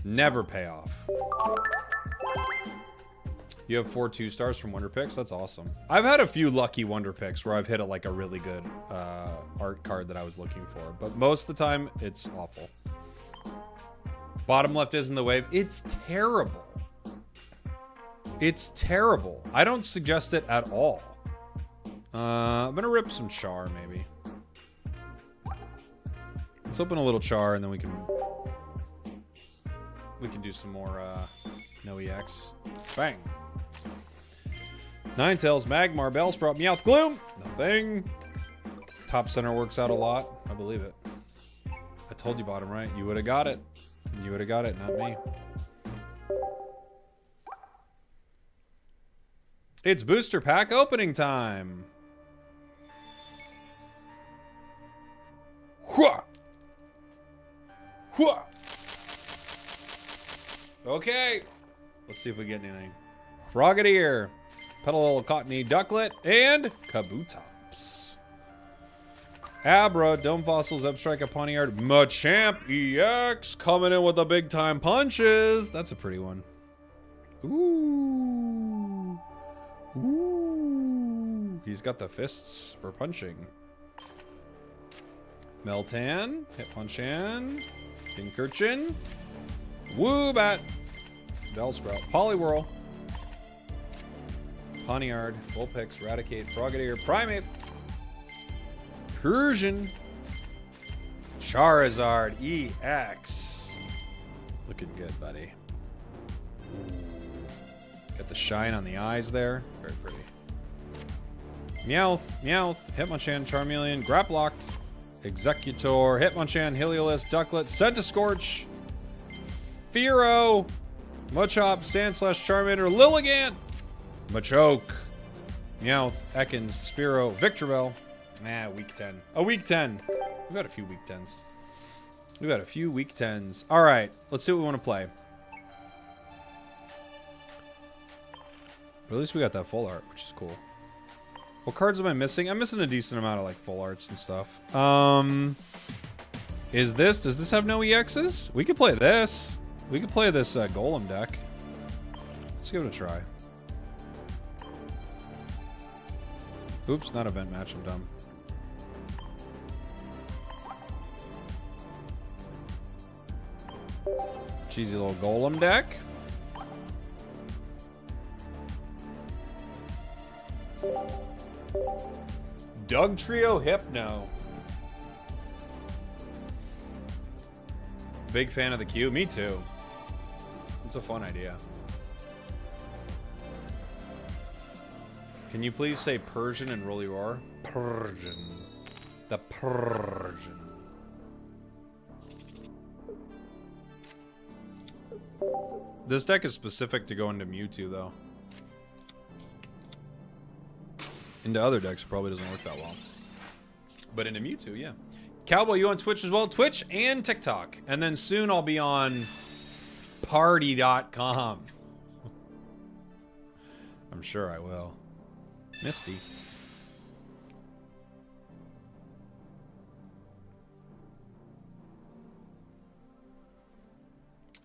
Never pay off. You have 4 2-stars from Wonder Picks? That's awesome. I've had a few lucky Wonder Picks where I've hit a really good art card that I was looking for. But most of the time, it's awful. Bottom left isn't the wave. It's terrible. It's terrible. I don't suggest it at all. I'm going to rip some Char, maybe. Let's open a little Char, and then we can do some more no EX. Bang. Ninetales, Magmar, Bellsprout, Meowth, Gloom. Nothing. Top center works out a lot. I believe it. I told you bottom right. You would have got it. You would have got it, not me. It's booster pack opening time. Hua! Hua! Okay. Let's see if we get anything. Frogadier, Petal Cottony Ducklet, and Kabutops. Abra, Dome Fossils, Zebstrika, Pawniard, Machamp EX coming in with the big time punches. That's a pretty one. Ooh. Ooh. He's got the fists for punching. Meltan, Hitmonchan, Dinkurchin, Woobat, Bellsprout, Poliwhirl, Poniard, Vulpix, Raticate, Frogadier, Primeape, Persian, Charizard EX. Looking good, buddy. Got the shine on the eyes there. Very pretty. Meowth, Meowth, Hitmonchan, Charmeleon, Graplocked, Executor, Hitmonchan, Heliolisk, Ducklet, Centiskorch, Fearow, Machop, Sandslash, Charmander, Lilligant, Machoke, Meowth, Ekans, Spearow, Victreebel. Week 10. Week 10. We've had a few week 10s. We've had a few week 10s. All right, let's see what we want to play. But at least we got that full art, which is cool. What cards am I missing? I'm missing a decent amount of like full arts and stuff. Does this have no EXs? We could play this. We could play this Golem deck. Let's give it a try. Oops, not event match, I'm dumb. Cheesy little Golem deck. Doug Trio Hypno. Big fan of the queue. Me too. It's a fun idea. Can you please say Persian and Rolly Roar? Persian. The Persian. This deck is specific to go into Mewtwo, though. Into other decks, it probably doesn't work that well. But into Mewtwo, yeah. Cowboy, you on Twitch as well? Twitch and TikTok. And then soon I'll be on party.com. I'm sure I will. Misty.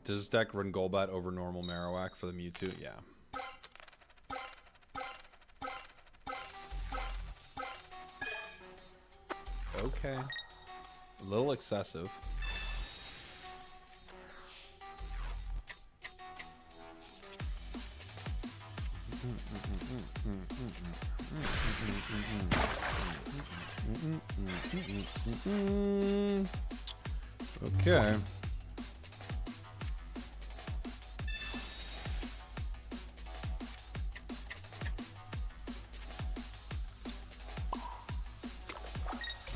Does this deck run Golbat over normal Marowak for the Mewtwo? Yeah. Okay. A little excessive. Okay.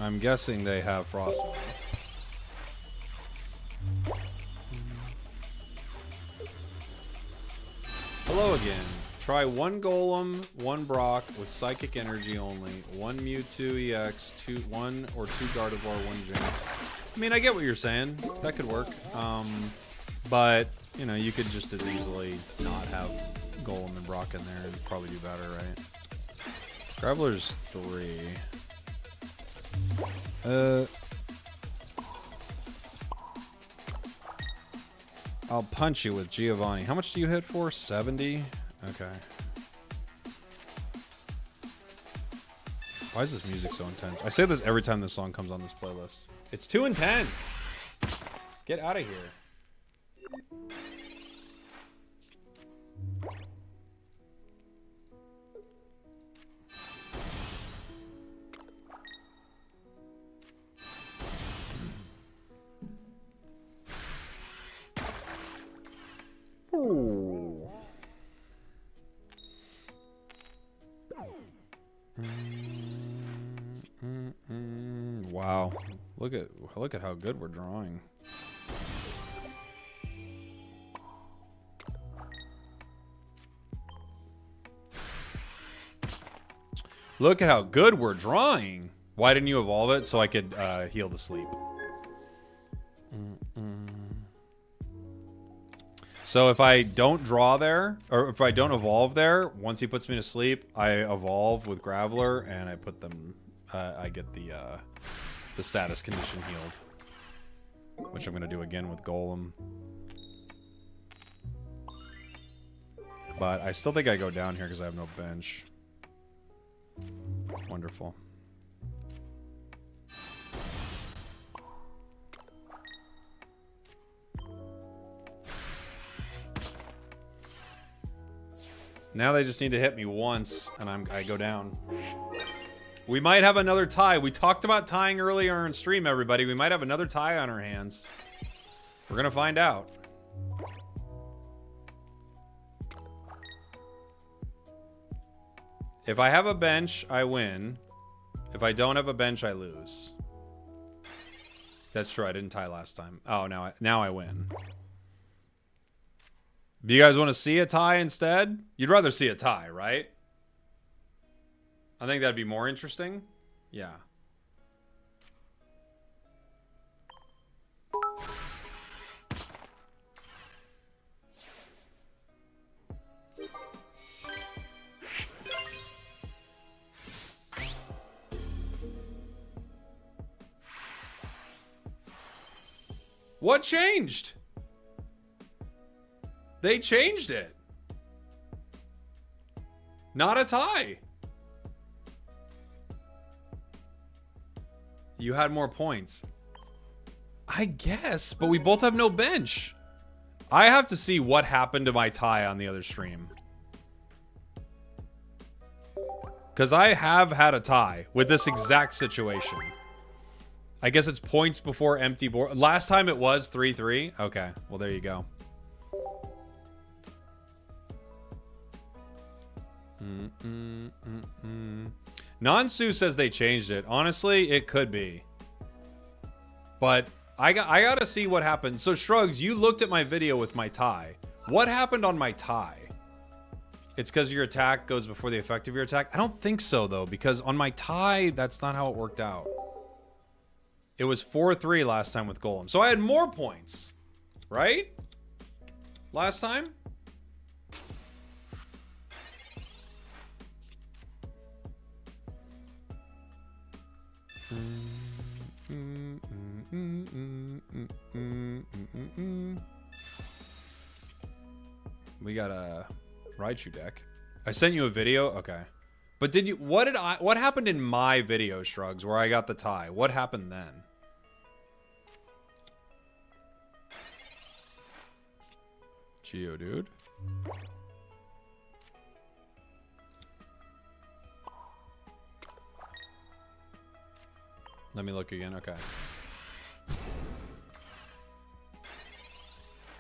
I'm guessing they have Frostmourne. Hello again. Try one Golem, one Brock with Psychic Energy only, one Mewtwo EX, one or two Gardevoir, one Jinx. I mean, I get what you're saying. That could work. But, you know, you could just as easily not have Golem and Brock in there and probably do better, right? Graveler's 3. I'll punch you with Giovanni. How much do you hit for? 70? Okay. Why is this music so intense? I say this every time this song comes on this playlist. It's too intense. Get out of here. Ooh. Wow. Look at how good we're drawing. Look at how good we're drawing. Why didn't you evolve it so I could heal the sleep? So if I don't draw there, or if I don't evolve there, once he puts me to sleep, I evolve with Graveler, and I put them. I get the status condition healed, which I'm gonna do again with Golem. But I still think I go down here because I have no bench. Wonderful. Now they just need to hit me once, and I go down. We might have another tie. We talked about tying earlier in stream, everybody. We might have another tie on our hands. We're gonna find out. If I have a bench, I win. If I don't have a bench, I lose. That's true. I didn't tie last time. Oh, now I win. Do you guys want to see a tie instead? You'd rather see a tie, right? I think that'd be more interesting. Yeah. What changed? They changed it. Not a tie. You had more points. I guess, but we both have no bench. I have to see what happened to my tie on the other stream. Because I have had a tie with this exact situation. I guess it's points before empty board. Last time it was 3-3. Okay, well there you go. Nansu says they changed it. Honestly, it could be. But I gotta see what happened. So Shrugs, you looked at my video with my tie. What happened on my tie? It's because your attack goes before the effect of your attack? I don't think so, though, because on my tie, that's not how it worked out. It was 4-3 last time with Golem. So I had more points, right? Last time? We got a Raichu deck. I sent you a video? Okay. But did you... What happened in my video, Shrugs, where I got the tie? What happened then? Geodude. Let me look again. Okay.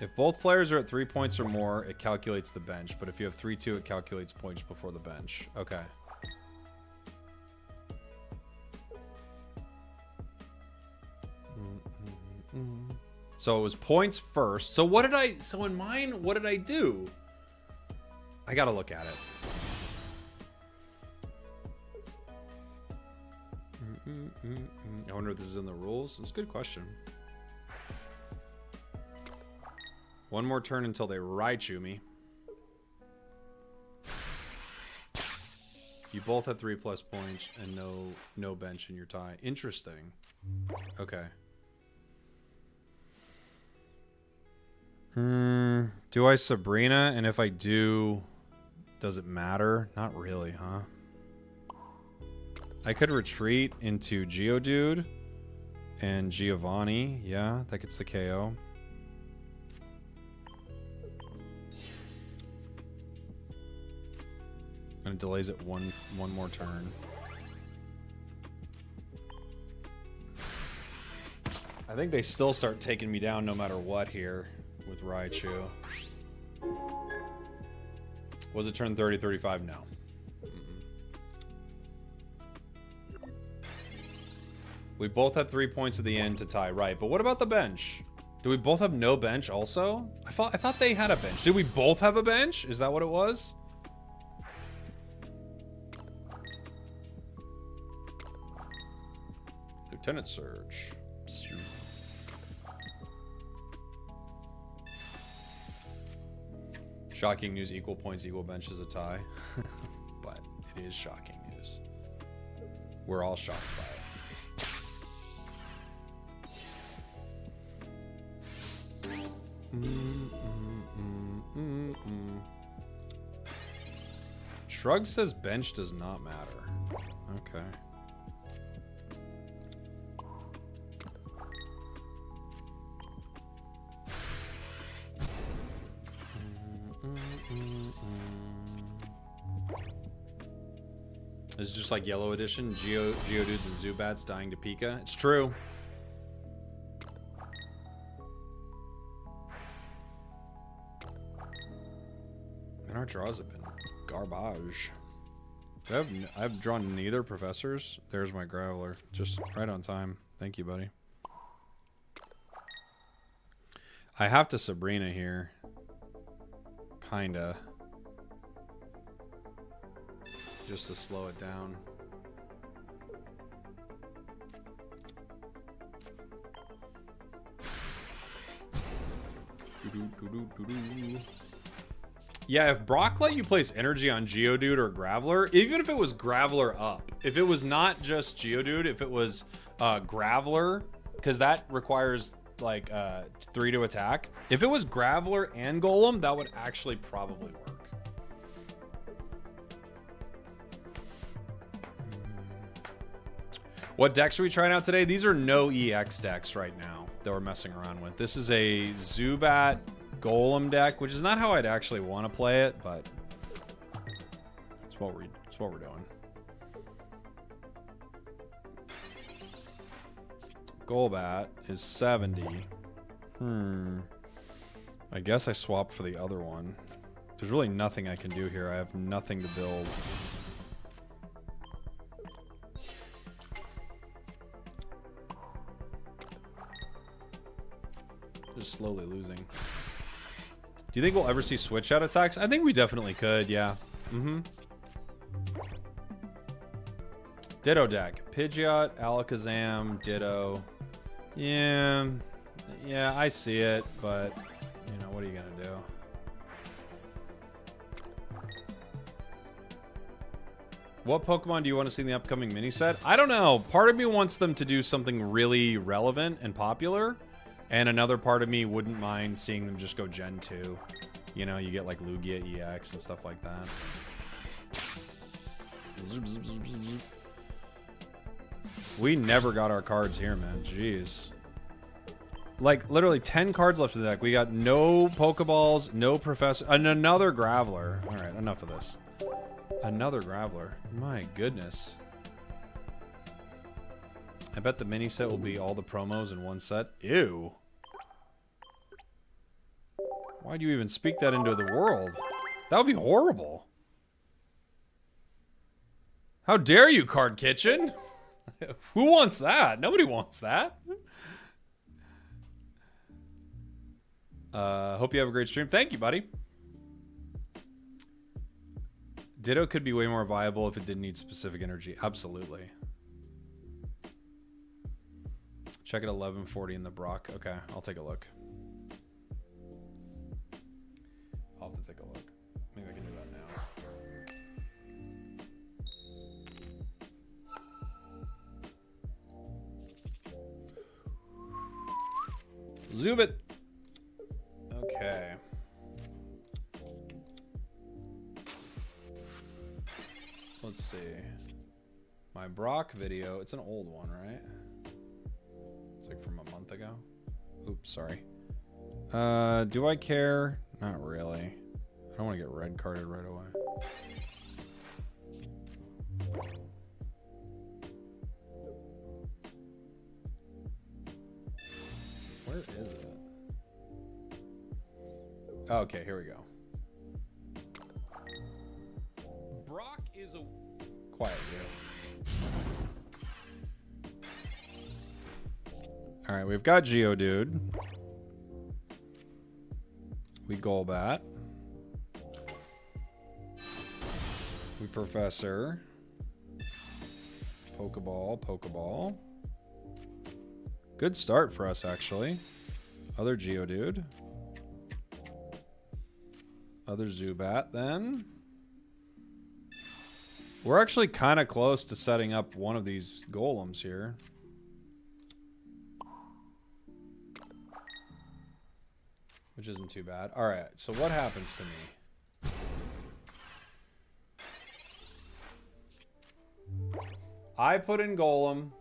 If both players are at 3 points or more, it calculates the bench. But if you have 3-2, it calculates points before the bench. Okay. So it was points first. So what did I... So in mine, what did I do? I gotta look at it. I wonder if this is in the rules. It's a good question. One more turn until they Raichu me. You both have 3+ points and no bench in your tie. Interesting. Okay. Do I Sabrina? And if I do, does it matter? Not really, huh? I could retreat into Geodude and Giovanni. Yeah, that gets the KO. And it delays it one more turn. I think they still start taking me down no matter what here with Raichu. Was it turn 30, 35? No. We both had 3 points at the end to tie, right? But what about the bench? Do we both have no bench also? I thought they had a bench. Did we both have a bench? Is that what it was? Lieutenant Surge. Shocking news, equal points, equal benches, a tie. But it is shocking news. We're all shocked by it. Shrug says bench does not matter. Okay. This is just like Yellow Edition. Geodudes and Zubats dying to Pika. It's true. And our draws have been garbage. I've drawn neither professors. There's my Graveler. Just right on time. Thank you, buddy. I have to Sabrina here. Kinda. Just to slow it down. Yeah, if Brock let you place energy on Geodude or Graveler, even if it was Graveler up, if it was not just Geodude, if it was Graveler, because that requires like 3 to attack. If it was Graveler and Golem, that would actually probably work. What decks are we trying out today? These are no EX decks right now that we're messing around with. This is a Zubat Golem deck, which is not how I'd actually want to play it, but it's what we're doing. Golbat is 70. I guess I swap for the other one. There's really nothing I can do here. I have nothing to build. Just slowly losing. Do you think we'll ever see switch out attacks? I think we definitely could, yeah. Ditto deck. Pidgeot, Alakazam, Ditto. Yeah, I see it, but, you know, what are you going to do? What Pokemon do you want to see in the upcoming mini set? I don't know. Part of me wants them to do something really relevant and popular, and another part of me wouldn't mind seeing them just go Gen 2. You know, you get like Lugia EX and stuff like that. We never got our cards here, man. Jeez. Like, literally 10 cards left in the deck. We got no Pokeballs, no Professor, and another Graveler. All right, enough of this. Another Graveler. My goodness. I bet the mini set will be all the promos in one set. Ew. Why do you even speak that into the world? That would be horrible. How dare you, Card Kitchen? Who wants that? Nobody wants that. Hope you have a great stream. Thank you, buddy. Ditto could be way more viable if it didn't need specific energy. Absolutely. Check at 1140 in the Brock. Okay, I'll take a look. I'll have to take a look. Maybe I can do that now. Zoom it. Okay. Let's see. My Brock video. It's an old one, right? It's like from a month ago. Oops, sorry. Do I care? Not really. I don't want to get red carded right away. Where is it? Okay, here we go. Brock is a quiet here. All right, we've got Geodude. We Golbat. We Professor. Pokeball. Good start for us, actually. Other Geodude. Other Zubat, then. We're actually kind of close to setting up one of these golems here. Which isn't too bad. Alright, so what happens to me? I put in Golem.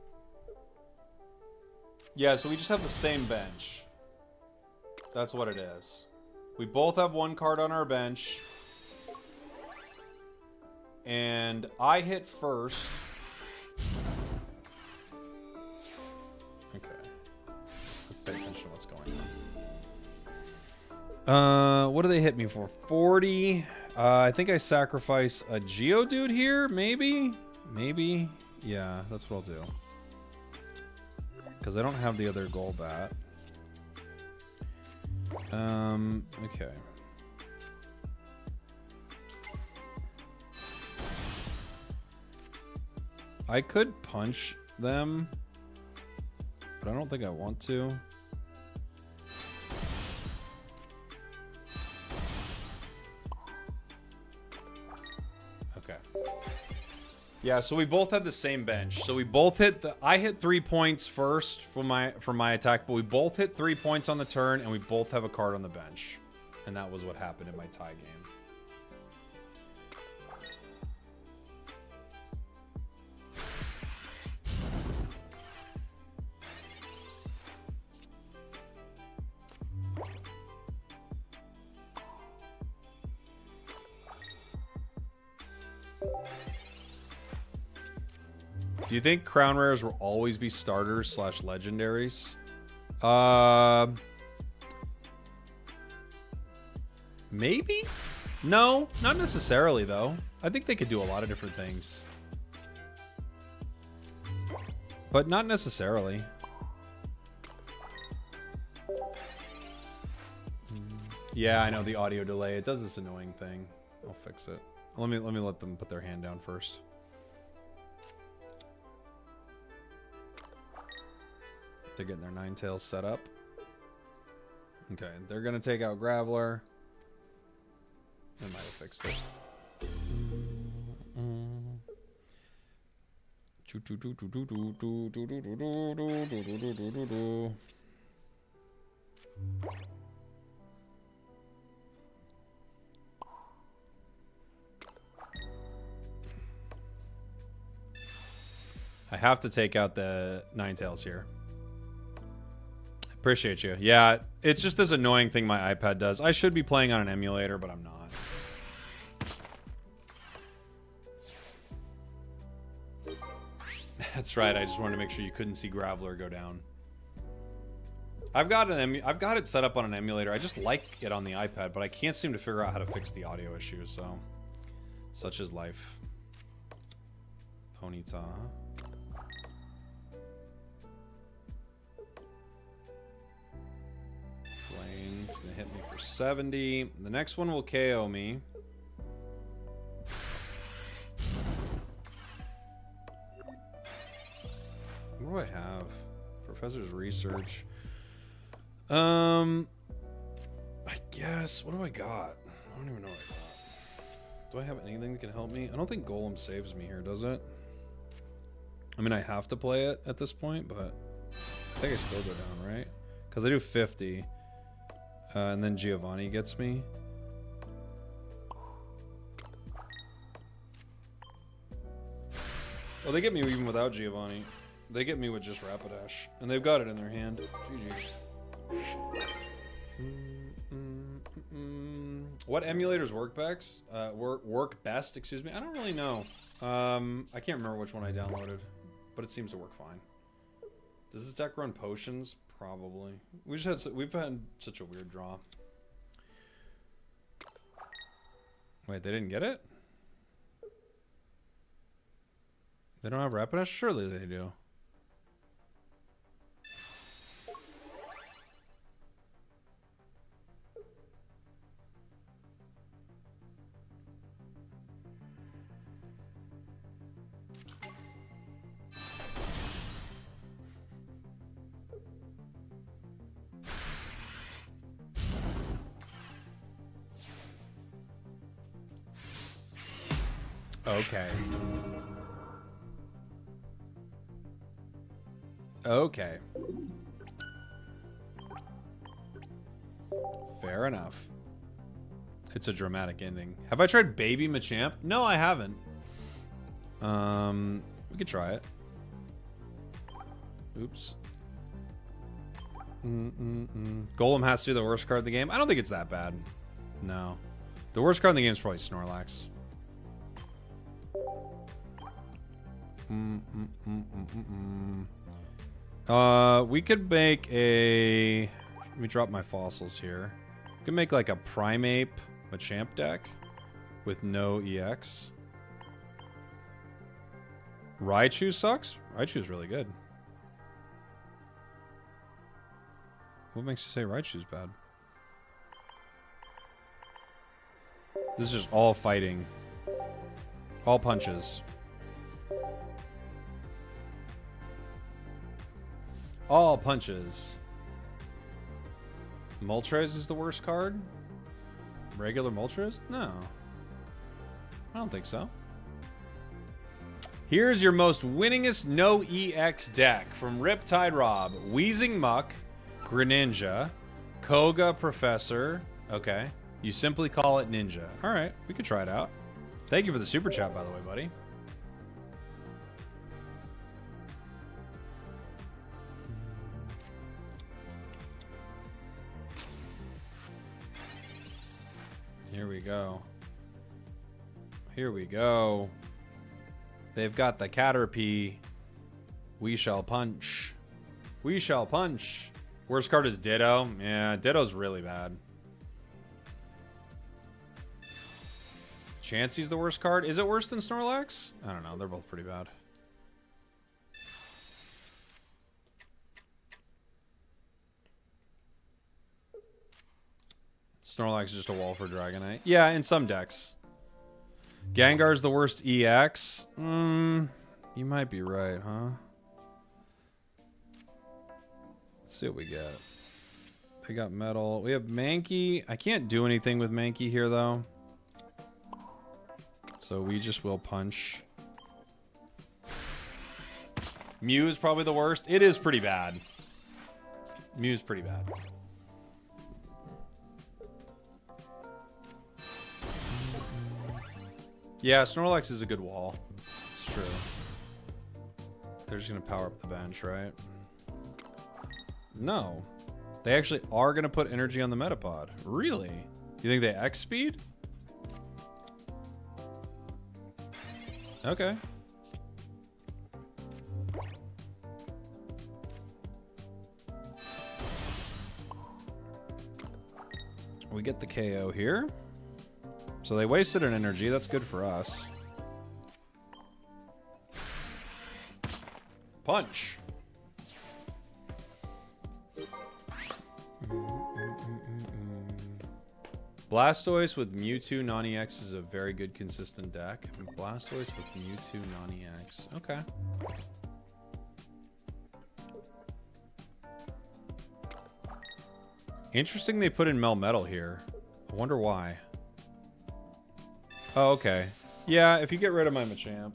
Yeah, so we just have the same bench. That's what it is. We both have one card on our bench. and I hit first. Okay. Let's pay attention to what's going on. What do they hit me for? 40. I think I sacrifice a Geodude here, maybe? Maybe? Yeah, that's what I'll do. Because I don't have the other Golbat. Okay. I could punch them, but I don't think I want to. Okay. Yeah, so we both had the same bench. So we both hit I hit 3 points first for my attack, but we both hit 3 points on the turn, and we both have a card on the bench. And that was what happened in my tie game. Do you think crown rares will always be starters / legendaries? Maybe? No, not necessarily though. I think they could do a lot of different things. But not necessarily. Yeah, I know the audio delay. It does this annoying thing. I'll fix it. Let me let them put their hand down first. They're getting their Ninetales set up. Okay, they're gonna take out Graveler. They might have fixed it. I have to take out the Ninetales here. Appreciate you. Yeah, it's just this annoying thing my iPad does. I should be playing on an emulator, but I'm not. That's right. I just wanted to make sure you couldn't see Graveler go down. I've got it set up on an emulator. I just like it on the iPad, but I can't seem to figure out how to fix the audio issue. So, such is life. Ponyta. It's gonna hit me for 70. The next one will KO me. What do I have? Professor's research. I guess. What do I got? I don't even know what I got. Do I have anything that can help me? I don't think Golem saves me here, does it? I mean, I have to play it at this point, but I think I still go down, right? Because I do 50. And then Giovanni gets me. Oh, they get me even without Giovanni. They get me with just Rapidash. And they've got it in their hand. GG. What emulators work best? Work best, excuse me? I don't really know. I can't remember which one I downloaded. But it seems to work fine. Does this deck run potions? Probably. We've had such a weird draw. Wait, they didn't get it? They don't have Rapidash? Surely they do. Okay. Okay. Fair enough. It's a dramatic ending. Have I tried Baby Machamp? No, I haven't. We could try it. Oops. Golem has to be the worst card in the game. I don't think it's that bad. No. The worst card in the game is probably Snorlax. We could make a... Let me drop my fossils here. We could make like a Primeape Machamp deck with no EX. Raichu sucks? Raichu's really good. What makes you say Raichu's bad? This is just all fighting. All punches. All punches. Moltres is the worst card? Regular Moltres? No. I don't think so. Here's your most winningest no EX deck from Riptide Rob. Wheezing Muck, Greninja, Koga Professor. Okay. You simply call it Ninja. Alright, we could try it out. Thank you for the super chat, by the way, buddy. Here we go. Here we go. They've got the Caterpie. We shall punch. We shall punch. Worst card is Ditto. Yeah, Ditto's really bad. Chansey's the worst card. Is it worse than Snorlax? I don't know. They're both pretty bad. Snorlax is just a wall for Dragonite. Yeah, in some decks. Gengar's the worst EX. You might be right, huh? Let's see what we get. They got Metal. We have Mankey. I can't do anything with Mankey here, though. So we just will punch. Mew is probably the worst. It is pretty bad. Mew's pretty bad. Yeah, Snorlax is a good wall. It's true. They're just going to power up the bench, right? No. They actually are going to put energy on the Metapod. Really? You think they X-speed? Okay. We get the KO here. So they wasted an energy. That's good for us. Punch. Blastoise with Mewtwo non-EX is a very good consistent deck. Blastoise with Mewtwo non-EX. Okay. Interesting they put in Melmetal here. I wonder why. Oh, okay. Yeah, if you get rid of my Machamp,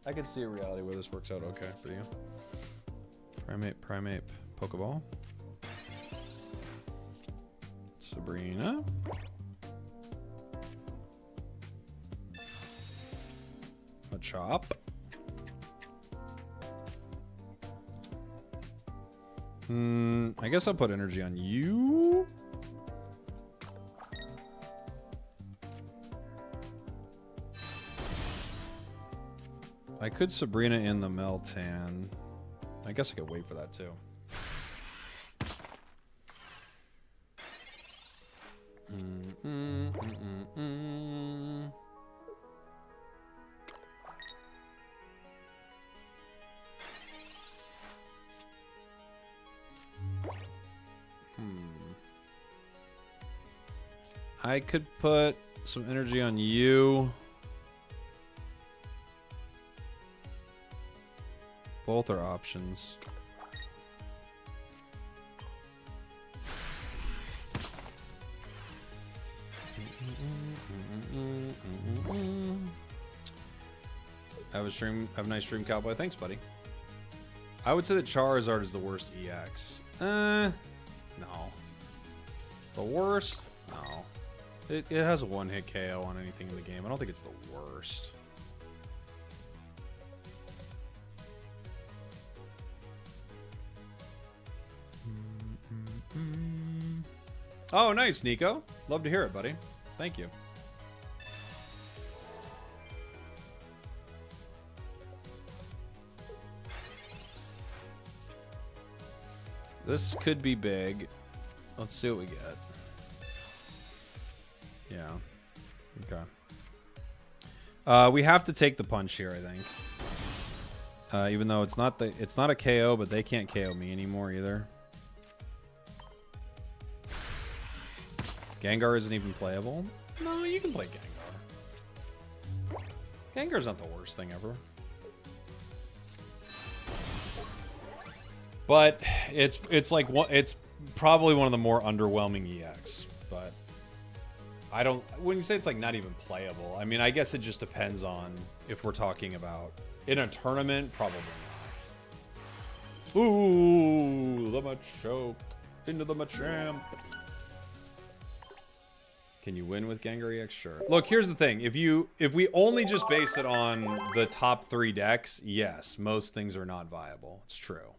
I could see a reality where this works out okay for you. Primeape, Pokeball. Sabrina. Machop. I guess I'll put energy on you. I could Sabrina in the Meltan. I guess I could wait for that too. I could put some energy on you. Both are options. Have a nice stream, Cowboy. Thanks, buddy. I would say that Charizard is the worst EX. No. The worst? No. It has a one-hit KO on anything in the game. I don't think it's the worst. Oh, nice, Nico. Love to hear it, buddy. Thank you. This could be big. Let's see what we get. Yeah. Okay. We have to take the punch here, I think. Even though it's not a KO, but they can't KO me anymore either. Gengar isn't even playable. No, you can play Gengar. Gengar's not the worst thing ever. But it's like it's probably one of the more underwhelming EX. But I don't. When you say it's like not even playable, I mean, I guess it just depends on if we're talking about in a tournament. Probably not. Ooh, the Machoke into the Machamp. Can you win with Gengar EX? Sure. Look, here's the thing. If we only just base it on the top 3 decks, yes, most things are not viable. It's true.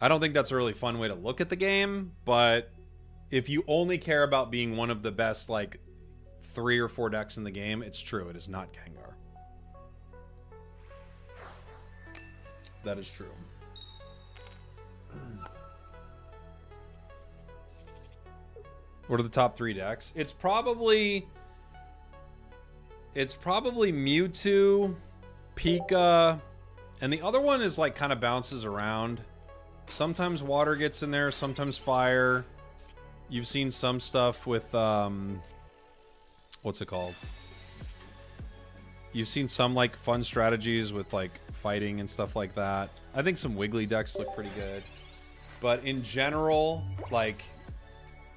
I don't think that's a really fun way to look at the game, but if you only care about being one of the best, like, 3 or 4 decks in the game, it's true. It is not Gengar. That is true. What are the top 3 decks? It's probably Mewtwo, Pika, and the other one is like kind of bounces around. Sometimes water gets in there, sometimes fire. You've seen some stuff with what's it called? You've seen some like fun strategies with like fighting and stuff like that. I think some Wiggly decks look pretty good. But in general, like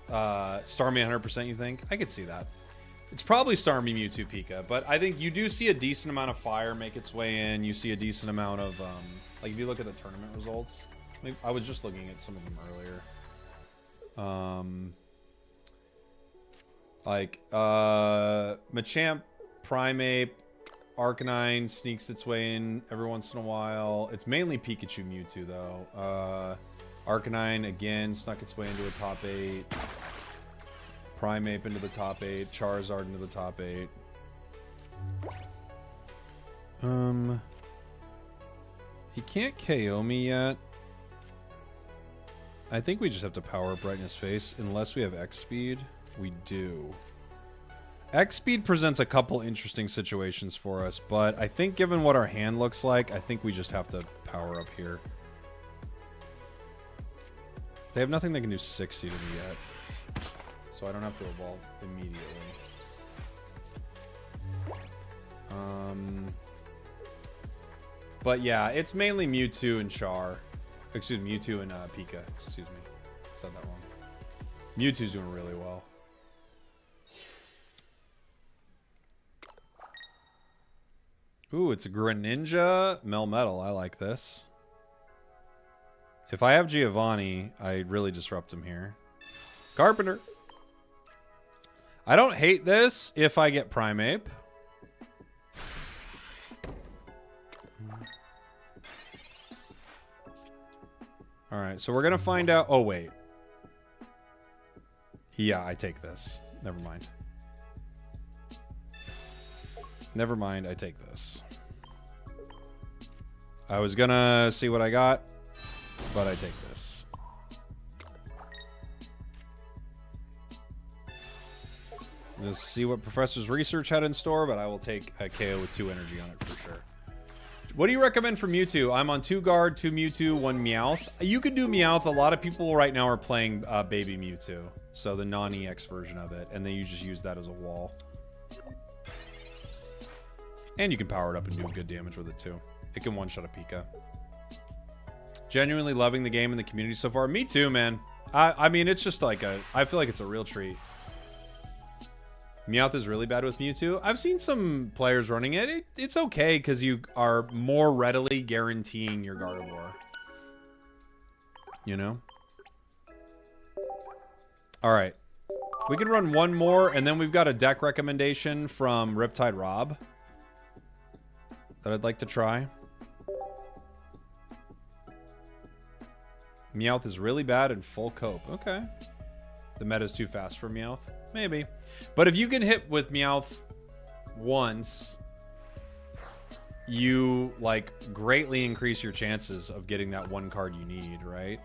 Starmie 100%, you think? I could see that. It's probably Starmie, Mewtwo, Pika, but I think you do see a decent amount of fire make its way in. You see a decent amount of, like if you look at the tournament results, I was just looking at some of them earlier. Machamp, Primeape, Arcanine sneaks its way in every once in a while. It's mainly Pikachu, Mewtwo, though. Arcanine, again, snuck its way into the top 8. Primeape into the top 8. Charizard into the top 8. He can't KO me yet. I think we just have to power up Brightness Face, unless we have X Speed. We do. X Speed presents a couple interesting situations for us, but I think given what our hand looks like, I think we just have to power up here. They have nothing that can do 60 to me yet, so I don't have to evolve immediately. But yeah, it's mainly Mewtwo and Char. Excuse me, Mewtwo and Pika. Excuse me. Said that wrong. Mewtwo's doing really well. Ooh, it's a Greninja Melmetal. I like this. If I have Giovanni, I really disrupt him here. Carpenter. I don't hate this if I get Primeape. Alright, so we're going to find out... Oh, wait. Yeah, I take this. Never mind. Never mind, I take this. I was going to see what I got, but I take this. Just see what Professor's research had in store, but I will take a KO with 2 energy on it for sure. What do you recommend for Mewtwo? I'm on 2 guard, 2 Mewtwo, 1 Meowth. You could do Meowth. A lot of people right now are playing Baby Mewtwo, so the non-EX version of it, and then you just use that as a wall. And you can power it up and do good damage with it too. It can one-shot a Pika. Genuinely loving the game and the community so far. Me too, man. I mean, it's just like I feel like it's a real treat. Meowth is really bad with Mewtwo. I've seen some players running it. It's okay because you are more readily guaranteeing your Gardevoir. You know? Alright. We can run one more, and then we've got a deck recommendation from Riptide Rob that I'd like to try. Meowth is really bad in full cope. Okay. The meta's too fast for Meowth. Maybe. But if you can hit with Meowth once, you like greatly increase your chances of getting that one card you need, right?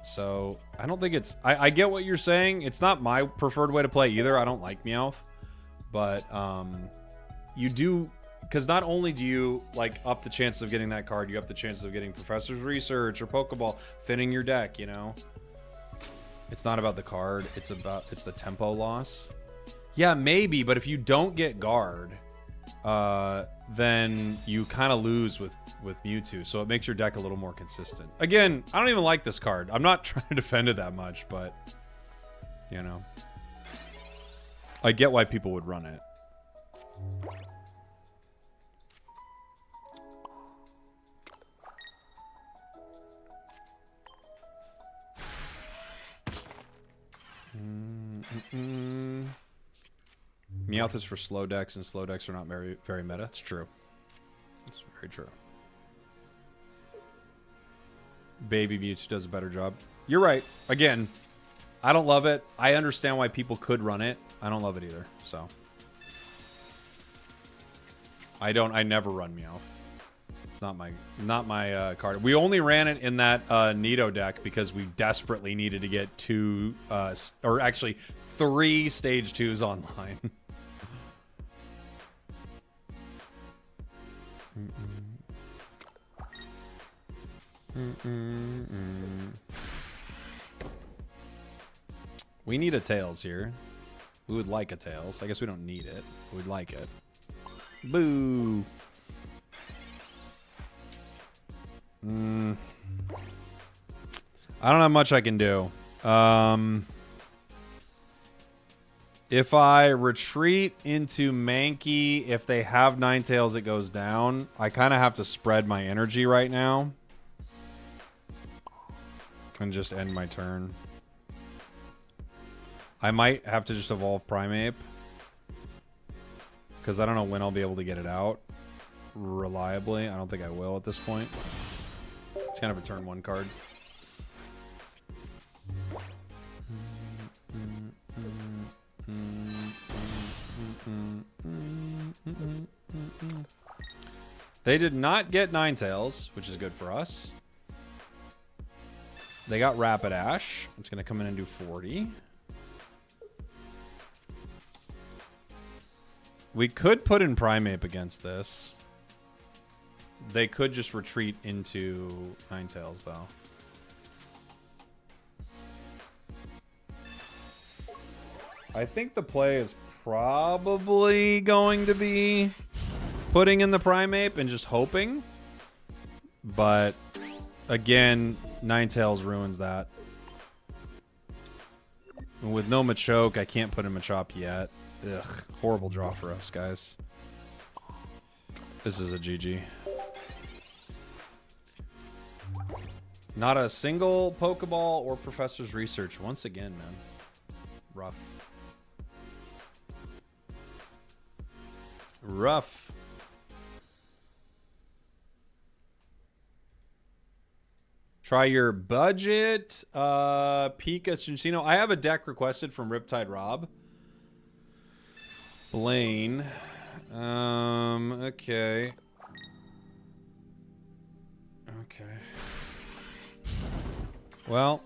So I don't think it's, I get what you're saying. It's not my preferred way to play either. I don't like Meowth, but you do, because not only do you like up the chances of getting that card, you up the chances of getting Professor's Research or Pokeball, thinning your deck, you know? It's not about the card, it's the tempo loss. Yeah, maybe, but if you don't get guard, then you kind of lose with Mewtwo, so it makes your deck a little more consistent. Again, I don't even like this card. I'm not trying to defend it that much, but, you know. I get why people would run it. Meowth is for slow decks, and slow decks are not very meta. It's true. It's very true. Baby Mewtwo does a better job. You're right. Again, I don't love it. I understand why people could run it. I don't love it either. So I never run Meowth. It's not my card. We only ran it in that Nido deck because we desperately needed to get 2 or actually 3 stage 2s online. We need a Tails here. We would like a Tails. I guess we don't need it. We'd like it. Boo. I don't have much I can do. If I retreat into Mankey, if they have Ninetales, it goes down. I kind of have to spread my energy right now. And just end my turn. I might have to just evolve Primeape. Because I don't know when I'll be able to get it out reliably. I don't think I will at this point. It's kind of a turn 1 card. They did not get Ninetales, which is good for us. They got Rapidash. It's going to come in and do 40. We could put in Primeape against this. They could just retreat into Ninetales, though. I think the play is probably going to be putting in the Primeape and just hoping. But, again, Ninetales ruins that. And with no Machoke, I can't put in Machop yet. Ugh, horrible draw for us, guys. This is a GG. Not a single Pokeball or Professor's Research once again, man. Rough. Rough. Try your budget. Pika Cinccino. I have a deck requested from Riptide Rob. Blaine. Okay. Okay. Well,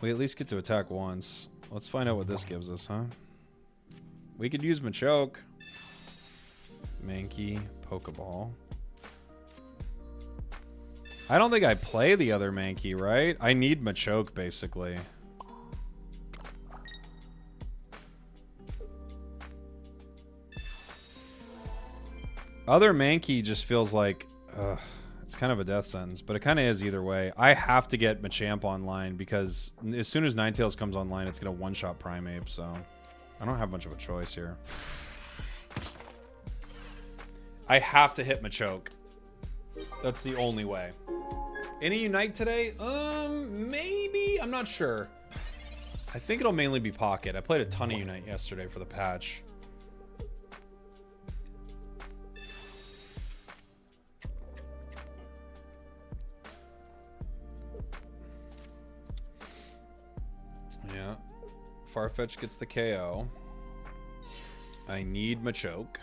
we at least get to attack once. Let's find out what this gives us, huh? We could use Machoke. Mankey, Pokeball. I don't think I play the other Mankey, right? I need Machoke, basically. Other Mankey just feels like... it's kind of a death sentence, but it kind of is either way. I have to get Machamp online because as soon as Ninetales comes online, it's going to one-shot Primeape, so I don't have much of a choice here. I have to hit Machoke. That's the only way. Any Unite today? Maybe? I'm not sure. I think it'll mainly be Pocket. I played a ton of Unite yesterday for the patch. Yeah. Farfetch gets the KO. I need Machoke.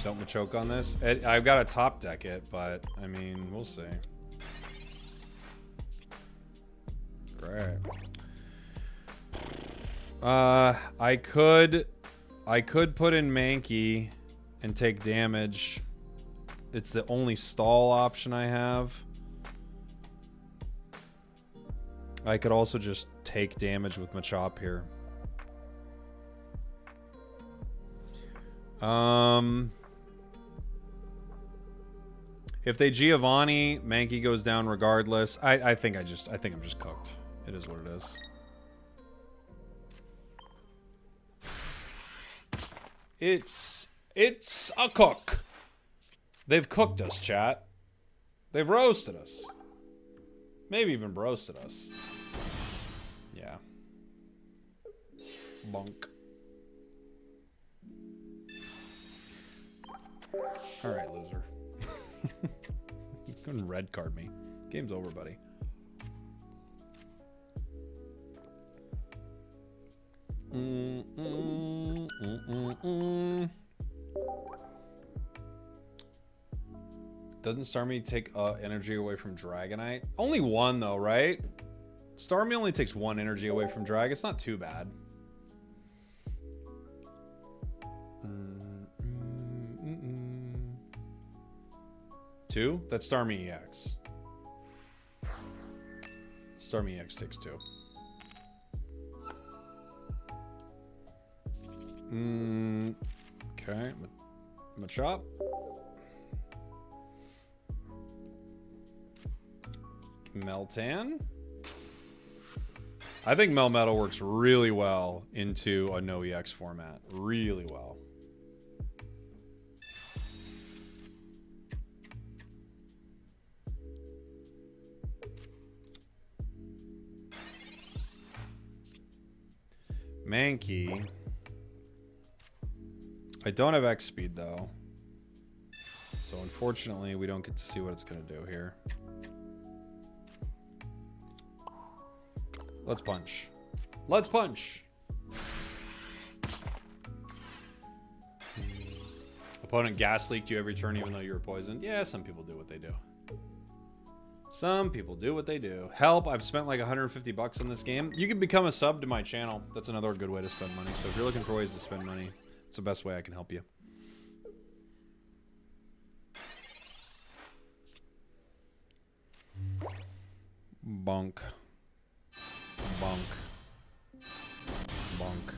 Don't Machoke on this. I've got to top deck it, but I mean, we'll see. Great. I could put in Mankey and take damage. It's the only stall option I have. I could also just take damage with Machop here. If they Giovanni, Mankey goes down regardless. I think I'm just cooked. It is what it is. It's a cook. They've cooked us, chat. They've roasted us. Maybe even broasted us. Yeah. Bonk. Alright, loser. Couldn't red card me. Game's over, buddy. Doesn't Starmie take energy away from Dragonite? Only one, though, right? Starmie only takes one energy away from Drag. It's not too bad. Two? That's Starmie EX. Starmie EX takes two. Okay. Machop. Meltan. I think Melmetal works really well into a no EX format. Really well. Mankey. I don't have X speed though. So unfortunately we don't get to see what it's gonna do here. Let's punch. Let's punch. Opponent gas leaked you every turn even though you were poisoned. Yeah, some people do what they do. Some people do what they do. Help, I've spent like 150 bucks on this game. You can become a sub to my channel. That's another good way to spend money. So if you're looking for ways to spend money, it's the best way I can help you. Bonk. Bonk. Bonk.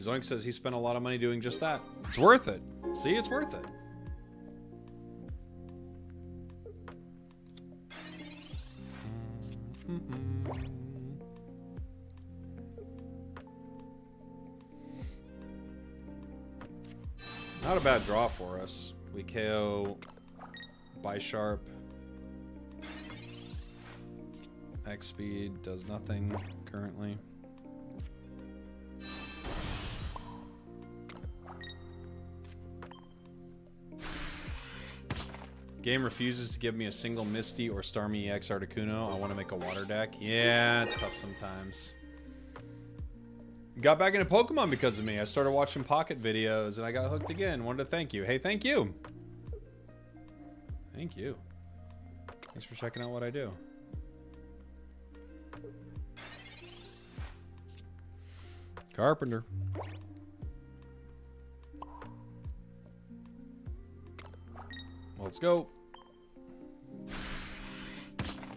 Zoink says he spent a lot of money doing just that. It's worth it. See, it's worth it. Not a bad draw for us. We KO Bisharp. X speed does nothing currently. Game refuses to give me a single Misty or Starmie EX Articuno. I want to make a water deck. Yeah, it's tough sometimes. Got back into Pokemon because of me. I started watching Pocket videos and I got hooked again. Wanted to thank you. Hey, thank you. Thank you. Thanks for checking out what I do. Carpenter. Let's go.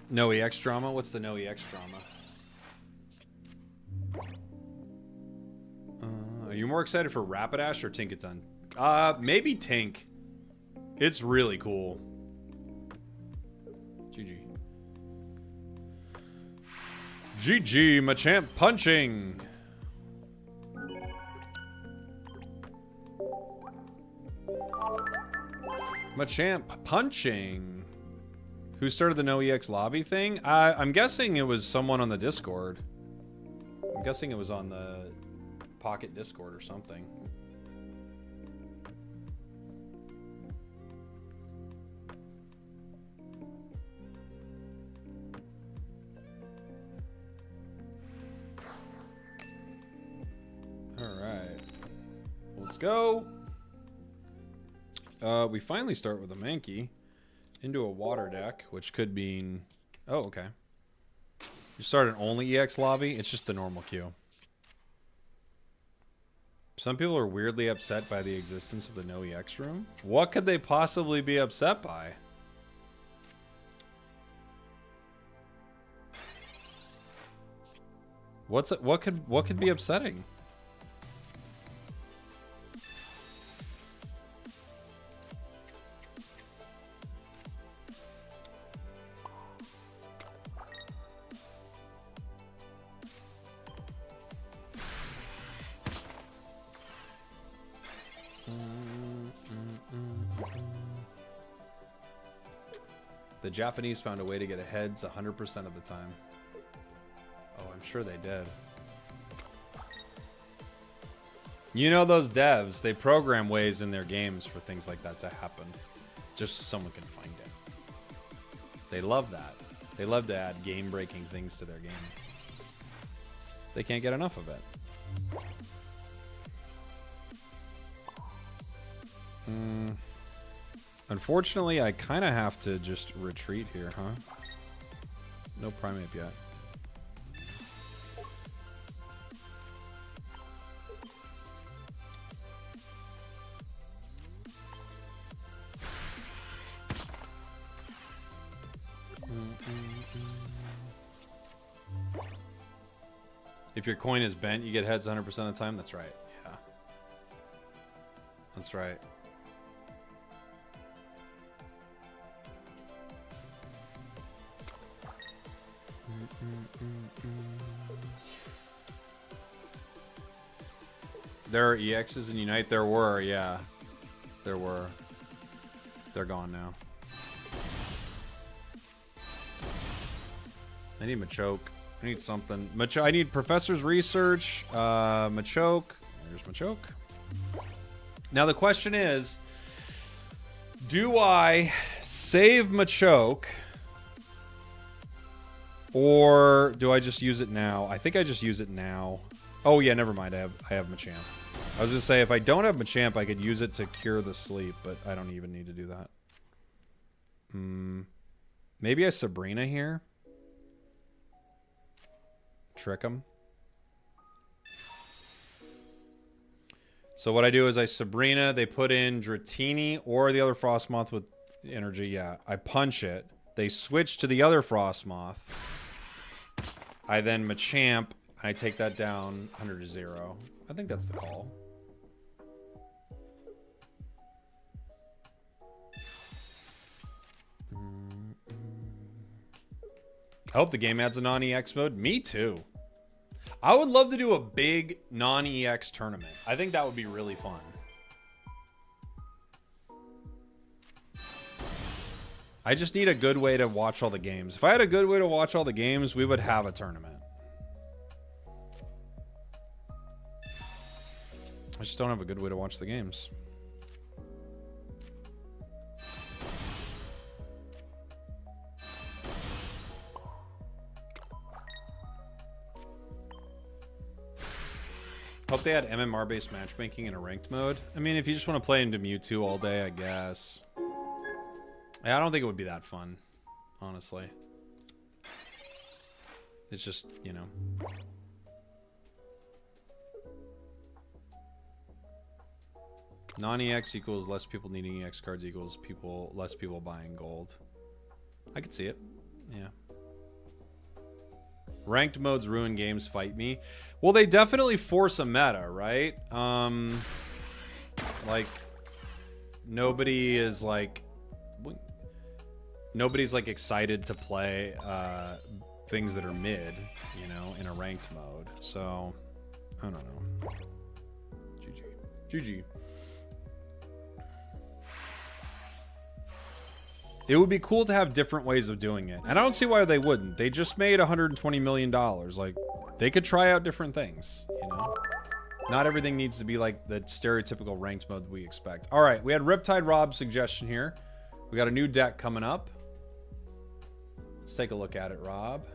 No EX drama? What's the no EX drama? Are you more excited for Rapidash or Tinkaton? Maybe Tink. It's really cool. GG. GG, Machamp punching. Machamp punching. Who started the no EX lobby thing? I'm guessing it was someone on the Discord. guessing it was on the Pocket Discord or something. All right, let's go. We finally start with a Mankey into a water deck, which could mean... Oh, okay. You start an only EX lobby. It's just the normal queue. Some people are weirdly upset by the existence of the no EX room. What could they possibly be upset by? What could be upsetting? The Japanese found a way to get aheads 100% of the time. Oh, I'm sure they did. You know those devs, they program ways in their games for things like that to happen. Just so someone can find it. They love that. They love to add game-breaking things to their game. They can't get enough of it. Unfortunately, I kind of have to just retreat here, huh? No Primeape yet. If your coin is bent, you get heads 100% of the time? That's right. Yeah. That's right. There are EXs in Unite? There were, yeah. There were. They're gone now. I need Machoke. I need something. I need Professor's Research. Machoke. There's Machoke. Now the question is, do I save Machoke or do I just use it now? I think I just use it now. Oh yeah, never mind. I have Machamp. I was gonna say if I don't have Machamp, I could use it to cure the sleep, but I don't even need to do that. Maybe I Sabrina here. Trick him. So what I do is I Sabrina, they put in Dratini or the other Frostmoth with energy. Yeah, I punch it. They switch to the other Frostmoth. I then Machamp, and I take that down 100 to 0. I think that's the call. I hope the game adds a non-EX mode. Me too. I would love to do a big non-EX tournament. I think that would be really fun. I just need a good way to watch all the games. If I had a good way to watch all the games, we would have a tournament. I just don't have a good way to watch the games. Hope they had MMR-based matchmaking in a ranked mode. I mean, if you just want to play into Mewtwo all day, I guess. I don't think it would be that fun, honestly. It's just, you know. Non-EX equals less people needing EX cards equals less people buying gold. I could see it. Yeah. Ranked modes ruin games, fight me. Well, they definitely force a meta, right? Like, nobody's like excited to play things that are mid, you know, in a ranked mode. So, I don't know. GG. GG. It would be cool to have different ways of doing it. And I don't see why they wouldn't. They just made $120 million. Like, They could try out different things, you know? Not everything needs to be like the stereotypical ranked mode we expect. All right, we had Riptide Rob's suggestion here. We got a new deck coming up. Let's take a look at it, Rob.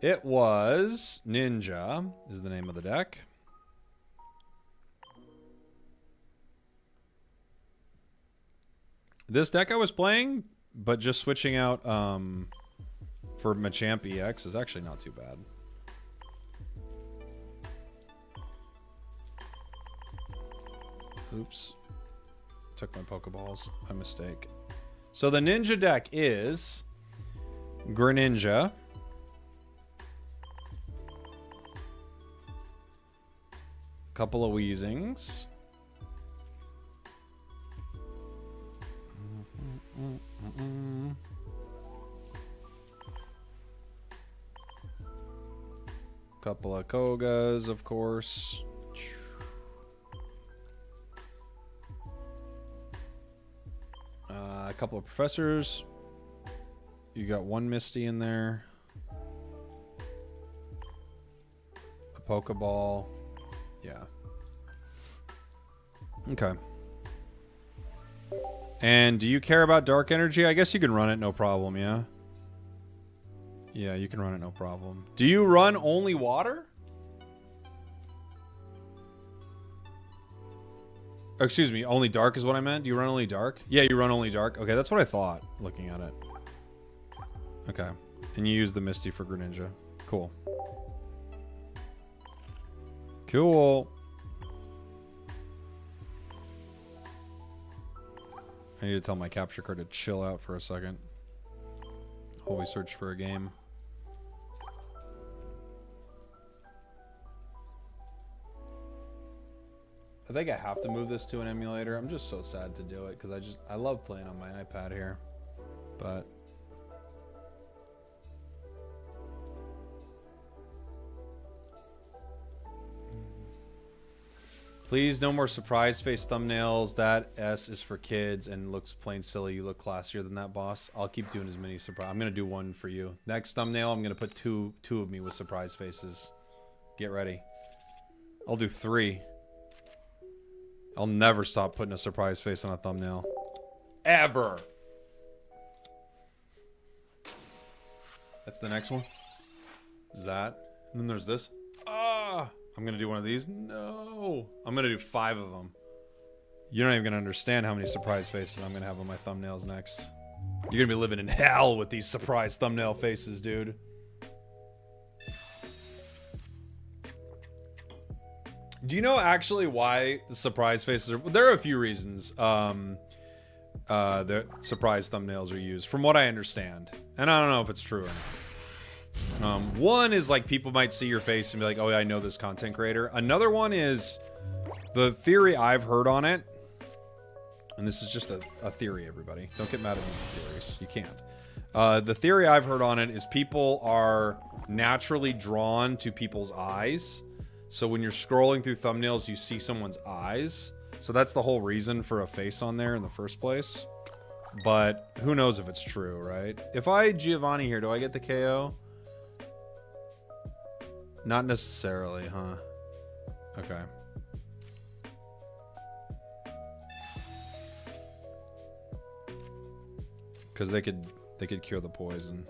It was Ninja is the name of the deck. This deck I was playing, but just switching out for Machamp EX is actually not too bad. Oops. Took my Pokeballs. My mistake. So the Ninja deck is Greninja. Couple of Weezings. Couple of Kogas, of course. A couple of Professors. You got one Misty in there. A Pokeball. Yeah. Okay. And do you care about Dark Energy? I guess you can run it, no problem, yeah? Yeah, you can run it, no problem. Do you run only water? Oh, excuse me, only dark is what I meant? Do you run only dark? Yeah, you run only dark. Okay, that's what I thought, looking at it. Okay. And you use the Misty for Greninja. Cool. Cool. I need to tell my capture card to chill out for a second. Always search for a game. I think I have to move this to an emulator. I'm just so sad to do it because I love playing on my iPad here. But please, no more surprise face thumbnails. That S is for kids and looks plain silly. You look classier than that, boss. I'll keep doing as many surprise. I'm gonna do one for you. Next thumbnail, I'm gonna put two of me with surprise faces. Get ready. I'll do 3. I'll never stop putting a surprise face on a thumbnail. Ever. That's the next one. Is that? And then there's this. Ah! I'm gonna do one of these. No. I'm gonna do 5 of them. You're not even gonna understand how many surprise faces I'm gonna have on my thumbnails next. You're gonna be living in hell with these surprise thumbnail faces, dude. Do you know actually why the surprise faces are... There are a few reasons the surprise thumbnails are used, from what I understand. And I don't know if it's true or not. One is like people might see your face and be like, oh yeah, I know this content creator. Another one is the theory I've heard on it. And this is just a theory, everybody. Don't get mad at me for theories. You can't. The theory I've heard on it is people are naturally drawn to people's eyes. So when you're scrolling through thumbnails, you see someone's eyes. So that's the whole reason for a face on there in the first place. But who knows if it's true, right? If I Giovanni here, do I get the KO? Not necessarily, huh? Okay. Because they could cure the poison.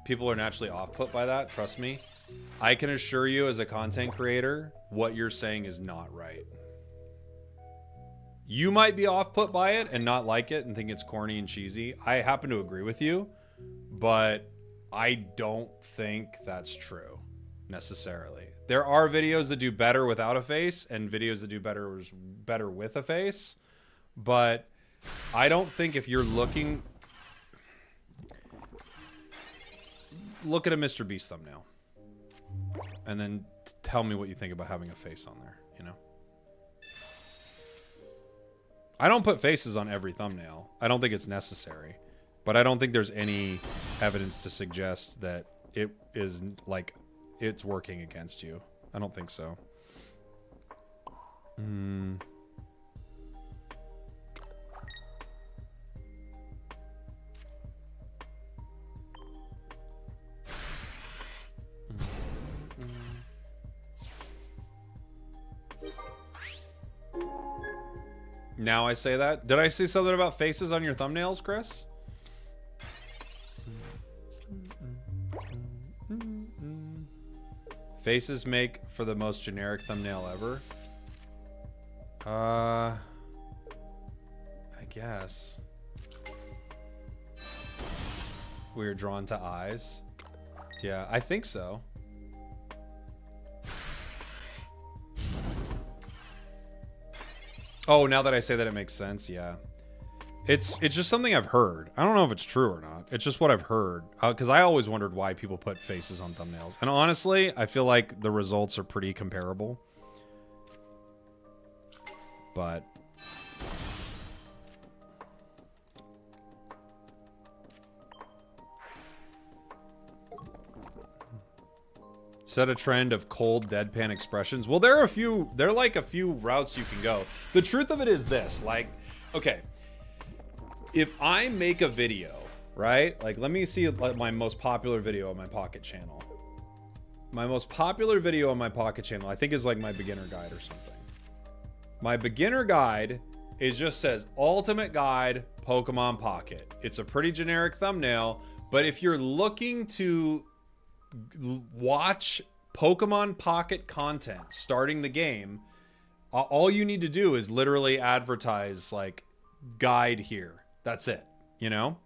People are naturally off-put by that, trust me. I can assure you as a content creator, what you're saying is not right. You might be off-put by it and not like it and think it's corny and cheesy. I happen to agree with you, but I don't think that's true, necessarily. There are videos that do better without a face and videos that do better with a face, but I don't think if you're looking... Look at a Mr. Beast thumbnail. And then tell me what you think about having a face on there, you know? I don't put faces on every thumbnail. I don't think it's necessary. But I don't think there's any evidence to suggest that it is, like, it's working against you. I don't think so. Now I say that. Did I say something about faces on your thumbnails, Chris? Faces make for the most generic thumbnail ever. I guess. We're drawn to eyes. Yeah, I think so. Oh, now that I say that, it makes sense. Yeah. It's just something I've heard. I don't know if it's true or not. It's just what I've heard. Because I always wondered why people put faces on thumbnails. And honestly, I feel like the results are pretty comparable. But... set a trend of cold deadpan expressions. Well, there are like a few routes you can go. The truth of it is this, like, okay, if I make a video, right? Like, let me see my most popular video on my Pocket channel. My most popular video on my Pocket channel, I think, is like my beginner guide or something. My beginner guide just says Ultimate Guide Pokemon Pocket. It's a pretty generic thumbnail, but if you're looking to watch Pokemon Pocket content starting the game, all you need to do is literally advertise like guide here. That's it, you know?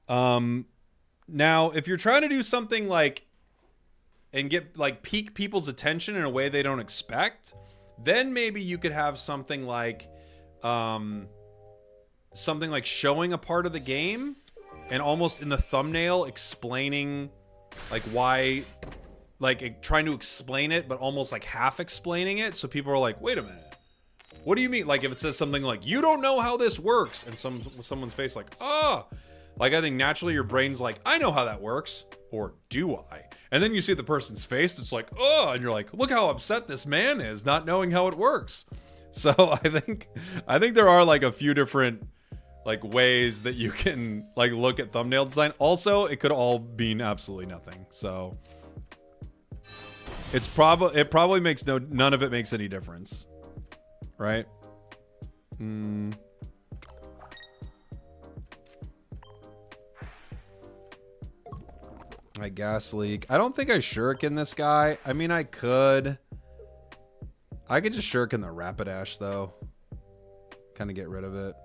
Now, if you're trying to do something like and get like pique people's attention in a way they don't expect, then maybe you could have something like showing a part of the game and almost in the thumbnail explaining like why, like trying to explain it, but almost like half explaining it. So people are like, wait a minute, what do you mean? Like if it says something like, you don't know how this works, and someone's face like, oh, like I think naturally your brain's like, I know how that works, or do I? And then you see the person's face, it's like, oh, and you're like, look how upset this man is not knowing how it works. So I think there are like a few different like ways that you can like look at thumbnail design. Also, it could all mean absolutely nothing. So it probably makes none of it makes any difference, right? I gas leak. I don't think I shuriken this guy. I mean, I could just shuriken the Rapidash though. Kind of get rid of it.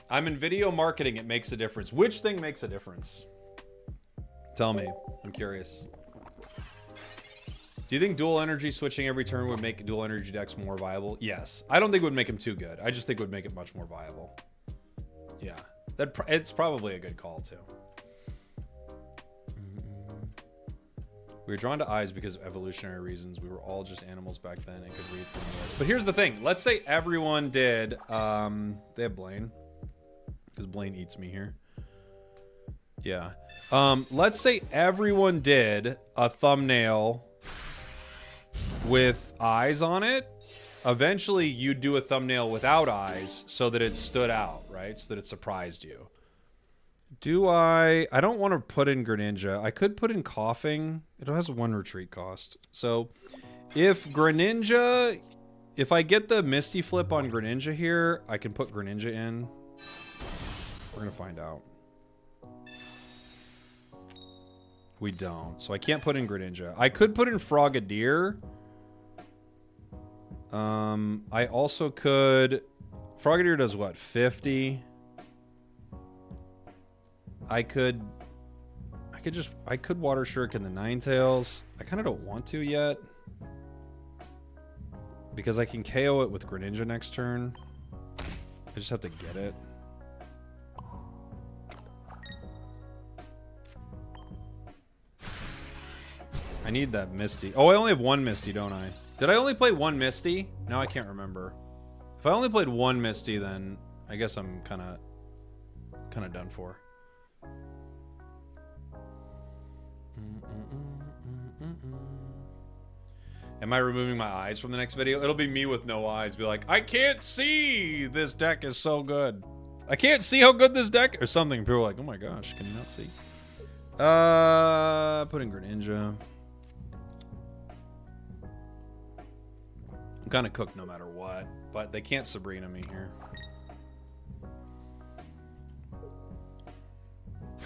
I'm in video marketing. It makes a difference. Which thing makes a difference? Tell me. I'm curious. Do you think dual energy switching every turn would make dual energy decks more viable? Yes. I don't think it would make them too good. I just think it would make it much more viable. Yeah. It's probably a good call too. We were drawn to eyes because of evolutionary reasons. We were all just animals back then and could read from the eyes. But here's the thing. Let's say everyone did. They have Blaine. Because Blaine eats me here. Yeah. Let's say everyone did a thumbnail with eyes on it. Eventually, you'd do a thumbnail without eyes so that it stood out, right? So that it surprised you. I don't want to put in Greninja. I could put in Coughing. It has 1 retreat cost. So if I get the Misty Flip on Greninja here, I can put Greninja in. We're going to find out. We don't. So I can't put in Greninja. I could put in Frogadier. I also could... Frogadier does what? 50? I could Water Shuriken the Ninetales. I kind of don't want to yet. Because I can KO it with Greninja next turn. I just have to get it. I need that Misty. Oh, I only have 1 Misty, don't I? Did I only play 1 Misty? No, I can't remember. If I only played 1 Misty, then I guess I'm kind of done for. Am I removing my eyes from the next video? It'll be me with no eyes. Be like, I can't see. This deck is so good. I can't see how good this deck or something. People are like, oh my gosh, can you not see? Put in Greninja. I'm gonna cook no matter what, but they can't Sabrina me here.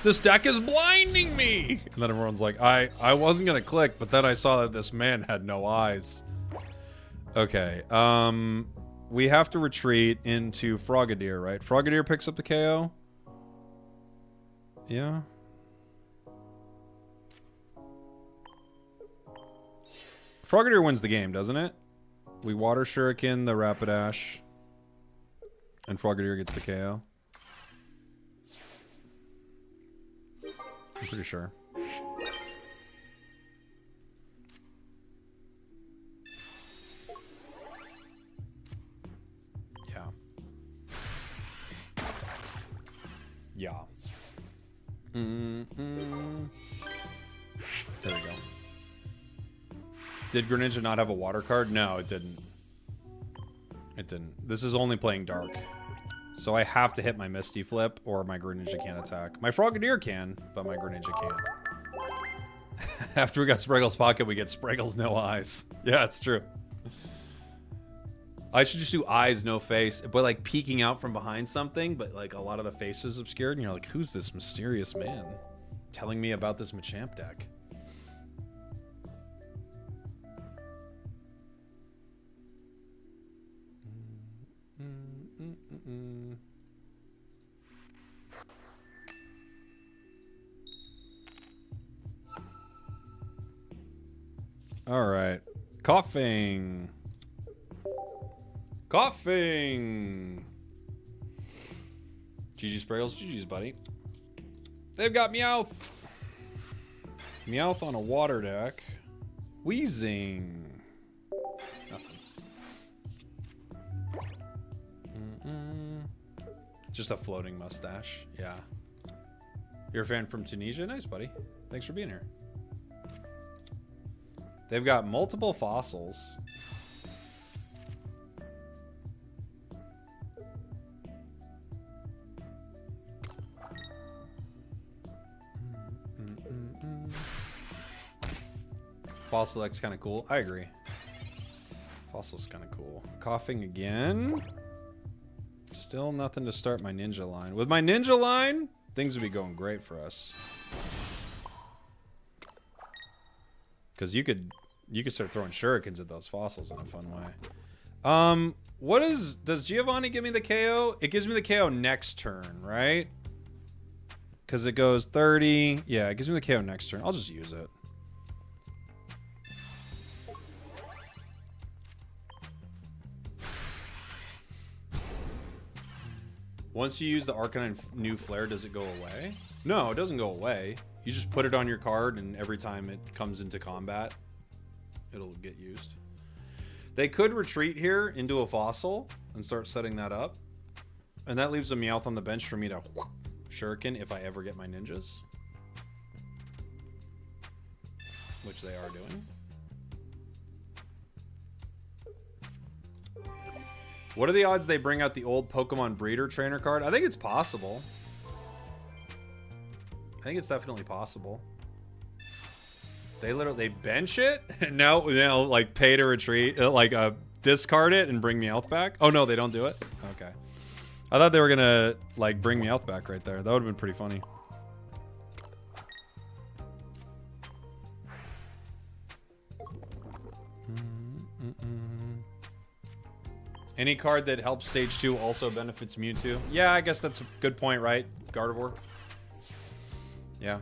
This deck is blinding me! And then everyone's like, I wasn't gonna click, but then I saw that this man had no eyes. Okay, we have to retreat into Frogadier, right? Frogadier picks up the KO? Yeah. Frogadier wins the game, doesn't it? We Water Shuriken the Rapidash. And Frogadier gets the KO. I'm pretty sure. Yeah. Yeah. There we go. Did Greninja not have a water card? No, it didn't. It didn't. This is only playing Dark. So I have to hit my Misty Flip or my Greninja can't attack. My Frogadier can, but my Greninja can't. After we got Spragels Pocket, we get Spragels No Eyes. Yeah, it's true. I should just do eyes, no face, but like peeking out from behind something, but like a lot of the face is obscured, and you're like, who's this mysterious man telling me about this Machamp deck? All right. Coughing. Coughing. GG Spragels. GG's, buddy. They've got Meowth. Meowth on a water deck. Wheezing. Nothing. Just a floating mustache. Yeah. You're a fan from Tunisia? Nice, buddy. Thanks for being here. They've got multiple fossils. Fossil X kind of cool. I agree. Fossil's kind of cool. Coughing again. Still nothing to start my ninja line. With my ninja line, things would be going great for us. Because you could start throwing shurikens at those fossils in a fun way. Does Giovanni give me the KO? It gives me the KO next turn, right? Because it goes 30. Yeah, it gives me the KO next turn. I'll just use it. Once you use the Arcanine new flare, does it go away? No, it doesn't go away. You just put it on your card, and every time it comes into combat, it'll get used. They could retreat here into a fossil and start setting that up. And that leaves a Meowth on the bench for me to shuriken if I ever get my ninjas. Which they are doing. What are the odds they bring out the old Pokemon Breeder Trainer card? I think it's possible. I think it's definitely possible. They bench it and now like pay to retreat, discard it and bring Meowth back. Oh no, they don't do it. Okay, I thought they were gonna like bring Meowth back right there. That would have been pretty funny. Any card that helps stage 2 also benefits Mewtwo. Yeah, I guess that's a good point, right? Gardevoir. Yeah.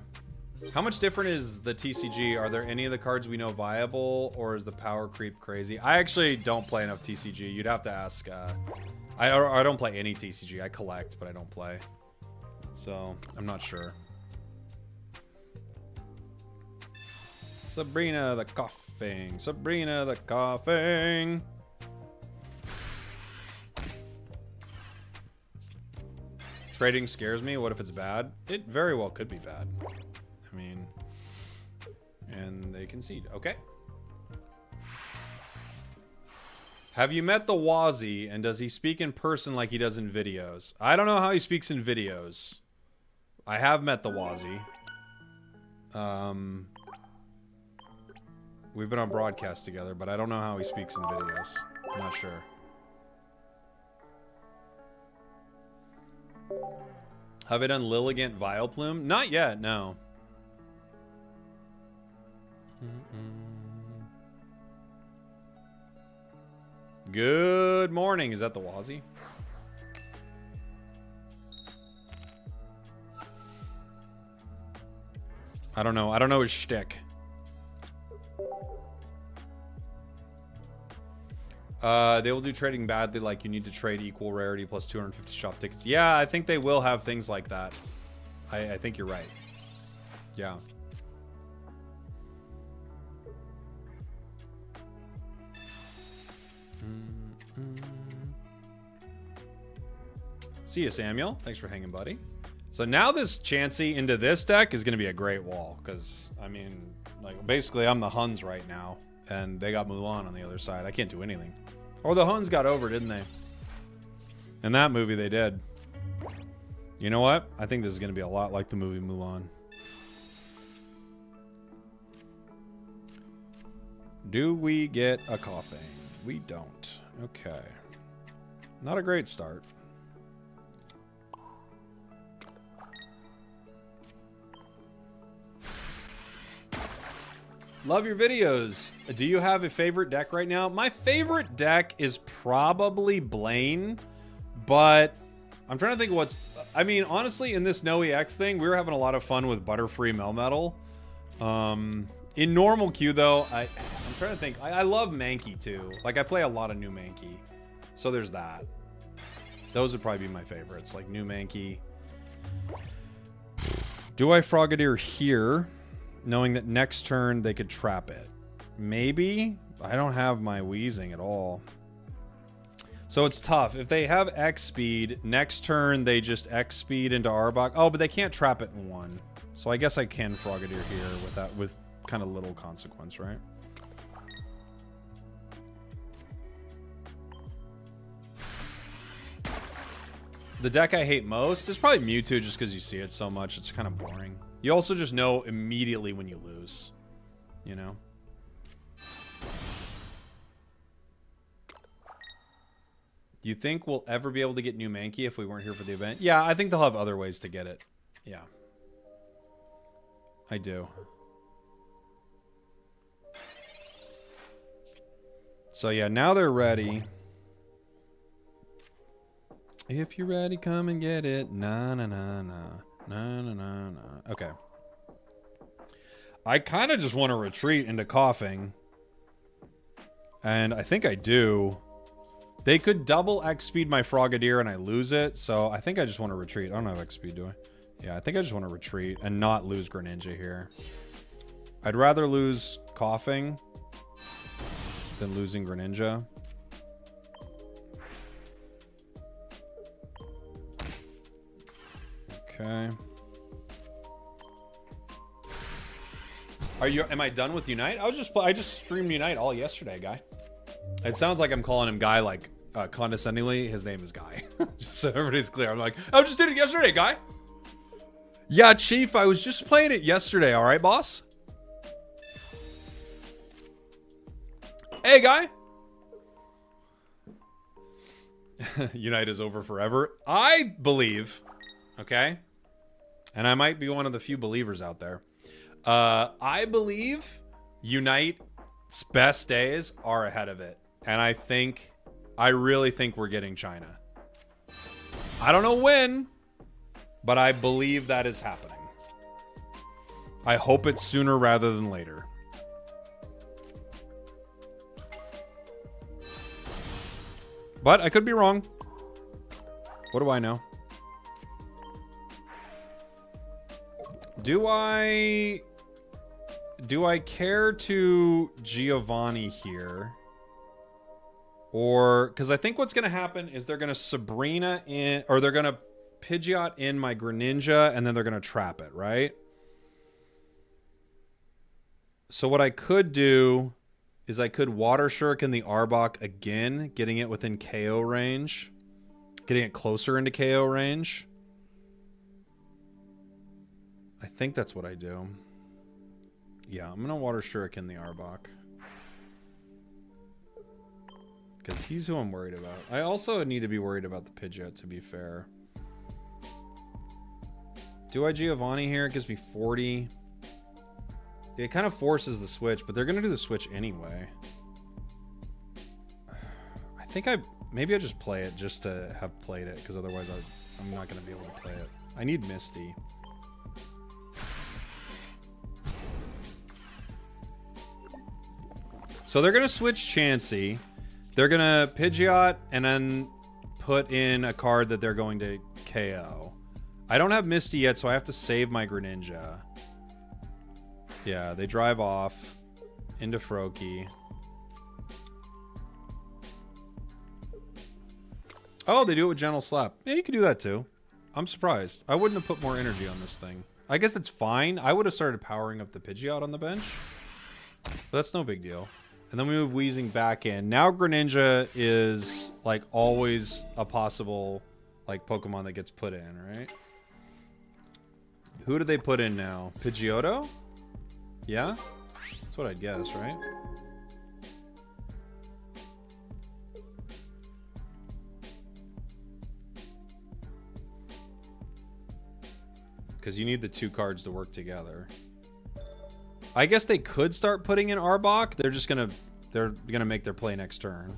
How much different is the TCG? Are there any of the cards we know viable, or is the power creep crazy? I actually don't play enough TCG. You'd have to ask. I don't play any TCG. I collect, but I don't play. So, I'm not sure. Sabrina the Coughing. Sabrina the Coughing. Trading scares me. What if it's bad? It very well could be bad. I mean, and they concede. Okay. Have you met the Wazzy, and does he speak in person like he does in videos? I don't know how he speaks in videos. I have met the Wazzy. We've been on broadcast together, but I don't know how he speaks in videos. I'm not sure. Have I done Lilligant Vileplume? Not yet, no. Good morning. Is that the Wazzy? I don't know. I don't know his shtick. They will do trading badly, like you need to trade equal rarity plus 250 shop tickets. Yeah, I think they will have things like that. I think you're right. Yeah. See you, Samuel. Thanks for hanging, buddy. So now this Chansey into this deck is going to be a great wall. Because, I mean, like, basically I'm the Huns right now. And they got Mulan on the other side. I can't do anything. Or the Huns got over, didn't they? In that movie, they did. You know what? I think this is going to be a lot like the movie Mulan. Do we get a coughing? We don't. Okay. Not a great start. Love your videos. Do you have a favorite deck right now? My favorite deck is probably Blaine, but I'm trying to think of what's... I mean, honestly, in this No EX thing, we were having a lot of fun with Butterfree Melmetal. In normal queue, though, I'm trying to think. I love Mankey, too. Like, I play a lot of new Mankey. So there's that. Those would probably be my favorites, like new Mankey. Do I Frogadier here, knowing that next turn they could trap it? Maybe. I don't have my Wheezing at all. So it's tough. If they have X speed, next turn they just X speed into Arbok. Oh, but they can't trap it in one. So I guess I can Frogadier here with that, with kind of little consequence, right? The deck I hate most is probably Mewtwo, just because you see it so much. It's kind of boring. You also just know immediately when you lose, you know? Do you think we'll ever be able to get new Mankey if we weren't here for the event? Yeah, I think they'll have other ways to get it. Yeah. I do. So yeah, now they're ready. If you're ready, come and get it. Na na na na. Na na na na. Okay. I kind of just want to retreat into coughing. And I think I do. They could double X speed my Frogadier and I lose it. So I think I just want to retreat. I don't have X speed, do I? Yeah, I think I just want to retreat and not lose Greninja here. I'd rather lose coughing than losing Greninja. Okay. Am I done with Unite? I just streamed Unite all yesterday, Guy. It sounds like I'm calling him Guy, like, condescendingly. His name is Guy. Just so everybody's clear. I'm like, I just did it yesterday, Guy. Yeah, Chief, I was just playing it yesterday, all right, boss? Hey, Guy. Unite is over forever. I believe, okay? And I might be one of the few believers out there. I believe Unite's best days are ahead of it. And I really think we're getting China. I don't know when, but I believe that is happening. I hope it's sooner rather than later. But I could be wrong. What do I know? Do I care to Giovanni here? Or, because I think what's going to happen is they're going to Sabrina in, or they're going to Pidgeot in my Greninja, and then they're going to trap it, right? So what I could do is I could Water Shuriken the Arbok again, getting it within KO range. Getting it closer into KO range. I think that's what I do. Yeah, I'm going to Water Shuriken the Arbok. because he's who I'm worried about. I also need to be worried about the Pidgeot, to be fair. Do I Giovanni here? It gives me 40. It kind of forces the switch, but they're going to do the switch anyway. I think maybe I just play it just to have played it, because otherwise I'm not going to be able to play it. I need Misty. So they're going to switch Chansey. They're going to Pidgeot and then put in a card that they're going to KO. I don't have Misty yet, so I have to save my Greninja. Yeah, they drive off into Froakie. Oh, they do it with Gentle Slap. Yeah, you could do that too. I'm surprised. I wouldn't have put more energy on this thing. I guess it's fine. I would have started powering up the Pidgeot on the bench. But that's no big deal. And then we move Weezing back in. Now Greninja is like always a possible like Pokemon that gets put in, right? Who do they put in now? Pidgeotto? Yeah? That's what I'd guess, right? Because you need the two cards to work together. I guess they could start putting in Arbok. They're gonna make their play next turn.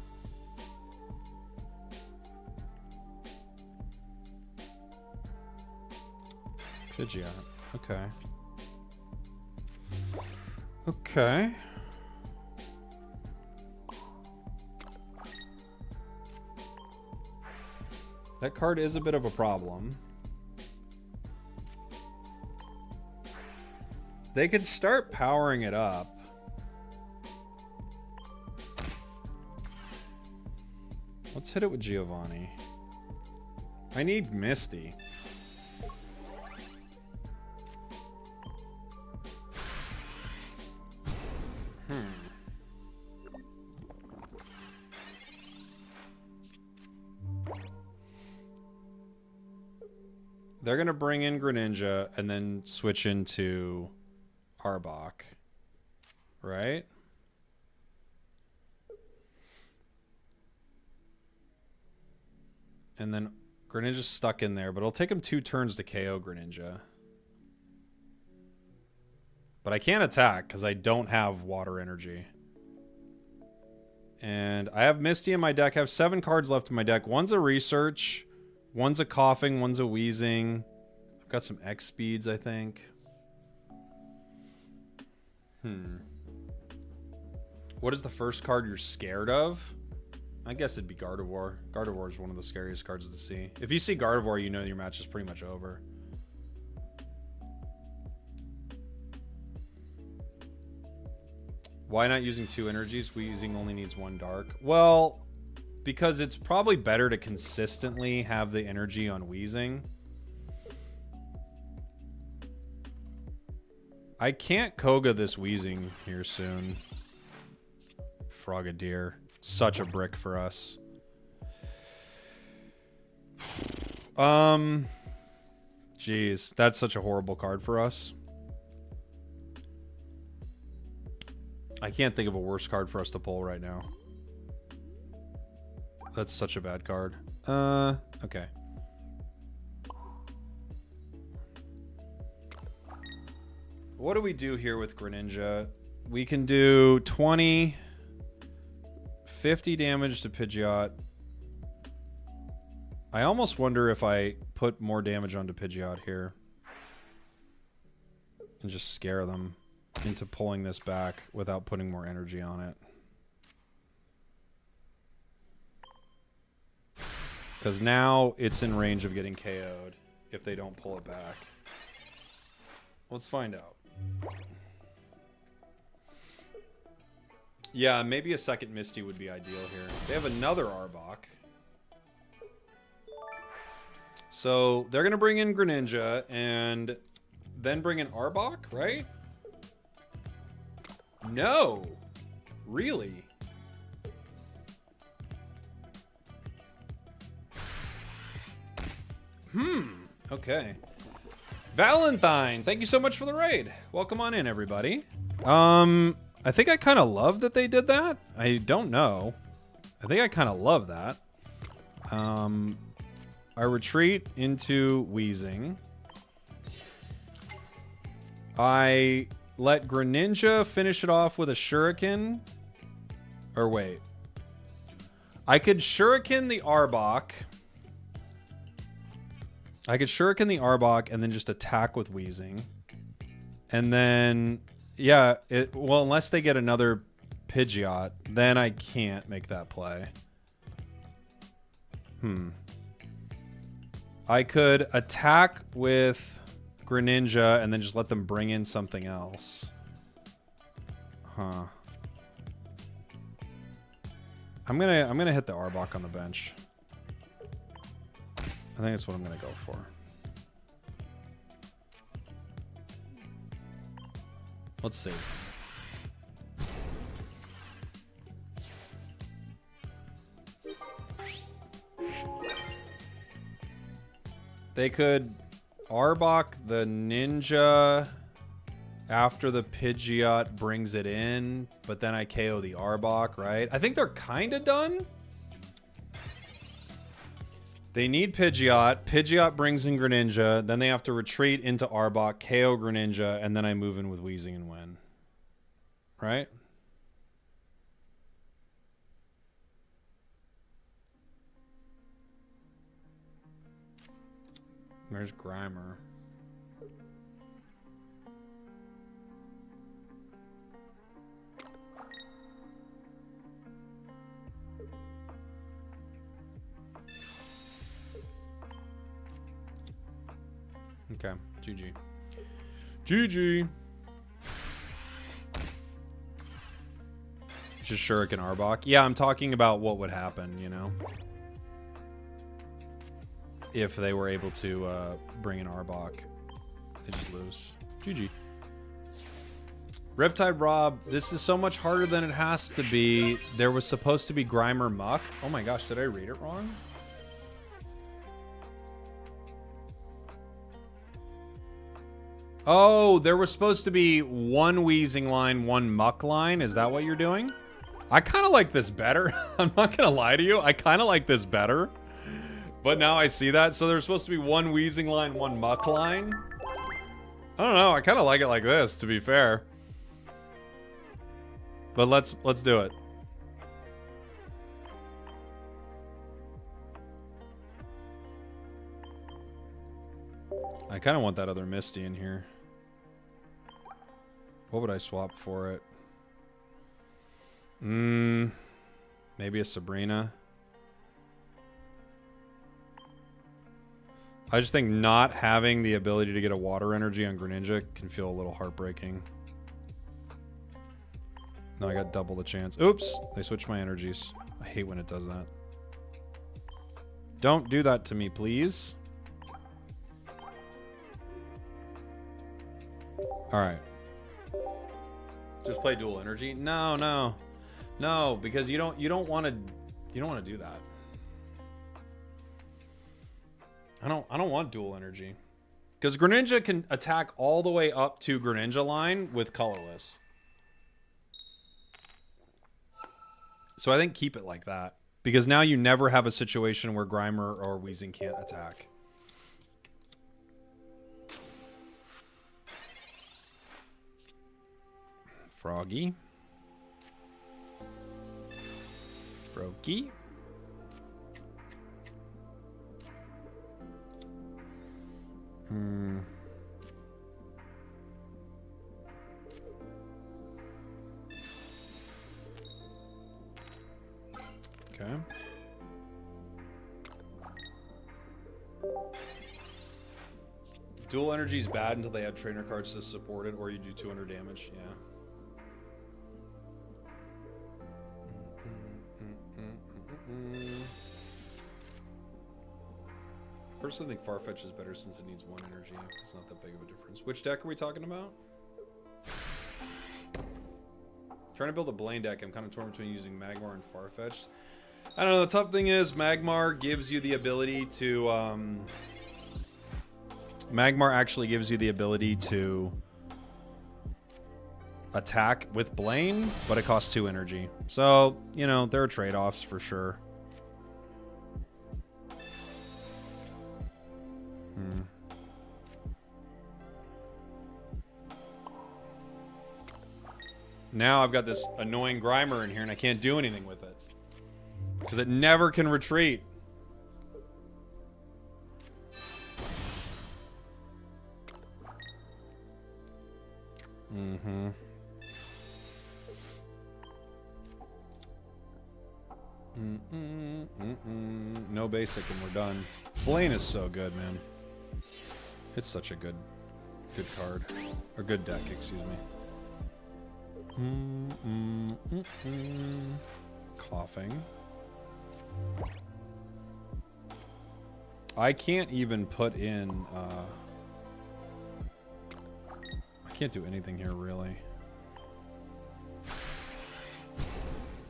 Pidgeot. Okay. Okay. That card is a bit of a problem. They could start powering it up. Let's hit it with Giovanni. I need Misty. They're going to bring in Greninja and then switch into Arbok. Right? And then Greninja's stuck in there, but it'll take him 2 turns to KO Greninja. But I can't attack because I don't have water energy. And I have Misty in my deck. I have 7 cards left in my deck. One's a Research. One's a Coughing. One's a Wheezing. I've got some X speeds, I think. What is the first card you're scared of? I guess it'd be Gardevoir. Gardevoir is one of the scariest cards to see. If you see Gardevoir, you know your match is pretty much over. Why not using 2 energies? Weezing only needs 1 dark. Well, because it's probably better to consistently have the energy on Weezing. I can't Koga this Weezing here soon. Frogadier. Such a brick for us. Jeez, that's such a horrible card for us. I can't think of a worse card for us to pull right now. That's such a bad card. Okay. What do we do here with Greninja? We can do 20, 50 damage to Pidgeot. I almost wonder if I put more damage onto Pidgeot here and just scare them into pulling this back without putting more energy on it. Because now it's in range of getting KO'd if they don't pull it back. Let's find out. Yeah, maybe a second Misty would be ideal here. They have another Arbok. So they're going to bring in Greninja and then bring in Arbok, right? No. Really? Okay. Valentine, thank you so much for the raid. Welcome on in, everybody. I think I kind of love that they did that. I don't know. I think I kind of love that. I retreat into Wheezing. I let Greninja finish it off with a Shuriken. Or wait. I could Shuriken the Arbok. I could Shuriken the Arbok and then just attack with Wheezing. And then, yeah, well, unless they get another Pidgeot, then I can't make that play. I could attack with Greninja and then just let them bring in something else. Huh. I'm gonna hit the Arbok on the bench. I think that's what I'm gonna go for. Let's see. They could Arbok the Ninja after the Pidgeot brings it in, but then I KO the Arbok, right? I think they're kind of done. They need Pidgeot. Pidgeot brings in Greninja. Then they have to retreat into Arbok, KO Greninja, and then I move in with Wheezing and win. Right? Where's Grimer? Okay, GG. GG. Just Shuriken Arbok. Yeah, I'm talking about what would happen, you know? If they were able to bring in Arbok. They just lose. GG. Riptide Rob, this is so much harder than it has to be. There was supposed to be Grimer Muck. Oh my gosh, did I read it wrong? Oh, there was supposed to be one Wheezing line, one Muck line. Is that what you're doing? I kind of like this better. I'm not going to lie to you. I kind of like this better. But now I see that. So there's supposed to be one Wheezing line, one Muck line. I don't know. I kind of like it like this, to be fair. But let's do it. I kind of want that other Misty in here. What would I swap for it? Maybe a Sabrina. I just think not having the ability to get a water energy on Greninja can feel a little heartbreaking. No, I got double the chance. Oops! They switched my energies. I hate when it does that. Don't do that to me, please. Alright. Just play dual energy? No, no. No, because you don't want to do that. I don't want dual energy. Because Greninja can attack all the way up to Greninja line with colorless. So I think keep it like that. Because now you never have a situation where Grimer or Wheezing can't attack. Froggy. Froggy. Okay. Dual energy is bad until they add trainer cards to support it, or you do 200 damage. Yeah. Personally, I think Farfetch is better since it needs one energy. It's not that big of a difference. Which deck are we talking about? Trying to build a Blaine deck. I'm kind of torn between using Magmar and Farfetch. I don't know. The tough thing is Magmar gives you the ability to... Magmar actually gives you the ability to attack with Blaine, but it costs 2 energy. So, you know, there are trade-offs for sure. Now I've got this annoying Grimer in here and I can't do anything with it. Because it never can retreat. Mm-hmm. No basic and we're done. Blaine is so good, man. It's such a good card. Or good deck, excuse me. Coughing. I can't even put in I can't do anything here really.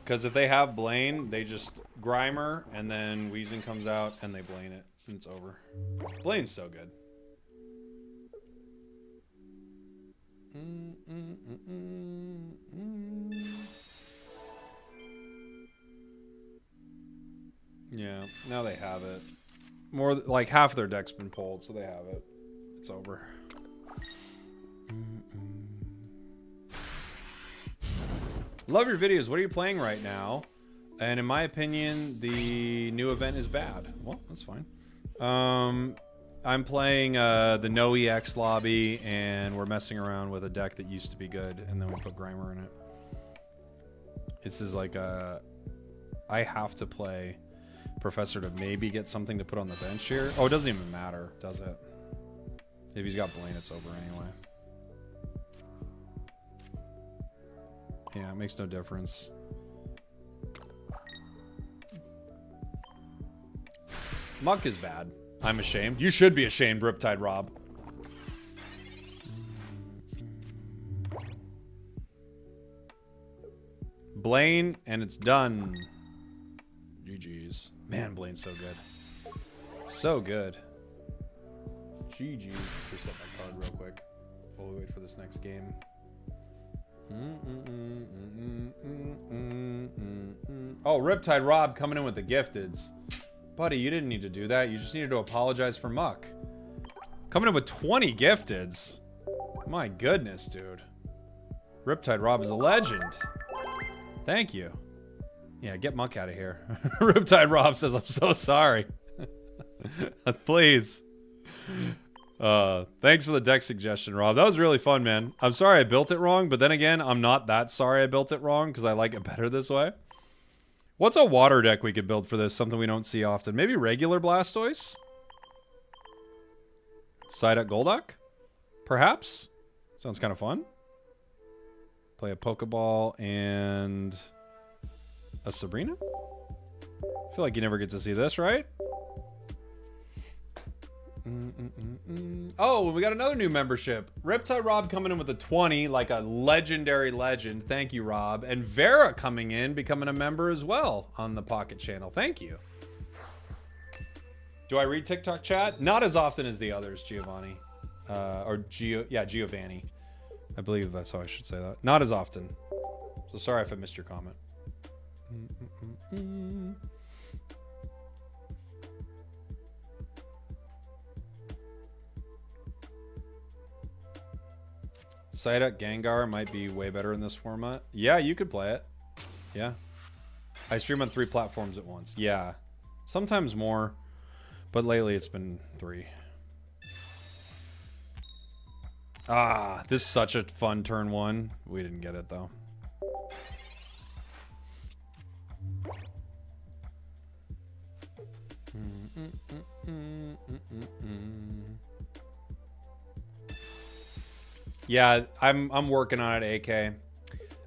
Because if they have Blaine, they just Grimer and then Weezing comes out and they Blaine it and it's over. Blaine's so good. Yeah, now they have it. More like half their deck's been pulled, so they have it. It's over. Love your videos. What are you playing right now? And in my opinion, the new event is bad. Well, that's fine. I'm playing the No EX lobby, and we're messing around with a deck that used to be good, and then we put Grimer in it. This is like a... I have to play Professor to maybe get something to put on the bench here. Oh, it doesn't even matter, does it? If he's got Blaine, it's over anyway. Yeah, it makes no difference. Muck is bad. I'm ashamed. You should be ashamed, Riptide Rob. Blaine, and it's done. GG's. Man, Blaine's so good. So good. GG's. Reset my card real quick while we wait for this next game. Oh, Riptide Rob coming in with the gifteds. Buddy, you didn't need to do that. You just needed to apologize for Muck. Coming in with 20 gifteds. My goodness, dude. Riptide Rob is a legend. Thank you. Yeah, get Muck out of here. Riptide Rob says, I'm so sorry. Please. Thanks for the deck suggestion, Rob. That was really fun, man. I'm sorry I built it wrong, but then again, I'm not that sorry I built it wrong because I like it better this way. What's a water deck we could build for this? Something we don't see often. Maybe regular Blastoise? Psyduck Golduck? Perhaps? Sounds kind of fun. Play a Pokeball and a Sabrina? I feel like you never get to see this, right? Oh, we got another new membership. Riptide Rob coming in with a 20, like a legendary legend. Thank you, Rob. And Vera coming in, becoming a member as well on the Pocket channel. Thank you. Do I read TikTok chat? Not as often as the others, Giovanni. Giovanni. I believe that's how I should say that. Not as often. So sorry if I missed your comment. Psyduck Gengar might be way better in this format. Yeah, you could play it. Yeah. I stream on 3 platforms at once. Yeah. Sometimes more, but lately it's been 3. Ah, this is such a fun turn 1. We didn't get it though. Yeah, I'm working on it, AK.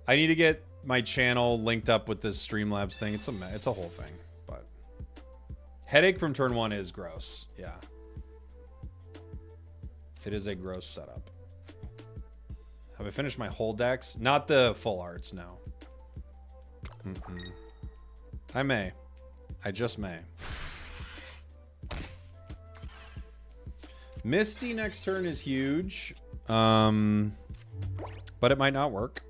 I need to get my channel linked up with this Streamlabs thing. It's a whole thing, but headache from turn 1 is gross. Yeah. It is a gross setup. Have I finished my whole decks? Not the full arts, no. I may. I just may. Misty next turn is huge. But but it might not work.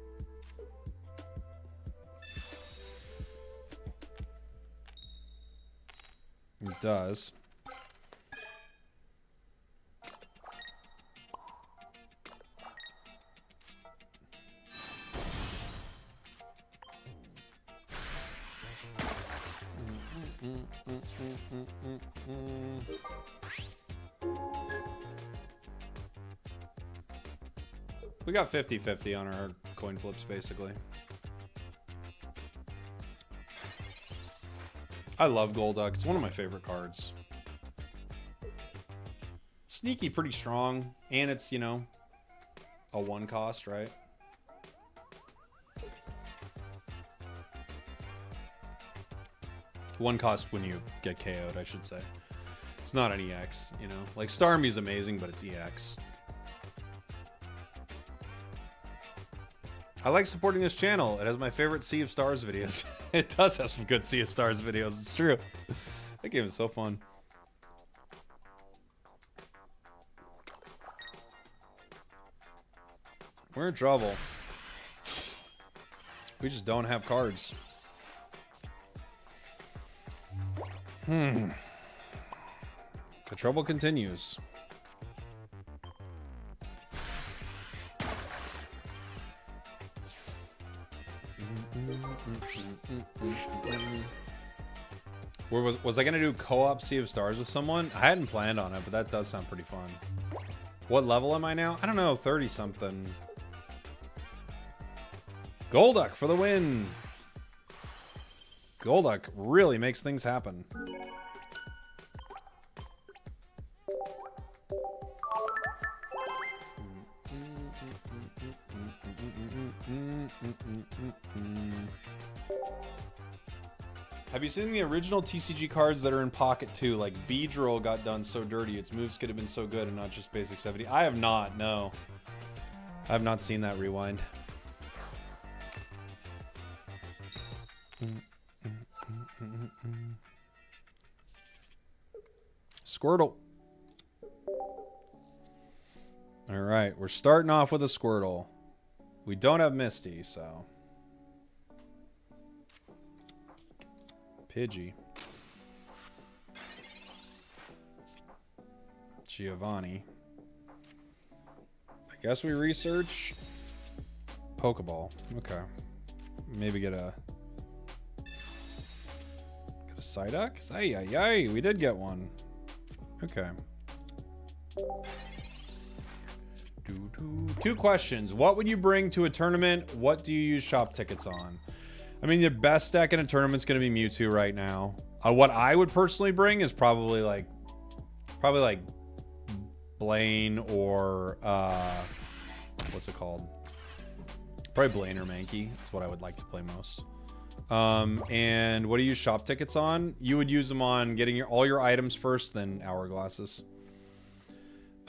It does. We got 50-50 on our coin flips, basically. I love Golduck. It's one of my favorite cards. Sneaky, pretty strong. And it's, you know, a 1 cost, right? One cost when you get KO'd, I should say. It's not an EX, you know? Like, Starmie's amazing, but it's EX. I like supporting this channel. It has my favorite Sea of Stars videos. It does have some good Sea of Stars videos. It's true. That game is so fun. We're in trouble. We just don't have cards. The trouble continues. Was I gonna do co-op Sea of Stars with someone? I hadn't planned on it, but that does sound pretty fun. What level am I now? I don't know, 30 something. Golduck for the win. Golduck really makes things happen. Have you seen the original TCG cards that are in Pocket 2? Like Beedrill got done so dirty, its moves could have been so good and not just basic 70. I have not, no. I have not seen that rewind. Squirtle. All right, we're starting off with a Squirtle. We don't have Misty, so. Pidgey. Giovanni. I guess we research Pokeball. Okay. Maybe get a Psyduck? Ay, we did get one. Okay. Two questions. What would you bring to a tournament? What do you use shop tickets on? I mean, the best deck in a tournament's going to be Mewtwo right now. What I would personally bring is probably like Blaine or what's it called? Probably Blaine or Mankey. That's what I would like to play most. And what do you use shop tickets on? You would use them on getting all your items first, then hourglasses.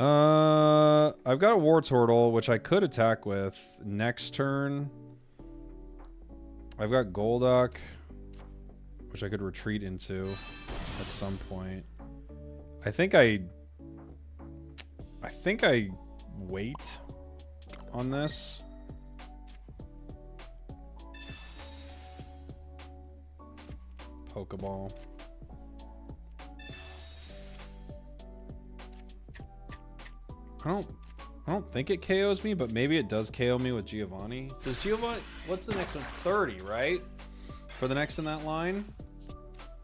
I've got a Wartortle, which I could attack with next turn. I've got Golduck, which I could retreat into at some point. I think I wait on this. Pokeball. I don't think it KOs me, but maybe it does KO me with Giovanni. Does Giovanni... What's the next one? It's 30, right? For the next in that line?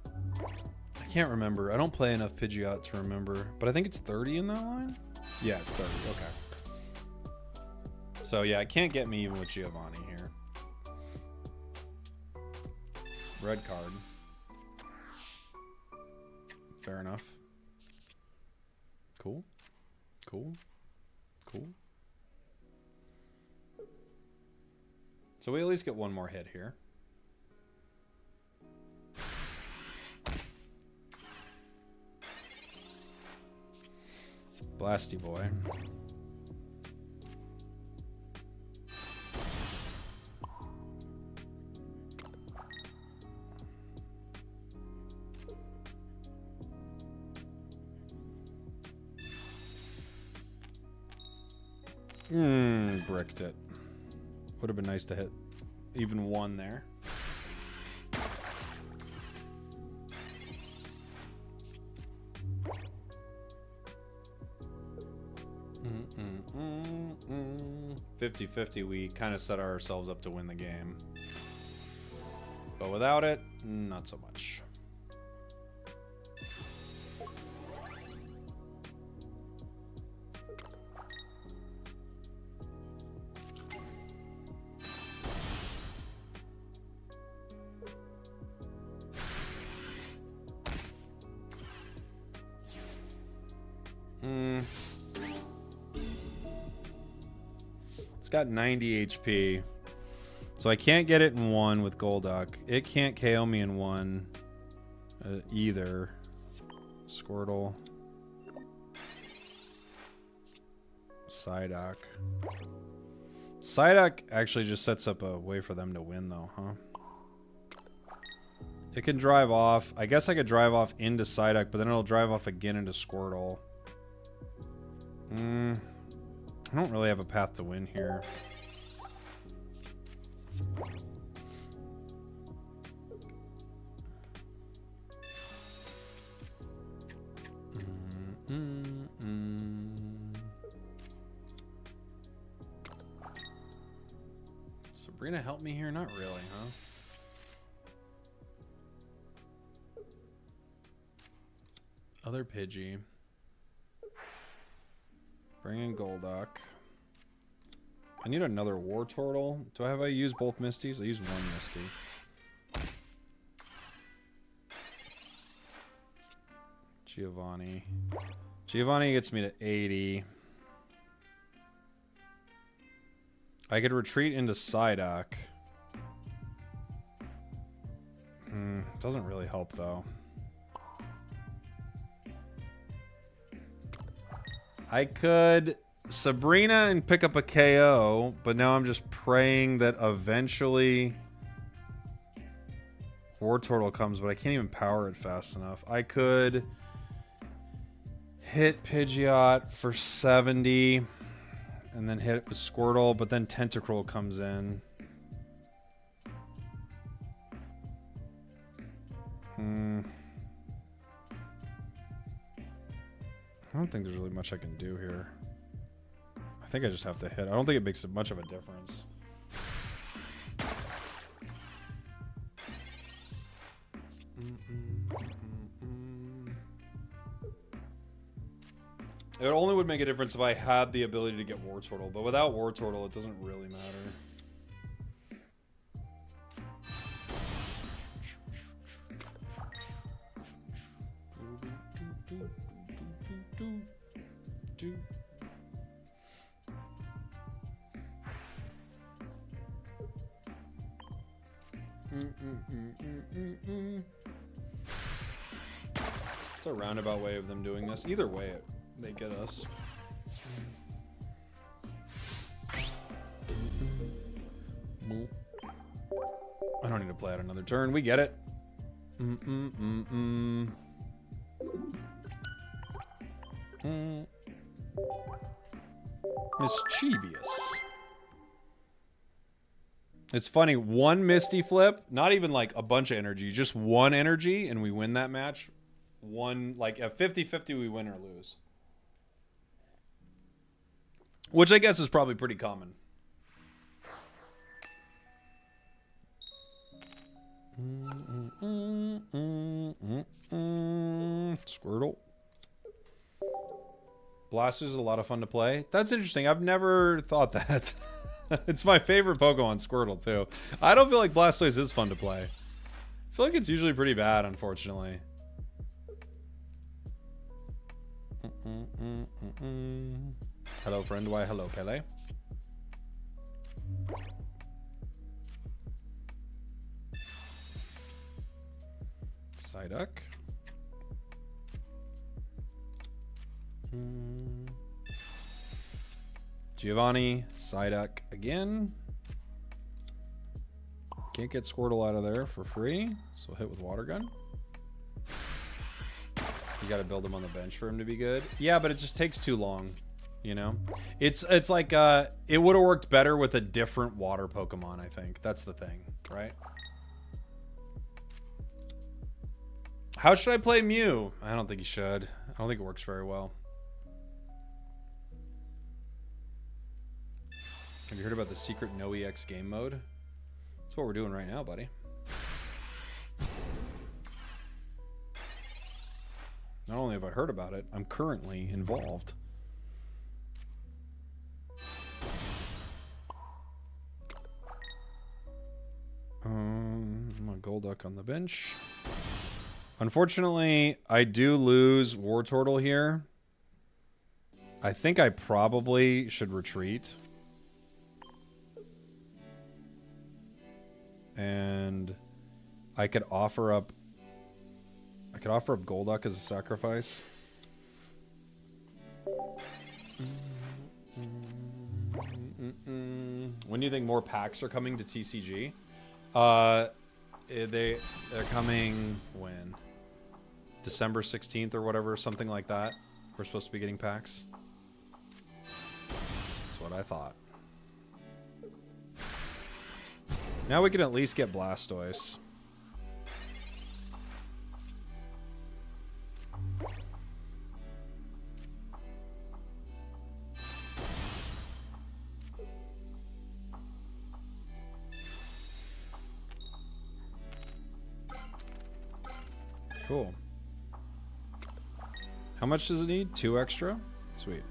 I can't remember. I don't play enough Pidgeot to remember. But I think it's 30 in that line? Yeah, it's 30. Okay. So, yeah, it can't get me even with Giovanni here. Red card. Fair enough. Cool. Cool. Cool. So we at least get one more hit here. Blasty boy. Bricked it. Would have been nice to hit even one there. Mm-mm-mm-mm. 50-50, we kind of set ourselves up to win the game. But without it, not so much. It's got 90 HP. So I can't get it in one with Golduck. It can't KO me in one either. Squirtle. Psyduck. Psyduck actually just sets up a way for them to win though, huh? It can drive off. I guess I could drive off into Psyduck, but then it'll drive off again into Squirtle. I don't really have a path to win here. Sabrina help me here? Not really, huh? Other Pidgey. Bring in Golduck. I need another Wartortle. Do I use both Misties? I use one Misty. Giovanni. Giovanni gets me to 80. I could retreat into Psyduck. Doesn't really help though. I could Sabrina and pick up a KO, but now I'm just praying that eventually Wartortle comes, but I can't even power it fast enough. I could hit Pidgeot for 70 and then hit it with Squirtle, but then Tentacruel comes in. I don't think there's really much I can do here. I think I just have to hit. I don't think it makes much of a difference. It only would make a difference if I had the ability to get Wartortle, but without Wartortle, it doesn't really matter. It's a roundabout way of them doing this. Either way, they get us. I don't need to play out another turn. We get it. Mischievous. It's funny, one Misty flip, not even like a bunch of energy, just one energy, and we win that match. One, like at 50-50, we win or lose. Which I guess is probably pretty common. Squirtle. Blastoise is a lot of fun to play. That's interesting. I've never thought that. It's my favorite Pokemon, Squirtle, too. I don't feel like Blastoise is fun to play. I feel like it's usually pretty bad, unfortunately. Hello, friend. Why, hello, Pele. Psyduck. Giovanni, Psyduck again. Can't get Squirtle out of there for free, so hit with Water Gun. You gotta build him on the bench for him to be good. Yeah, but it just takes too long. you know? It's like, it would have worked better with a different water Pokemon, I think. That's the thing, right? How should I play Mew? I don't think you should. I don't think it works very well. Have you heard about the secret No EX game mode? That's what we're doing right now, buddy. Not only have I heard about it, I'm currently involved. I'm a Golduck on the bench. Unfortunately, I do lose Wartortle here. I think I probably should retreat. And I could offer up Golduck as a sacrifice. When do you think more packs are coming to TCG? They're coming when? December 16th or whatever, something like that. We're supposed to be getting packs. That's what I thought. Now we can at least get Blastoise. Cool. How much does it need? 2 extra? Sweet.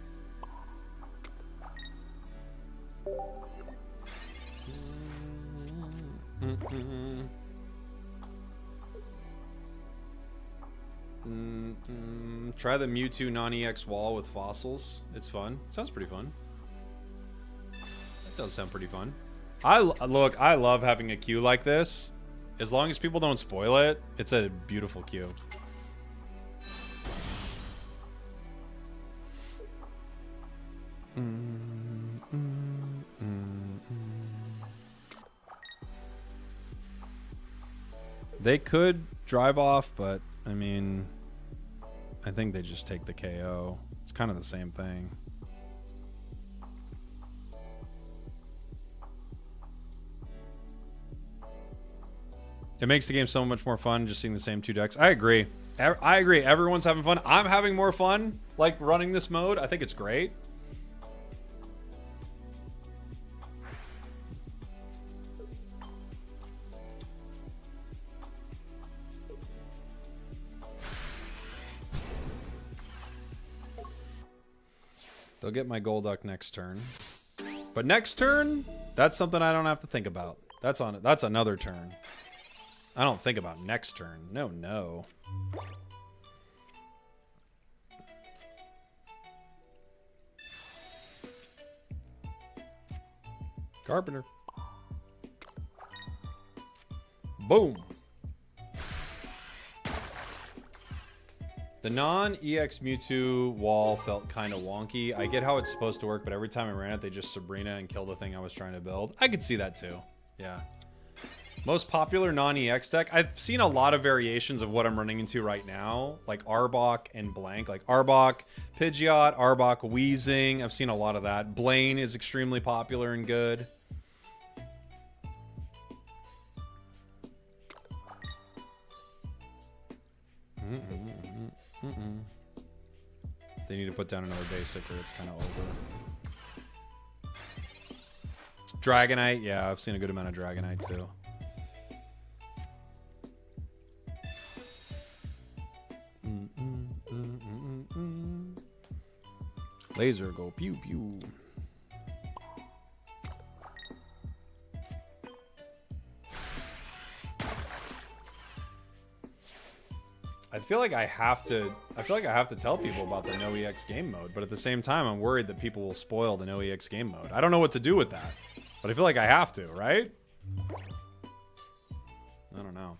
Try the Mewtwo non-EX wall with fossils. It's fun. It sounds pretty fun. That does sound pretty fun. Look, I love having a queue like this. As long as people don't spoil it, it's a beautiful queue. They could drive off, but I mean, I think they just take the KO. It's kind of the same thing. It makes the game so much more fun just seeing the same 2 decks. I agree. I agree. Everyone's having fun. I'm having more fun, like, running this mode. I think it's great. They'll get my Golduck next turn. But next turn, that's something I don't have to think about. That's another turn. I don't think about next turn. No. Carpenter. Boom. The non-EX Mewtwo wall felt kind of wonky. I get how it's supposed to work, but every time I ran it, they just Sabrina and kill the thing I was trying to build. I could see that too. Yeah. Most popular non-EX deck. I've seen a lot of variations of what I'm running into right now, like Arbok and Blank. Like Arbok, Pidgeot, Arbok, Weezing. I've seen a lot of that. Blaine is extremely popular and good. They need to put down another basic or it's kind of over. Dragonite. Yeah, I've seen a good amount of Dragonite too. Laser go pew pew. I feel like I have to tell people about the no EX game mode, but at the same time I'm worried that people will spoil the no EX game mode. I don't know what to do with that, but I feel like I have to, right? I don't know.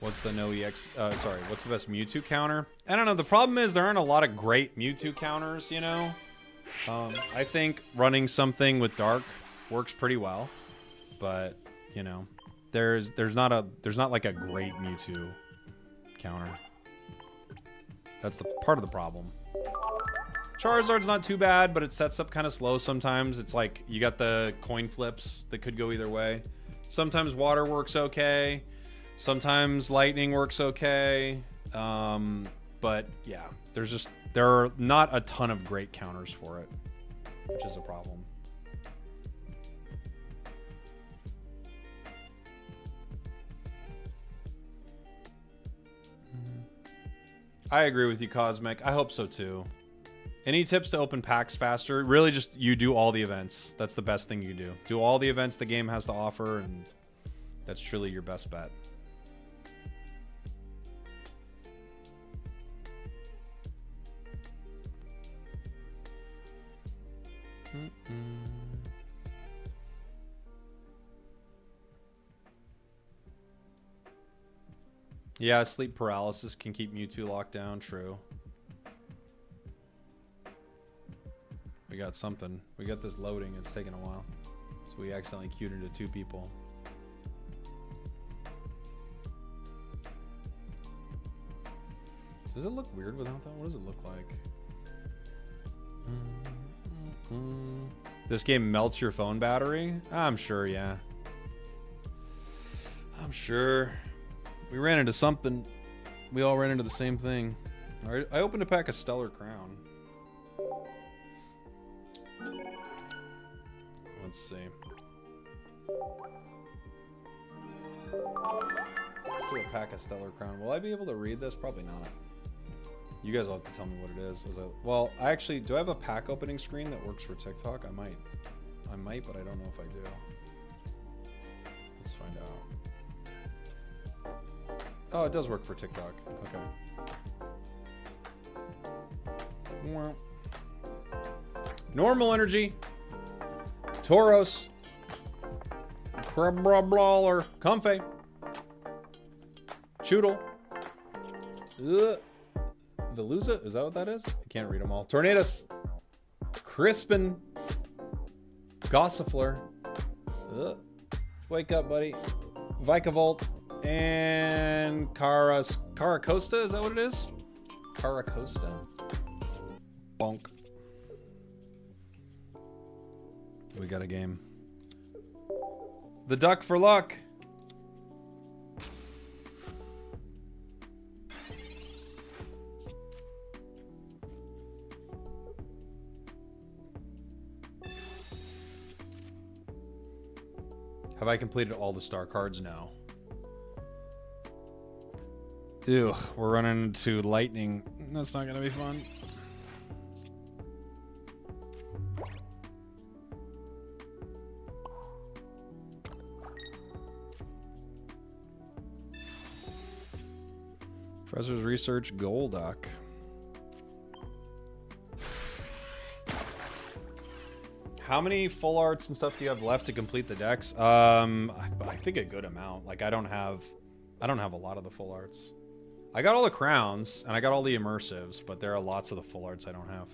What's the no EX? Sorry, what's the best Mewtwo counter? I don't know. The problem is there aren't a lot of great Mewtwo counters, you know? I think running something with Dark works pretty well. But, you know, there's not like a great Mewtwo counter. That's the part of the problem. Charizard's not too bad, but it sets up kind of slow sometimes. It's like you got the coin flips that could go either way. Sometimes water works okay. Sometimes lightning works okay. But yeah, there are not a ton of great counters for it, which is a problem. I agree with you, Cosmic. I hope so too. Any tips to open packs faster? Really just you do all the events. That's the best thing you can do. Do all the events the game has to offer, and that's truly your best bet. Yeah, sleep paralysis can keep Mewtwo locked down. True. We got something. We got this loading. It's taking a while. So we accidentally queued into 2 people. Does it look weird without that? What does it look like? This game melts your phone battery? I'm sure, yeah. I'm sure. We ran into something. We all ran into the same thing. All right, I opened a pack of Stellar Crown. Let's see. Let's do a pack of Stellar Crown. Will I be able to read this? Probably not. You guys will have to tell me what it is. Well, I actually, do I have a pack opening screen that works for TikTok? I might, but I don't know if I do. Let's find out. Oh, it does work for TikTok. Okay. Normal energy. Tauros. Crabrawler. Comfey. Choodle. Veluza? Is that what that is? I can't read them all. Tornadus. Crispin. Gossifleur. Wake up, buddy. Vikavolt. And Caracosta, is that what it is? Caracosta? Bonk. We got a game. The duck for luck. Have I completed all the star cards? No. Ew, we're running into lightning. That's not gonna be fun. Professor's Research Golduck. How many full arts and stuff do you have left to complete the decks? I think a good amount. Like I don't have a lot of the full arts. I got all the crowns and I got all the immersives, but there are lots of the full arts I don't have.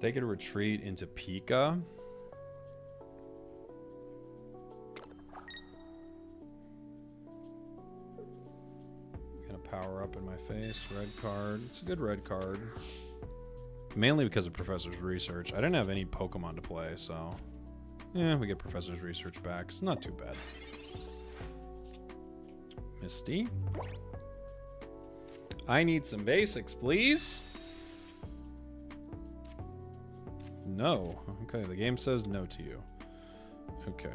They could retreat into Pika. Gonna power up in my face. Red card. It's a good red card. Mainly because of Professor's Research. I didn't have any Pokemon to play, so yeah, we get Professor's Research back. It's not too bad. Misty. I need some basics, please. No. Okay, the game says no to you. Okay.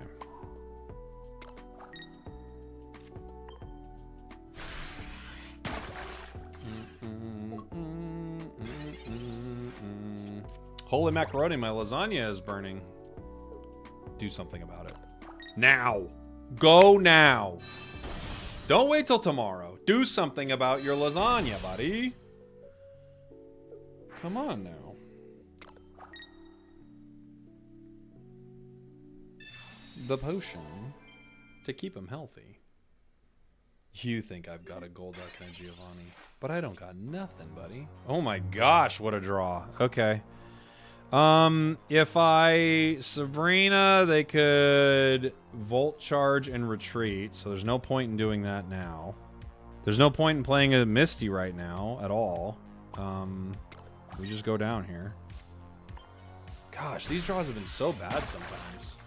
Holy macaroni, my lasagna is burning. Do something about it. Now. Go now. Don't wait till tomorrow. Do something about your lasagna, buddy. Come on now. the potion to keep him healthy. You think I've got a gold Arcanine Giovanni, but I don't got nothing, buddy. Oh my gosh, what a draw. Okay. If I Sabrina, they could Volt Charge and retreat, so there's no point in doing that now. There's no point in playing a Misty right now at all. We just go down here. Gosh, these draws have been so bad sometimes.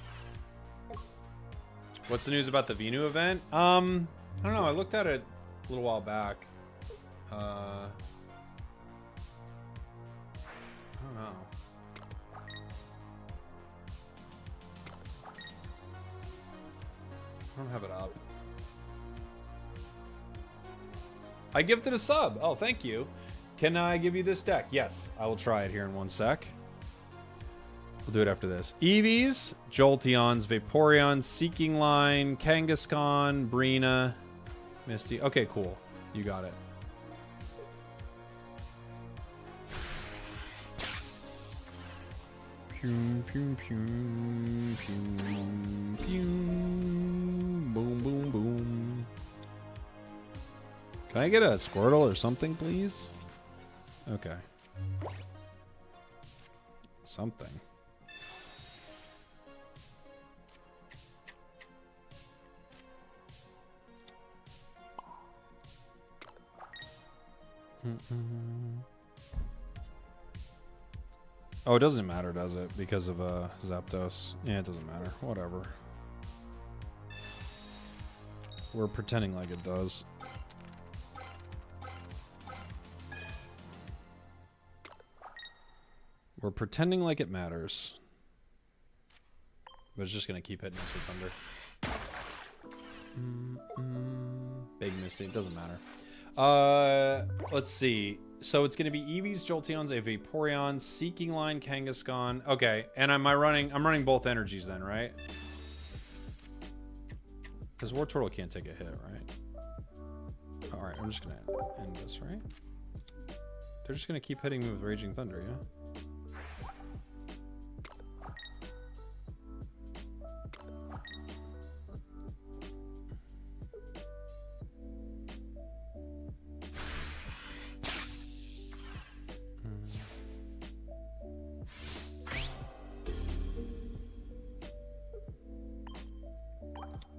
What's the news about the Venu event? I don't know. I looked at it a little while back. I don't know. I don't have it up. I gifted a sub. Oh, thank you. Can I give you this deck? Yes, I will try it here in 1 sec. We'll do it after this. Eevees, Jolteons, Vaporeons, Seeking Line, Kangaskhan, Brina, Misty. Okay, cool. You got it. Pew, pew, pew, pew, pew. Boom, boom, boom. Can I get a Squirtle or something, please? Okay. Something. Oh, it doesn't matter, does it? Because of Zapdos. Yeah, it doesn't matter. Whatever. We're pretending like it does. We're pretending like it matters. But it's just going to keep hitting us with thunder. Big Misty. It doesn't matter. Let's see. So it's going to be Eevees, Jolteons, a Vaporeon, Seeking Line, Kangaskhan. Okay, and I'm running both energies then, right? Because War Turtle can't take a hit, right? Alright, I'm just going to end this, right? They're just going to keep hitting me with Raging Thunder, yeah?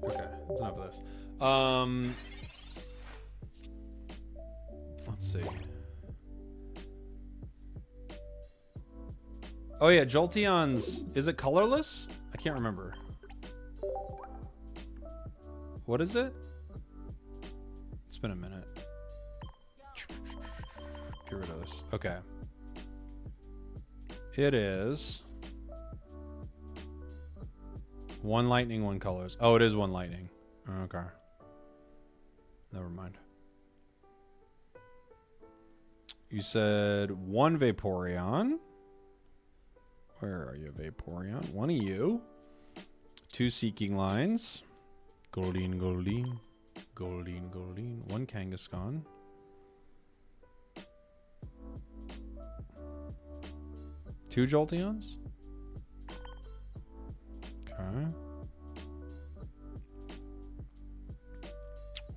Okay, that's enough of this. Let's see. Oh yeah, Jolteon's, is it colorless? I can't remember. What is it? It's been a minute. Get rid of this. Okay. It is 1 lightning, 1 colors. Oh, it is 1 lightning. Okay. Never mind. You said 1 Vaporeon. Where are you, Vaporeon? 1 of you. 2 Seeking Lines. Goldeen, Goldeen. Goldeen, Goldeen. 1 Kangaskhan. 2 Jolteons. Okay.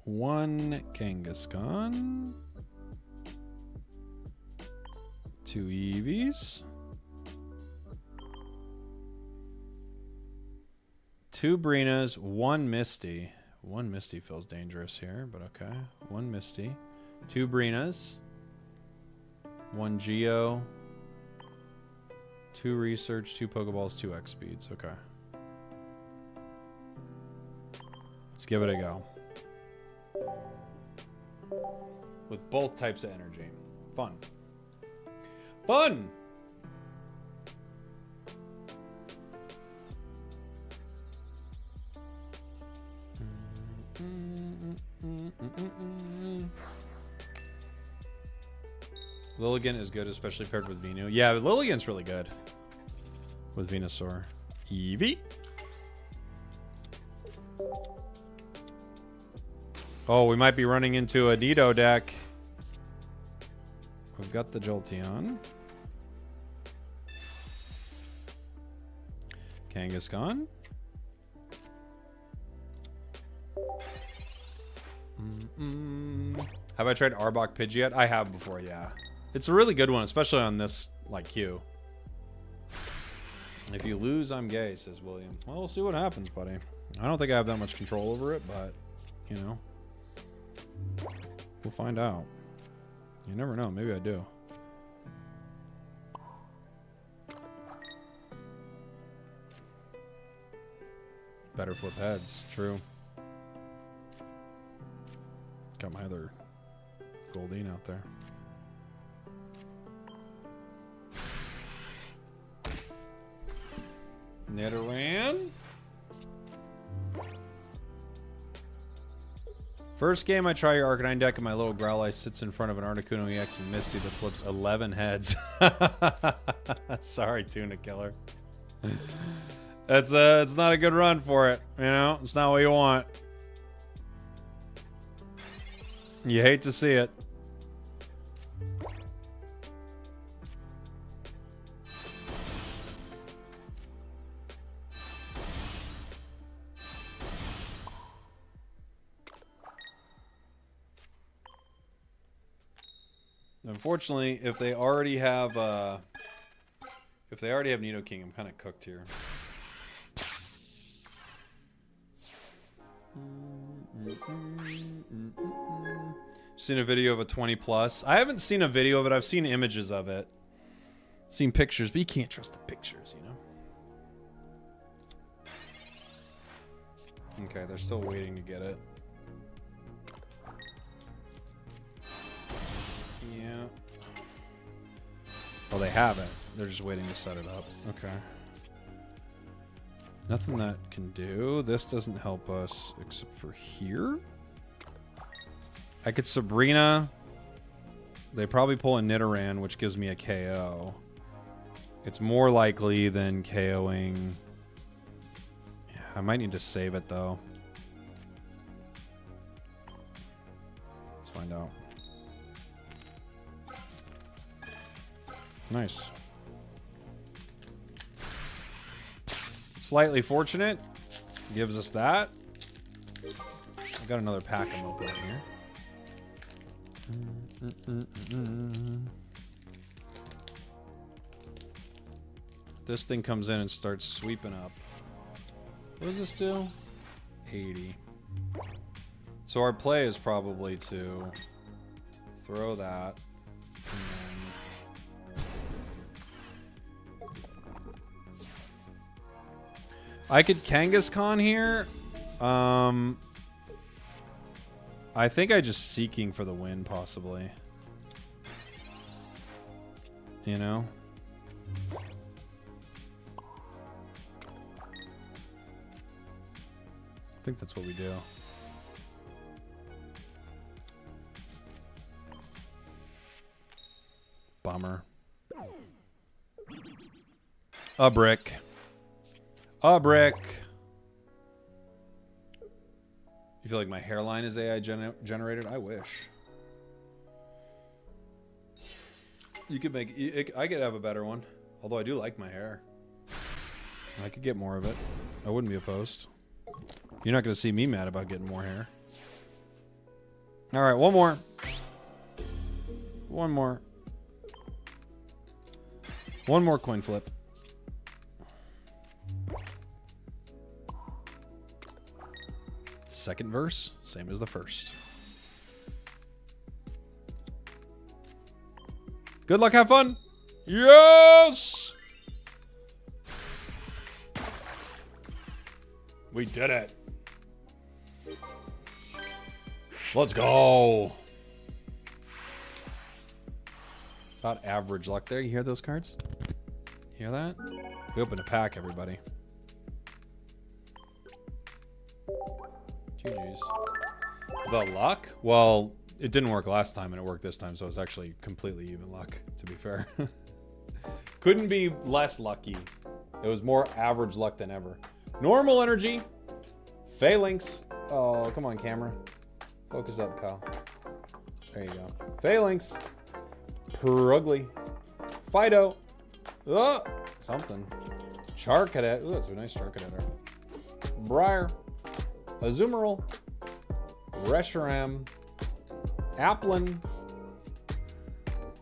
1 Kangaskhan. 2 Eevees. 2 Brinas, 1 Misty. 1 Misty feels dangerous here, but okay. 1 Misty. 2 Brinas. 1 Geo. 2 Research, 2 Pokeballs, 2 X Speeds. Okay. Let's give it a go. With both types of energy. Fun. Fun! Lilligant is good, especially paired with Venu. Yeah, Lilligant's really good with Venusaur. Eevee? Oh, we might be running into a Nido deck. We've got the Jolteon. Kangaskhan. Have I tried Arbok Pidgeot? I have before, yeah. It's a really good one, especially on this, like, queue. If you lose, I'm gay, says William. Well, we'll see what happens, buddy. I don't think I have that much control over it, but, you know. We'll find out. You never know. Maybe I do. Better flip heads. True. Got my other Goldeen out there. Nidoran. First game I try your Arcanine deck and my little Growlithe sits in front of an Articuno EX and Misty that flips 11 heads. Sorry, Tuna Killer. It's not a good run for it, you know? It's not what you want. You hate to see it. Unfortunately, if they already have Nidoking, I'm kind of cooked here. Seen a video of a 20 plus. I haven't seen a video of it. I've seen images of it. Seen pictures, but you can't trust the pictures, you know? Okay, they're still waiting to get it. Yeah. Oh, they have it. They're just waiting to set it up. Okay. Nothing that can do. This doesn't help us except for here. I could Sabrina. They probably pull a Nidoran, which gives me a KO. It's more likely than KOing. Yeah, I might need to save it, though. Let's find out. Nice. Slightly fortunate. Gives us that. I got another pack I'm opening here. This thing comes in and starts sweeping up. What does this do? 80. So our play is probably to throw that. And then I could Kangaskhan here. I think I just Seeking for the win, possibly. You know? I think that's what we do. Bummer. A brick. A brick. You feel like my hairline is AI generated? I wish. You could make... I could have a better one. Although I do like my hair. I could get more of it. I wouldn't be opposed. You're not going to see me mad about getting more hair. Alright, one more. One more. One more coin flip. Second verse, same as the first. Good luck, have fun. Yes! We did it. Let's go. About average luck there. You hear those cards? Hear that? We opened a pack, everybody. GG's. The luck? Well, it didn't work last time and it worked this time, so it's actually completely even luck, to be fair. Couldn't be less lucky. It was more average luck than ever. Normal energy. Phalanx. Oh, come on, camera. Focus up, pal. There you go. Phalanx. Prugly. Fido. Oh, something. Charcadet. Ooh, that's a nice Charcadet art. Briar. Azumarill. Reshiram. Applin.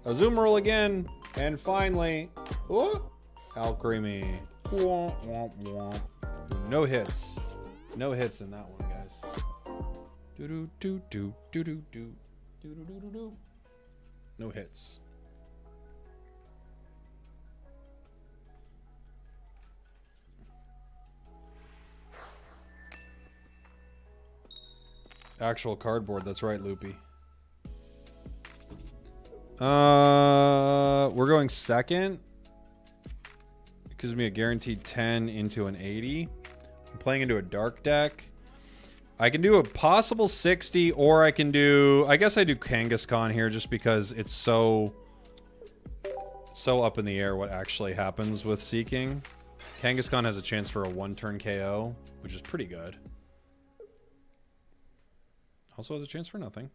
Azumarill again. And finally, Alcremie. Womp, womp, womp. No hits. No hits in that one, guys. Do-do-do-do, do-do-do, do-do-do-do-do. No hits. Actual cardboard, that's right, Loopy. We're going second. It gives me a guaranteed 10 into an 80. I'm playing into a dark deck. I can do a possible 60, or I can do... I guess I do Kangaskhan here just because it's so up in the air what actually happens with Seeking. Kangaskhan has a chance for a one-turn KO, which is pretty good. Also has a chance for nothing.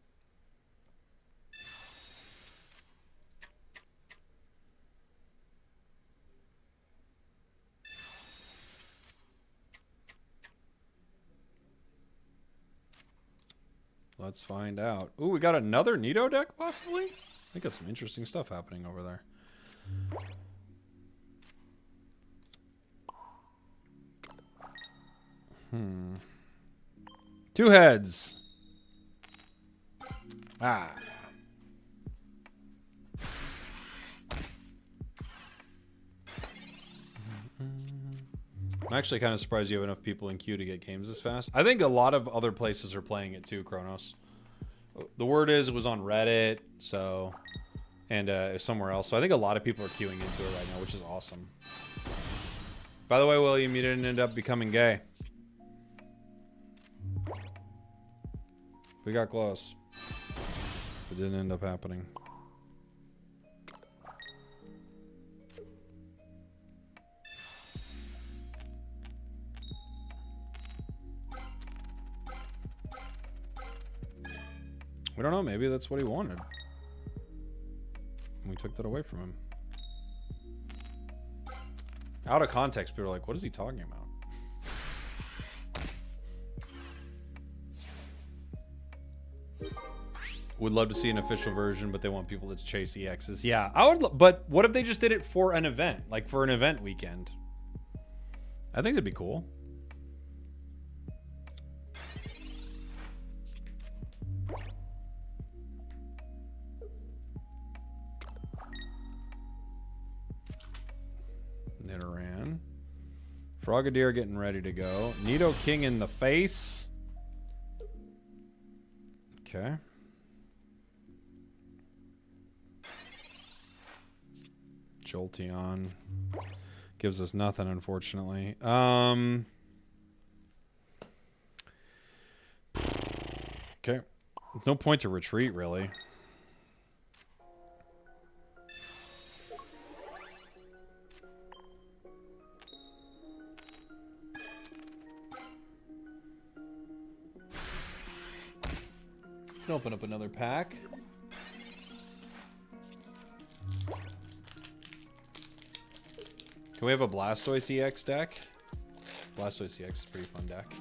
Let's find out. Ooh, we got another Nido deck, possibly? I got some interesting stuff happening over there. Two heads. Ah. I'm actually kind of surprised you have enough people in queue to get games this fast. I think a lot of other places are playing it too, Kronos. The word is it was on Reddit, so... And somewhere else. So I think a lot of people are queuing into it right now, which is awesome. By the way, William, you didn't end up becoming gay. We got close. It didn't end up happening. We don't know, maybe that's what he wanted. We took that away from him. Out of context, people are like, what is he talking about? Would love to see an official version, but they want people to chase EXs. Yeah, I would, but what if they just did it for an event? Like for an event weekend? I think that'd be cool. Nidoran. Frogadier getting ready to go. Nidoking in the face. Okay. Jolteon gives us nothing, unfortunately. Okay. There's no point to retreat, really. Can open up another pack. Can we have a Blastoise EX deck? Blastoise EX is a pretty fun deck.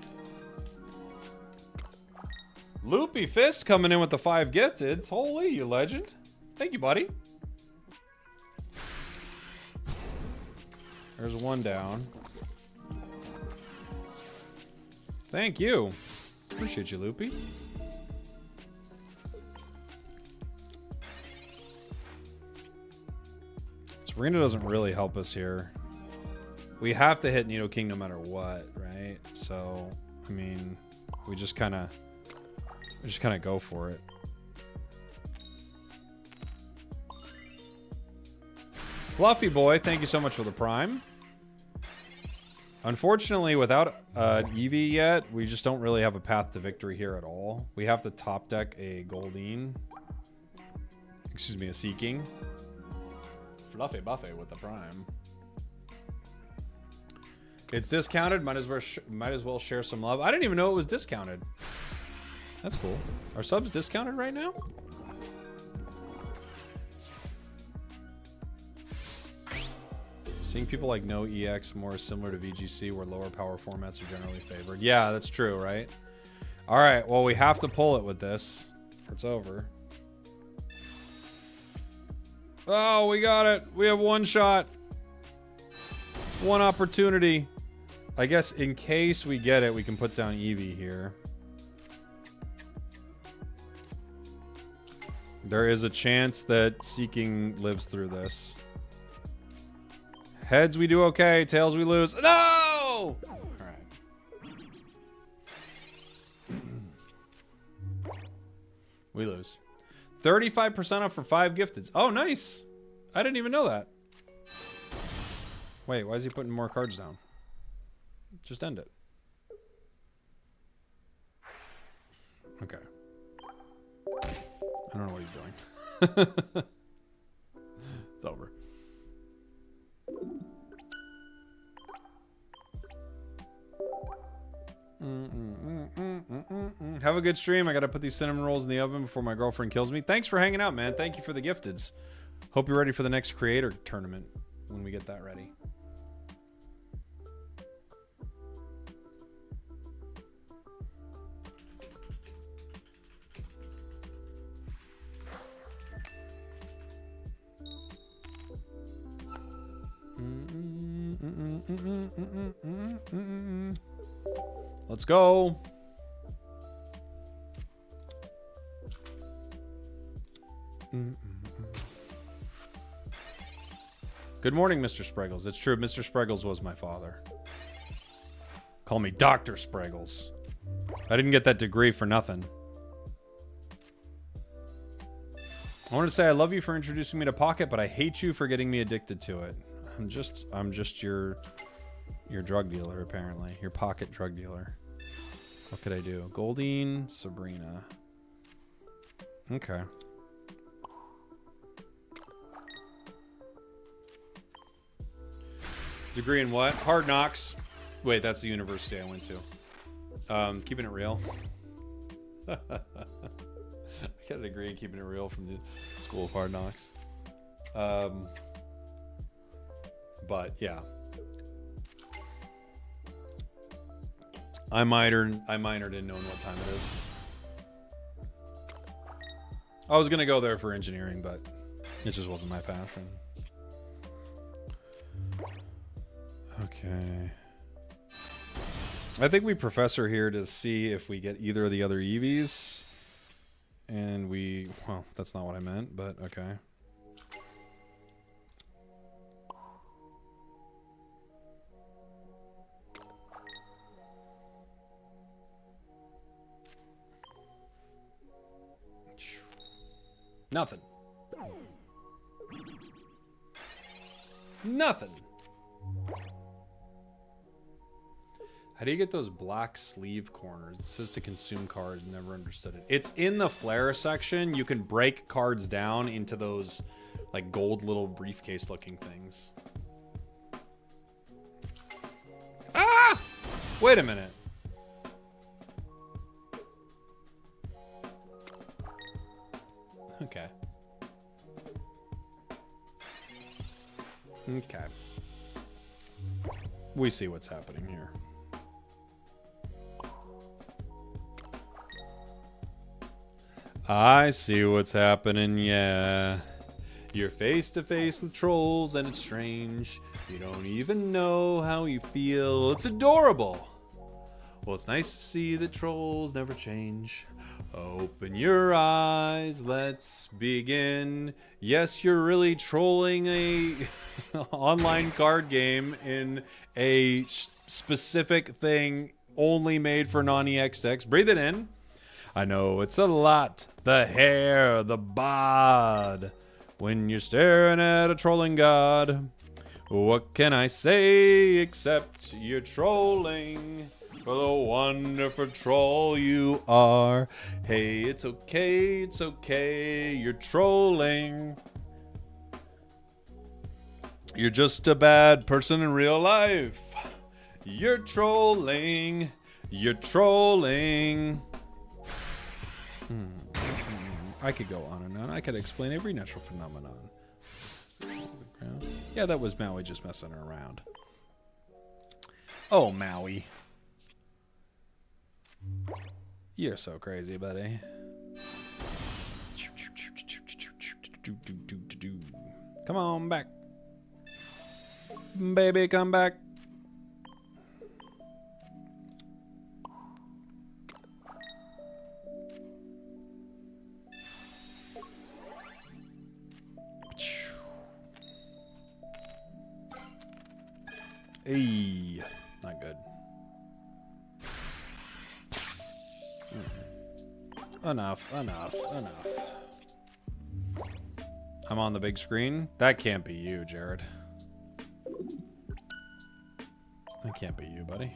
Loopy Fist coming in with the 5 gifteds. Holy, you legend. Thank you, buddy. There's one down. Thank you. Appreciate you, Loopy. Serena doesn't really help us here. We have to hit Nidoking no matter what, right? So, I mean, we just kind of go for it. Fluffy boy, thank you so much for the prime. Unfortunately, without Eevee yet, we just don't really have a path to victory here at all. We have to top deck a Goldeen. Excuse me, a Seeking. Fluffy Buffy with the prime. It's discounted. Might as well share some love. I didn't even know it was discounted. That's cool. Are subs discounted right now? Seeing people like no EX more similar to VGC where lower power formats are generally favored. Yeah, that's true, right? All right, well, we have to pull it with this. Or it's over. Oh, we got it. We have one shot. One opportunity. I guess in case we get it, we can put down Eevee here. There is a chance that Seeking lives through this. Heads, we do okay. Tails, we lose. No! Alright. We lose. 35% off for 5 gifteds. Oh, nice. I didn't even know that. Wait, why is he putting more cards down? Just end it. Okay. I don't know what he's doing. It's over. Have a good stream. I gotta put these cinnamon rolls in the oven before my girlfriend kills me. Thanks for hanging out, man. Thank you for the gifteds. Hope you're ready for the next creator tournament when we get that ready. Let's go. Good morning, Mr. Spragels. It's true, Mr. Spragels was my father. Call me Dr. Spragels. I didn't get that degree for nothing. I want to say I love you for introducing me to Pocket, but I hate you for getting me addicted to it. I'm just your drug dealer, apparently. Your pocket drug dealer. What could I do? Goldine, Sabrina. Okay. Degree in what? Hard Knocks. Wait, that's the university I went to. Keeping it real. I got a degree in keeping it real from the School of Hard Knocks. But yeah. I minored in knowing what time it is. I was gonna go there for engineering, but it just wasn't my passion. Okay. I think we professor here to see if we get either of the other Eevees. And we... Well, that's not what I meant, but okay. Nothing. Nothing. How do you get those black sleeve corners? It says to consume cards. Never understood it. It's in the flare section. You can break cards down into those like gold little briefcase looking things. Ah! Wait a minute. Okay. Okay. We see what's happening here. I see what's happening, yeah. You're face to face with trolls and it's strange. You don't even know how you feel. It's adorable. Well, it's nice to see that trolls never change. Open your eyes, let's begin. Yes, you're really trolling a online card game in a specific thing only made for non-EXX. Breathe it in. I know it's a lot. The hair, the bod. When you're staring at a trolling god. What can I say except you're trolling? For the wonderful troll you are. Hey, it's okay, you're trolling. You're just a bad person in real life. You're trolling. You're trolling. I could go on and on. I could explain every natural phenomenon. Yeah, that was Maui just messing around. Oh, Maui. You're so crazy, buddy. Come on back. Baby, come back. Hey, not good. Enough. I'm on the big screen. That can't be you, Jared. That can't be you, buddy.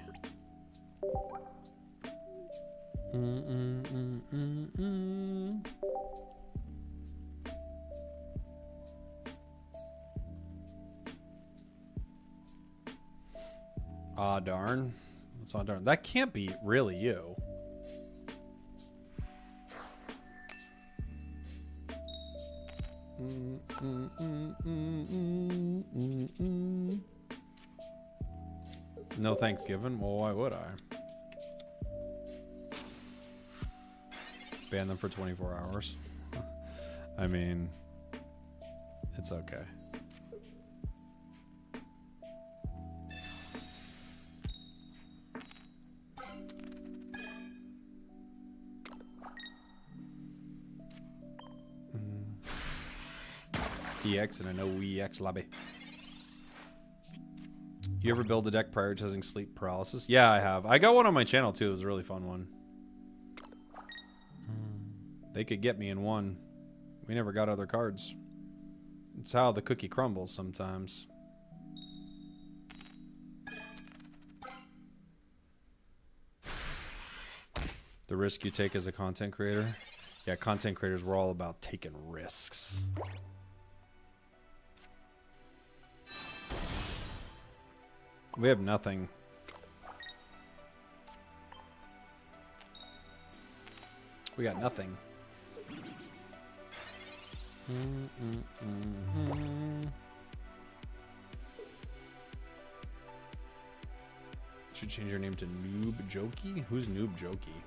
Ah, darn. That's all darn. That can't be really you. No Thanksgiving? Well, why would I? Ban them for 24 hours. I mean, it's okay. EX and a no EX lobby. You ever build a deck prioritizing sleep paralysis? Yeah, I have. I got one on my channel too. It was a really fun one. They could get me in one. We never got other cards. It's how the cookie crumbles sometimes. The risk you take as a content creator? Yeah, content creators, we're all about taking risks. We have nothing. We got nothing. Should change your name to Noob Jokey? Who's Noob Jokey?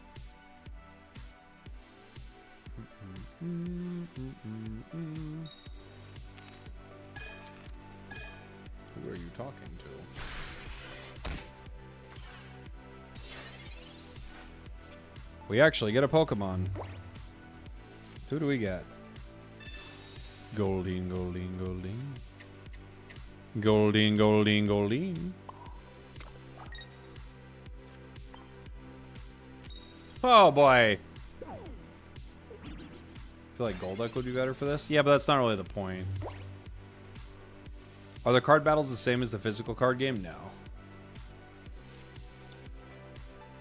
Who are you talking to? We actually get a Pokemon. Who do we get? Goldeen. Oh boy. I feel like Golduck would be better for this. Yeah, but that's not really the point. Are the card battles the same as the physical card game? No.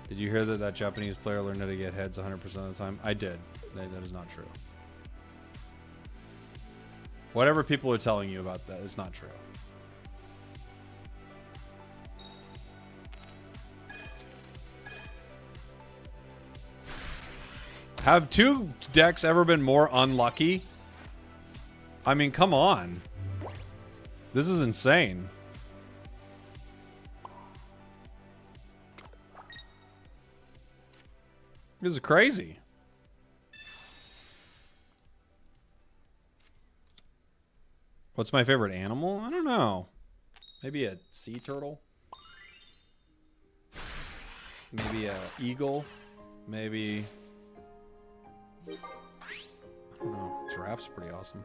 Did you hear that that Japanese player learned how to get heads 100% of the time? I did. That is not true. Whatever people are telling you about that, it's not true. Have two decks ever been more unlucky? I mean, come on. This is insane. This is crazy. What's my favorite animal? I don't know. Maybe a sea turtle? Maybe a eagle? Maybe... I don't know. Giraffe's pretty awesome.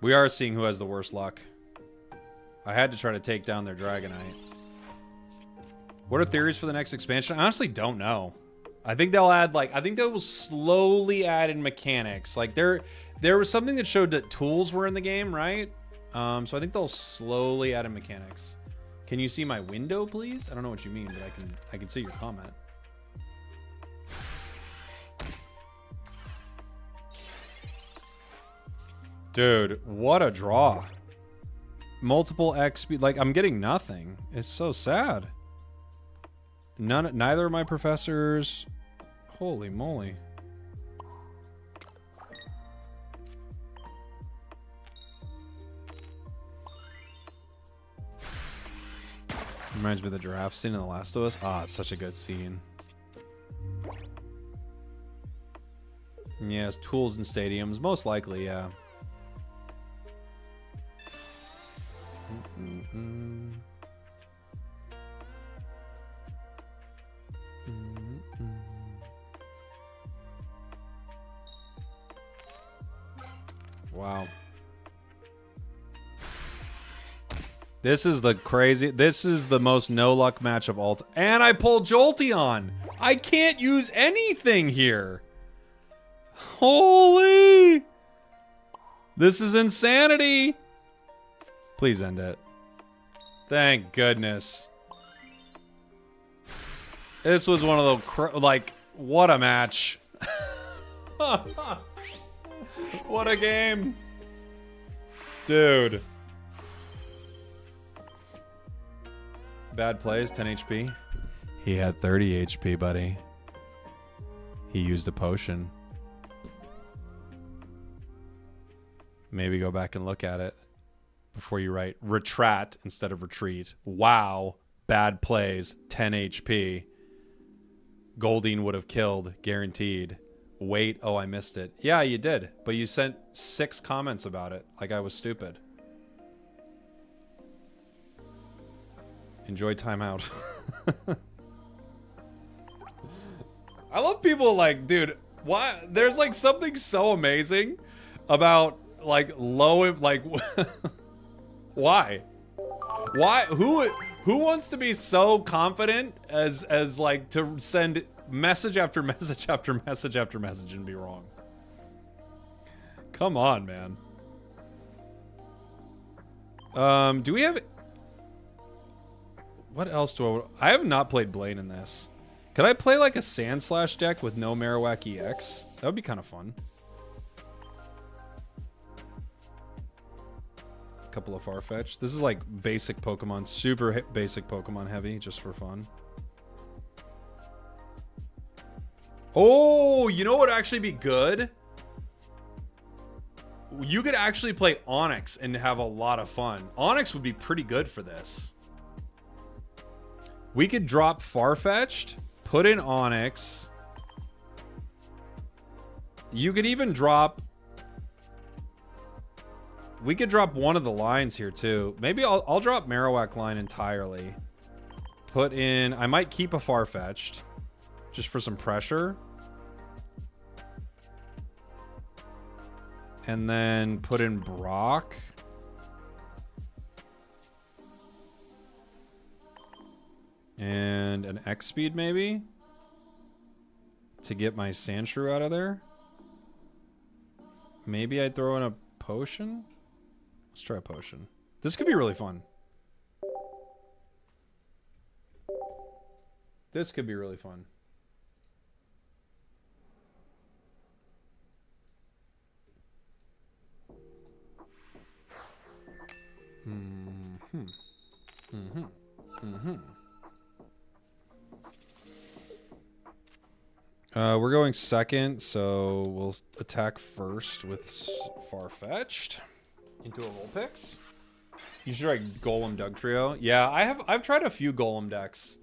We are seeing who has the worst luck. I had to try to take down their Dragonite. What are theories for the next expansion? I honestly don't know. I think they'll add, like, I think they will slowly add in mechanics. Like, there was something that showed that tools were in the game, right? So I think they'll slowly add in mechanics. Can you see my window, please? I don't know what you mean, but I can see your comment. Dude, what a draw. Multiple XP. Like, I'm getting nothing. It's so sad. Neither of my professors. Holy moly. Reminds me of the giraffe scene in The Last of Us. Ah, it's such a good scene. Yes, tools and stadiums, most likely, yeah. Wow. This is the most no luck match of all time. And I pulled Jolteon. I can't use anything here. Holy. This is insanity. Please end it. Thank goodness. This was one of the, like, what a match. What a game. Dude. Bad plays, 10 HP. He had 30 HP, buddy. He used a potion. Maybe go back and look at it before you write retrat instead of retreat. Wow. Bad plays, 10 HP. Goldeen would have killed, guaranteed. Wait, oh, I missed it. Yeah, you did. But you sent 6 comments about it. Like I was stupid. Enjoy timeout. I love people like, dude, why? There's like something so amazing about like low, like, why? Why? Who wants to be so confident as like to send message after message after message after message and be wrong? Come on, man. Do we have... What else do I have not played Blaine in this. Could I play like a Sandslash deck with no Marowak EX? That would be kind of fun. A couple of Farfetch. This is like basic Pokemon, super basic Pokemon heavy, just for fun. Oh, you know what would actually be good? You could actually play Onix and have a lot of fun. Onix would be pretty good for this. We could drop Farfetch'd, put in Onix. You could even drop... We could drop one of the lines here too. Maybe I'll drop Marowak line entirely. Put in... I might keep a Farfetch'd, just for some pressure. And then put in Brock. And an X speed maybe to get my Sandshrew out of there. Maybe I'd throw in a potion. Let's try a potion. This could be really fun. This could be really fun. We're going second, so we'll attack first with Farfetch'd into a Vulpix. You should try Golem Dugtrio. Yeah, I've tried a few Golem decks.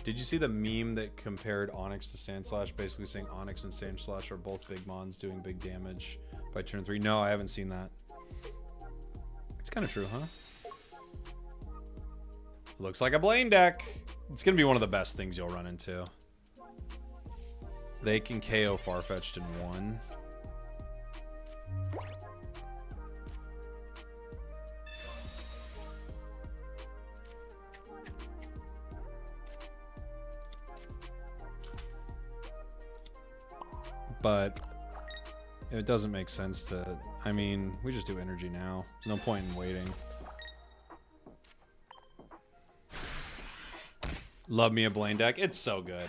Did you see the meme that compared Onix to Sandslash, basically saying Onix and Sandslash are both big mons doing big damage by turn 3? No, I haven't seen that. It's kind of true, huh? Looks like a Blaine deck. It's going to be one of the best things you'll run into. They can KO Farfetch'd in 1. But it doesn't make sense to... I mean, we just do energy now. No point in waiting. Love me a Blaine deck. It's so good.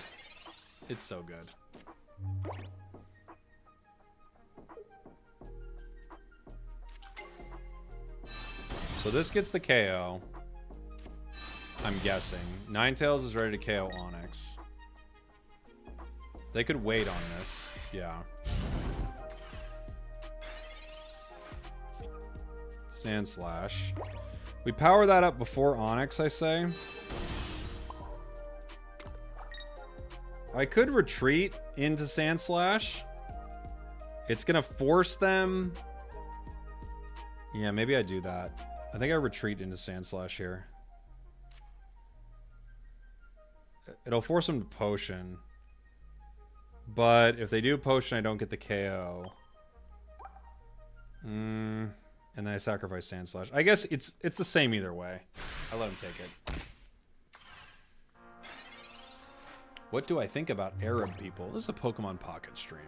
It's so good. So this gets the KO. I'm guessing. Ninetales is ready to KO Onix. They could wait on this. Yeah. Sandslash. We power that up before Onix, I say. I could retreat into Sand Slash. It's gonna force them. Yeah, maybe I do that. I think I retreat into Sand Slash here. It'll force them to Potion. But if they do Potion, I don't get the KO. And then I sacrifice Sand Slash. I guess it's the same either way. I let him take it. What do I think about Arab people? This is a Pokemon Pocket stream,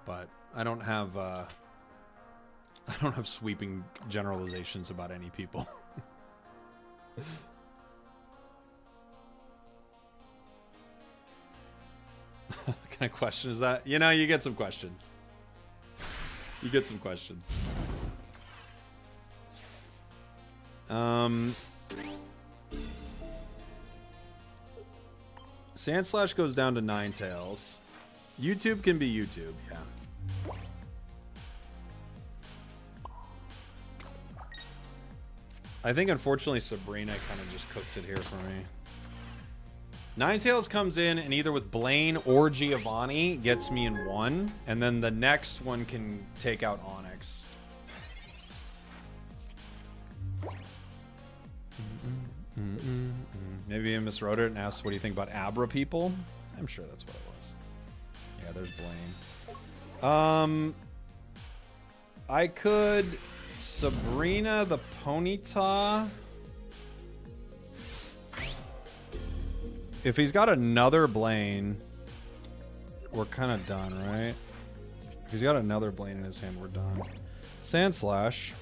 but I don't have sweeping generalizations about any people. What kind of question is that? You know, you get some questions. You get some questions. Sand Slash goes down to Ninetales. YouTube can be YouTube, yeah. I think, unfortunately, Sabrina kind of just cooks it here for me. Ninetales comes in, and either with Blaine or Giovanni gets me in one, and then the next one can take out Onyx. Maybe I miswrote it and asked, what do you think about Abra people? I'm sure that's what it was. Yeah, there's Blaine. I could Sabrina the Ponyta. If he's got another Blaine, we're kind of done, right? If he's got another Blaine in his hand, we're done. Sand Slash.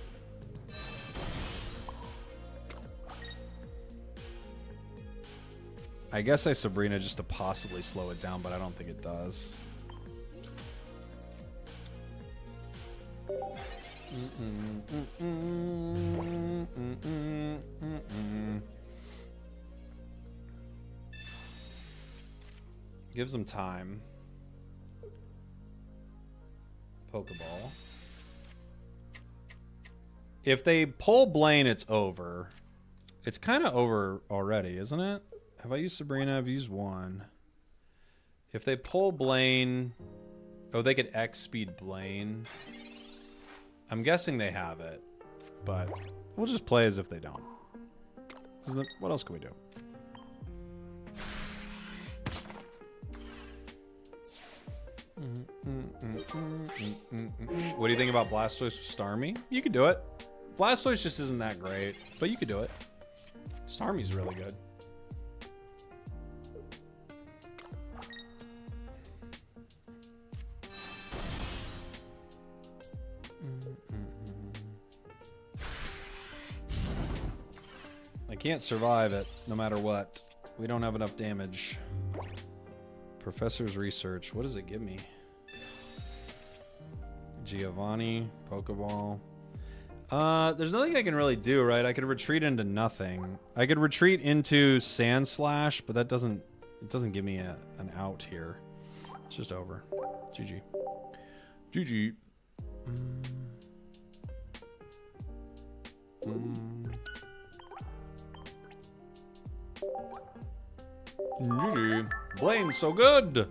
I guess I Sabrina just to possibly slow it down, but I don't think it does. Gives them time. Pokeball. If they pull Blaine, it's over. It's kind of over already, isn't it? Have I used Sabrina? I've used one. If they pull Blaine... Oh, they could X-speed Blaine. I'm guessing they have it. But we'll just play as if they don't. What else can we do? What do you think about Blastoise with Starmie? You could do it. Blastoise just isn't that great, but you could do it. Starmie's really good. I can't survive it, no matter what. We don't have enough damage. Professor's research. What does it give me? Giovanni, Pokeball. There's nothing I can really do, right? I could retreat into nothing. I could retreat into Sand Slash, but that doesn't give me an out here. It's just over. GG. GG. GG. Blaine's so good.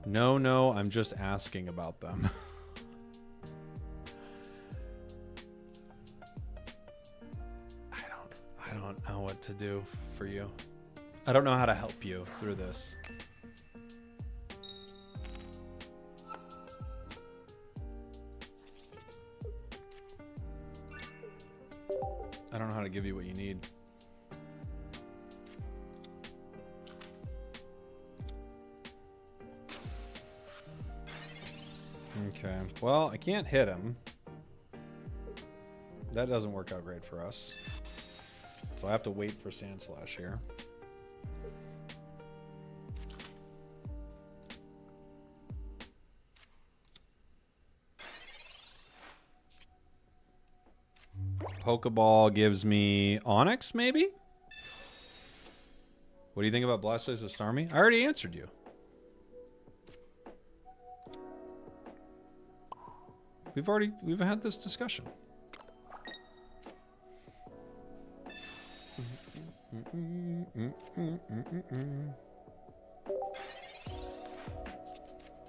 No, I'm just asking about them. I don't know what to do for you. I don't know how to help you through this. I don't know how to give you what you need. Okay, well, I can't hit him. That doesn't work out great for us. So I have to wait for Sand Slash here. Pokeball gives me Onyx, maybe? What do you think about Blastoise with Starmie? I already answered you. We've had this discussion.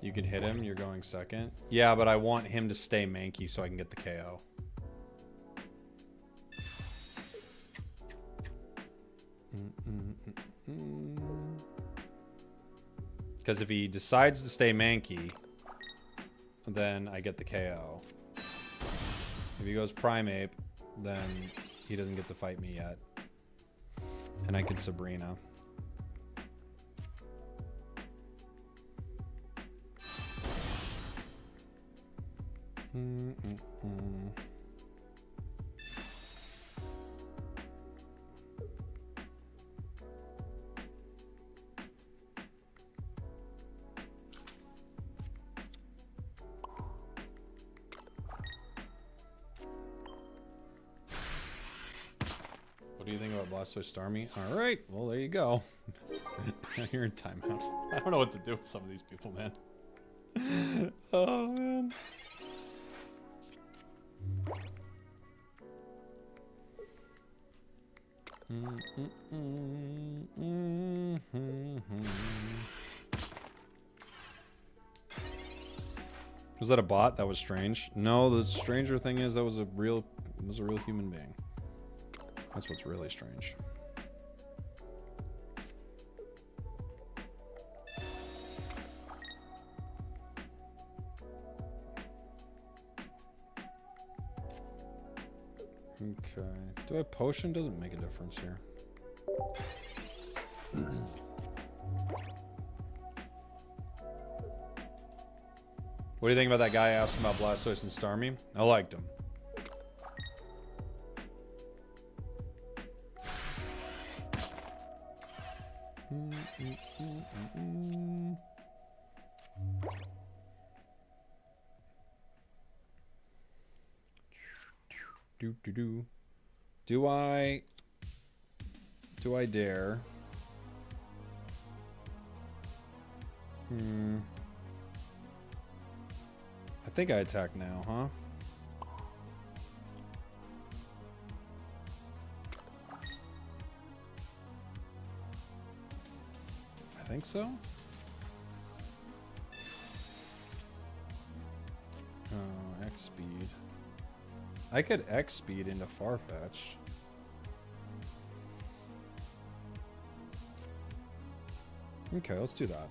You can hit him, you're going second. Yeah, but I want him to stay manky so I can get the KO. Because if he decides to stay manky, then I get the KO. If he goes Primeape, then he doesn't get to fight me yet. And I can Sabrina. What do you think about Blastoise Starmie? All right, well there you go. You're in timeout. I don't know what to do with some of these people, man. Oh man. Was that a bot? That was strange. No, the stranger thing is that was a real human being. That's what's really strange. Okay. Do I have potion? Doesn't make a difference here. What do you think about that guy asking about Blastoise and Starmie? I liked him. Do I dare? I think I attack now, huh? I think so. Oh, X speed. I could X speed into Farfetch'd. Okay, let's do that.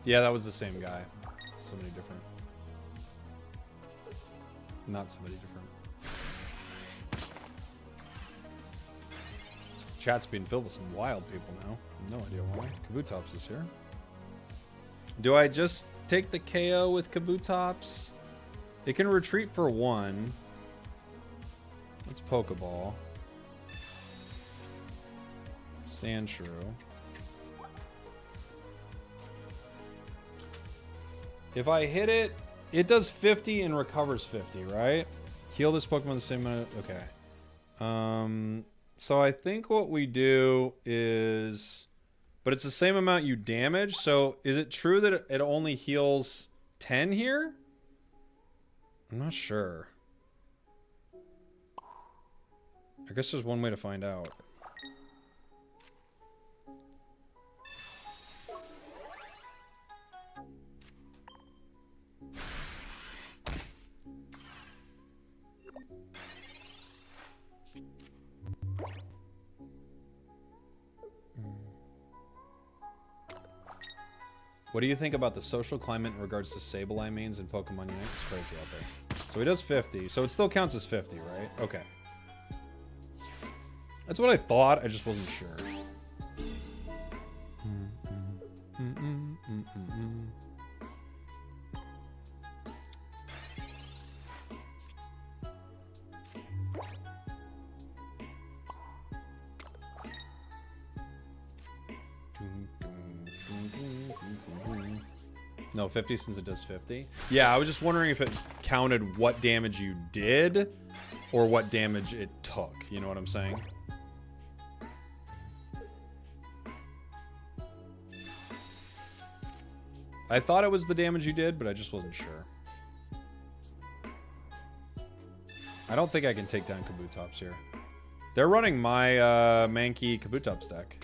Yeah, that was the same guy. Somebody different. Not somebody different. Chat's being filled with some wild people now. No idea why. Kabutops is here. Do I just take the KO with Kabutops? It can retreat for 1. Let's Pokeball. Sandshrew. If I hit it, it does 50 and recovers 50, right? Heal this Pokemon the same amount. Okay. So I think what we do is, but it's the same amount you damage. So is it true that it only heals 10 here? I'm not sure. I guess there's one way to find out. What do you think about the social climate in regards to Sableye mains and Pokemon Unite? It's crazy out there. So he does 50. So it still counts as 50, right? Okay. That's what I thought. I just wasn't sure. No, 50 since it does 50. Yeah, I was just wondering if it counted what damage you did or what damage it took. You know what I'm saying? I thought it was the damage you did, but I just wasn't sure. I don't think I can take down Kabutops here. They're running my Mankey Kabutops deck.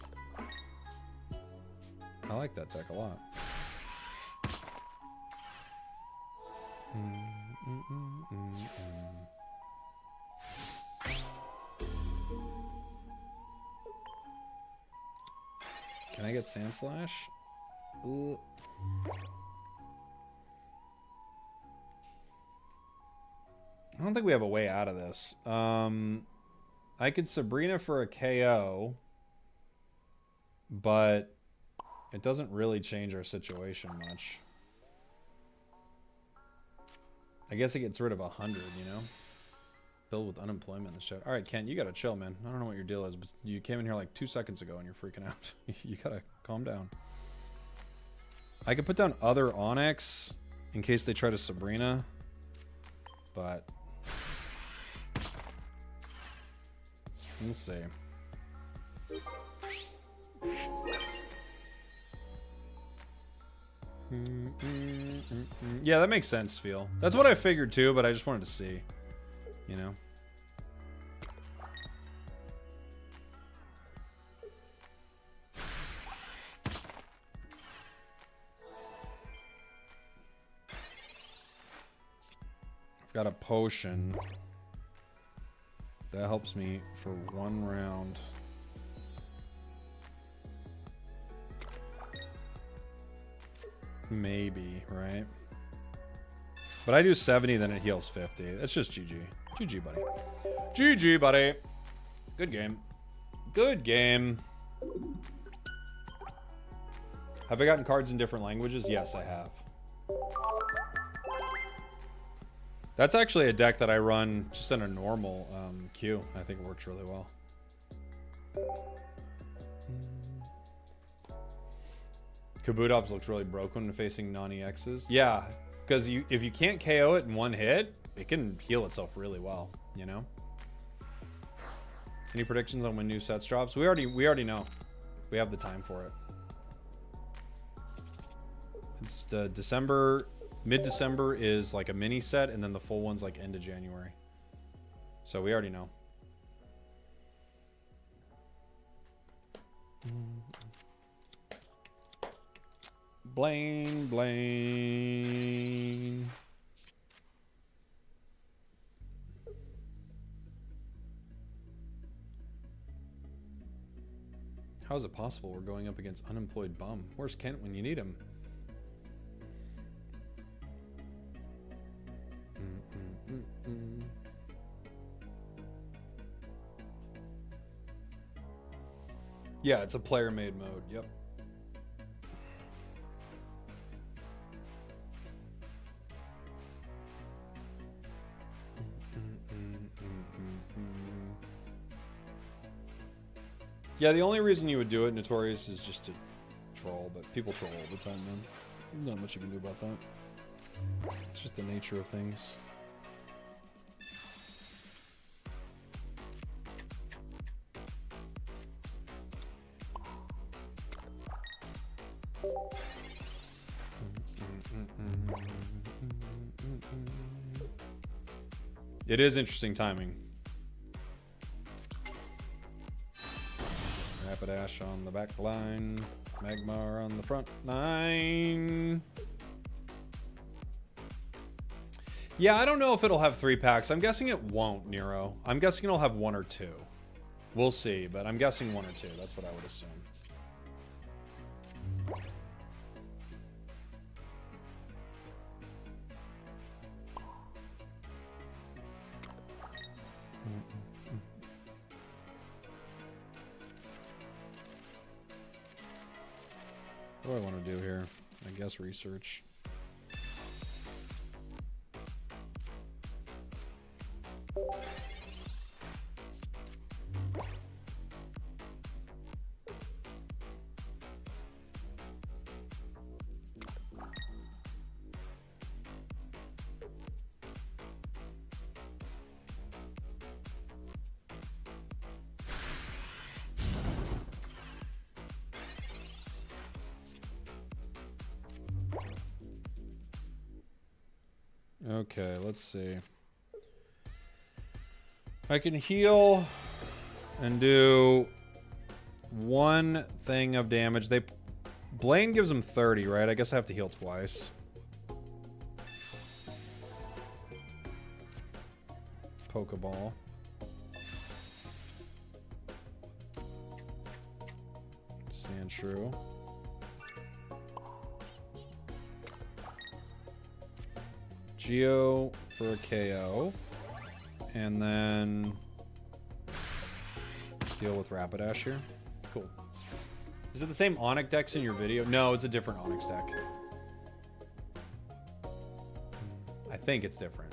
I like that deck a lot. Can I get Sand Slash? Ooh. I don't think we have a way out of this. I could Sabrina for a KO, but it doesn't really change our situation much. I guess it gets rid of 100, you know? Filled with unemployment and shit. Alright, Kent, you gotta chill, man. I don't know what your deal is, but you came in here like 2 seconds ago and you're freaking out. You gotta calm down. I could put down other Onyx in case they try to Sabrina, but let's see. Yeah, that makes sense, Phil. That's what I figured too, but I just wanted to see, you know. I've got a potion that helps me for 1 round. Maybe, right? But I do 70, then it heals 50. That's just GG. GG, buddy. GG, buddy. Good game. Good game. Have I gotten cards in different languages? Yes, I have. That's actually a deck that I run just in a normal queue. I think it works really well. Kabutops looks really broken when facing non-EXs. Yeah, because if you can't KO it in 1 hit, it can heal itself really well, you know? Any predictions on when new sets drops? We already know. We have the time for it. It's December, mid-December is like a mini set, and then the full one's like end of January. So we already know. Blaine, Blaine. How is it possible we're going up against unemployed bum? Where's Kent when you need him? Yeah, it's a player-made mode. Yep. Yeah, the only reason you would do it, Notorious, is just to troll, but people troll all the time, man. There's not much you can do about that. It's just the nature of things. It is interesting timing. Rapidash on the back line. Magmar on the front line. Yeah, I don't know if it'll have 3 packs. I'm guessing it won't, Nero. I'm guessing it'll have 1 or 2. We'll see, but I'm guessing 1 or 2. That's what I would assume. What do I want to do here? I guess research. Okay, let's see. I can heal and do one thing of damage. Blaine gives him 30, right? I guess I have to heal twice. Pokeball. Sandshrew. Geo for a KO. And then deal with Rapidash here. Cool. Is it the same Onyx decks in your video? No, it's a different Onyx deck. I think it's different.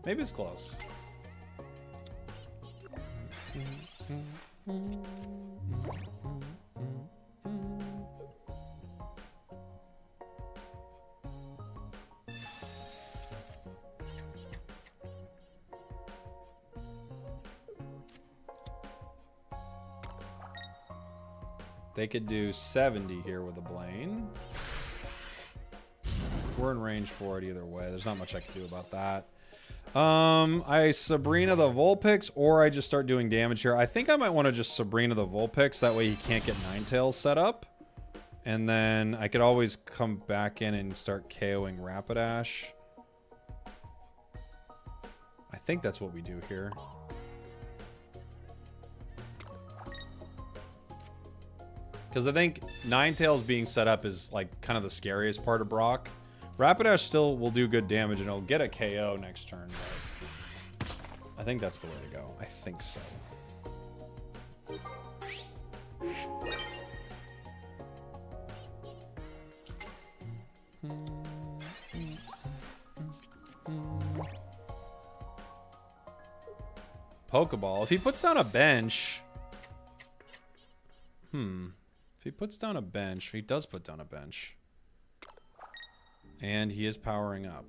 Maybe it's close. They could do 70 here with a Blaine. We're in range for it either way. There's not much I can do about that. I Sabrina the Vulpix, or I just start doing damage here. I think I might want to just Sabrina the Vulpix. That way he can't get Ninetales set up. And then I could always come back in and start KOing Rapidash. I think that's what we do here. Because I think Ninetales being set up is like kind of the scariest part of Brock. Rapidash still will do good damage and it'll get a KO next turn. But I think that's the way to go. I think so. Pokeball. If he puts down a bench... If he puts down a bench, he does put down a bench. And he is powering up.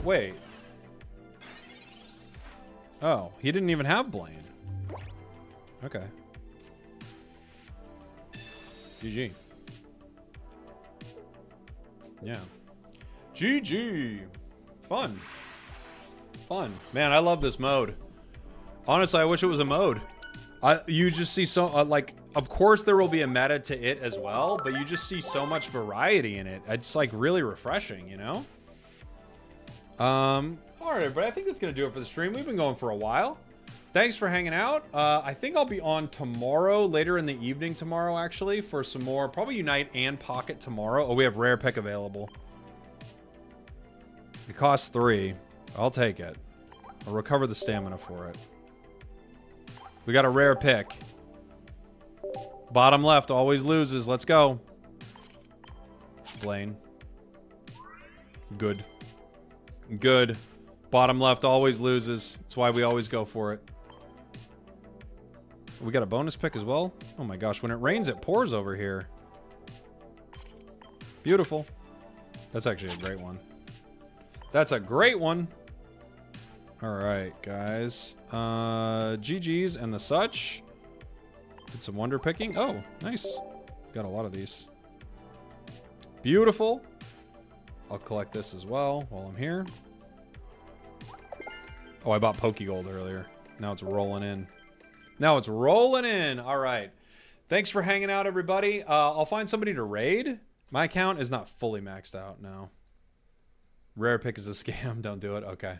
Wait. Oh, he didn't even have Blaine. Okay. GG. Yeah. GG. Fun. Fun. Man, I love this mode. Honestly, I wish it was a mode. You just see so, like, of course there will be a meta to it as well, but you just see so much variety in it. It's, like, really refreshing, you know? Alright, everybody. I think that's going to do it for the stream. We've been going for a while. Thanks for hanging out. I think I'll be on tomorrow, later in the evening tomorrow, actually, for some more. Probably Unite and Pocket tomorrow. Oh, we have Rare Pick available. It costs 3. I'll take it. I'll recover the stamina for it. We got a Rare Pick. Bottom left always loses. Let's go. Blaine. Good. Good. Bottom left always loses. That's why we always go for it. We got a bonus pick as well. Oh my gosh, when it rains, it pours over here. Beautiful. That's actually a great one. That's a great one. All right, guys. GG's and the such. Did some wonder picking. Oh, nice. Got a lot of these. Beautiful. I'll collect this as well while I'm here. Oh, I bought Pokegold earlier. Now it's rolling in. Now it's rolling in. All right. Thanks for hanging out, everybody. I'll find somebody to raid. My account is not fully maxed out now. Rare Pick is a scam. Don't do it. Okay.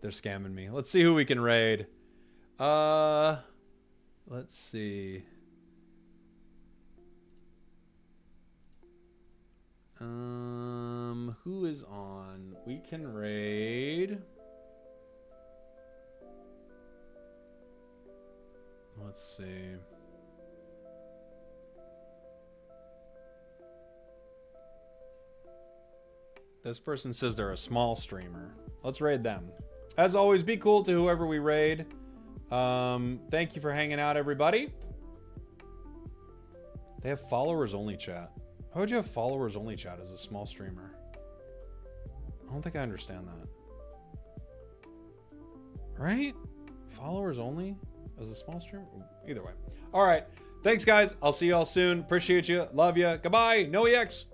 They're scamming me. Let's see who we can raid. Let's see. Who is on? We can raid. Let's see. This person says they're a small streamer. Let's raid them. As always, be cool to whoever we raid. Thank you for hanging out, everybody. They have followers only chat. How would you have followers only chat as a small streamer? I don't think I understand that. Right? Followers only as a small stream? Either way. All right. Thanks, guys. I'll see y'all soon. Appreciate you. Love you. Goodbye. No EX.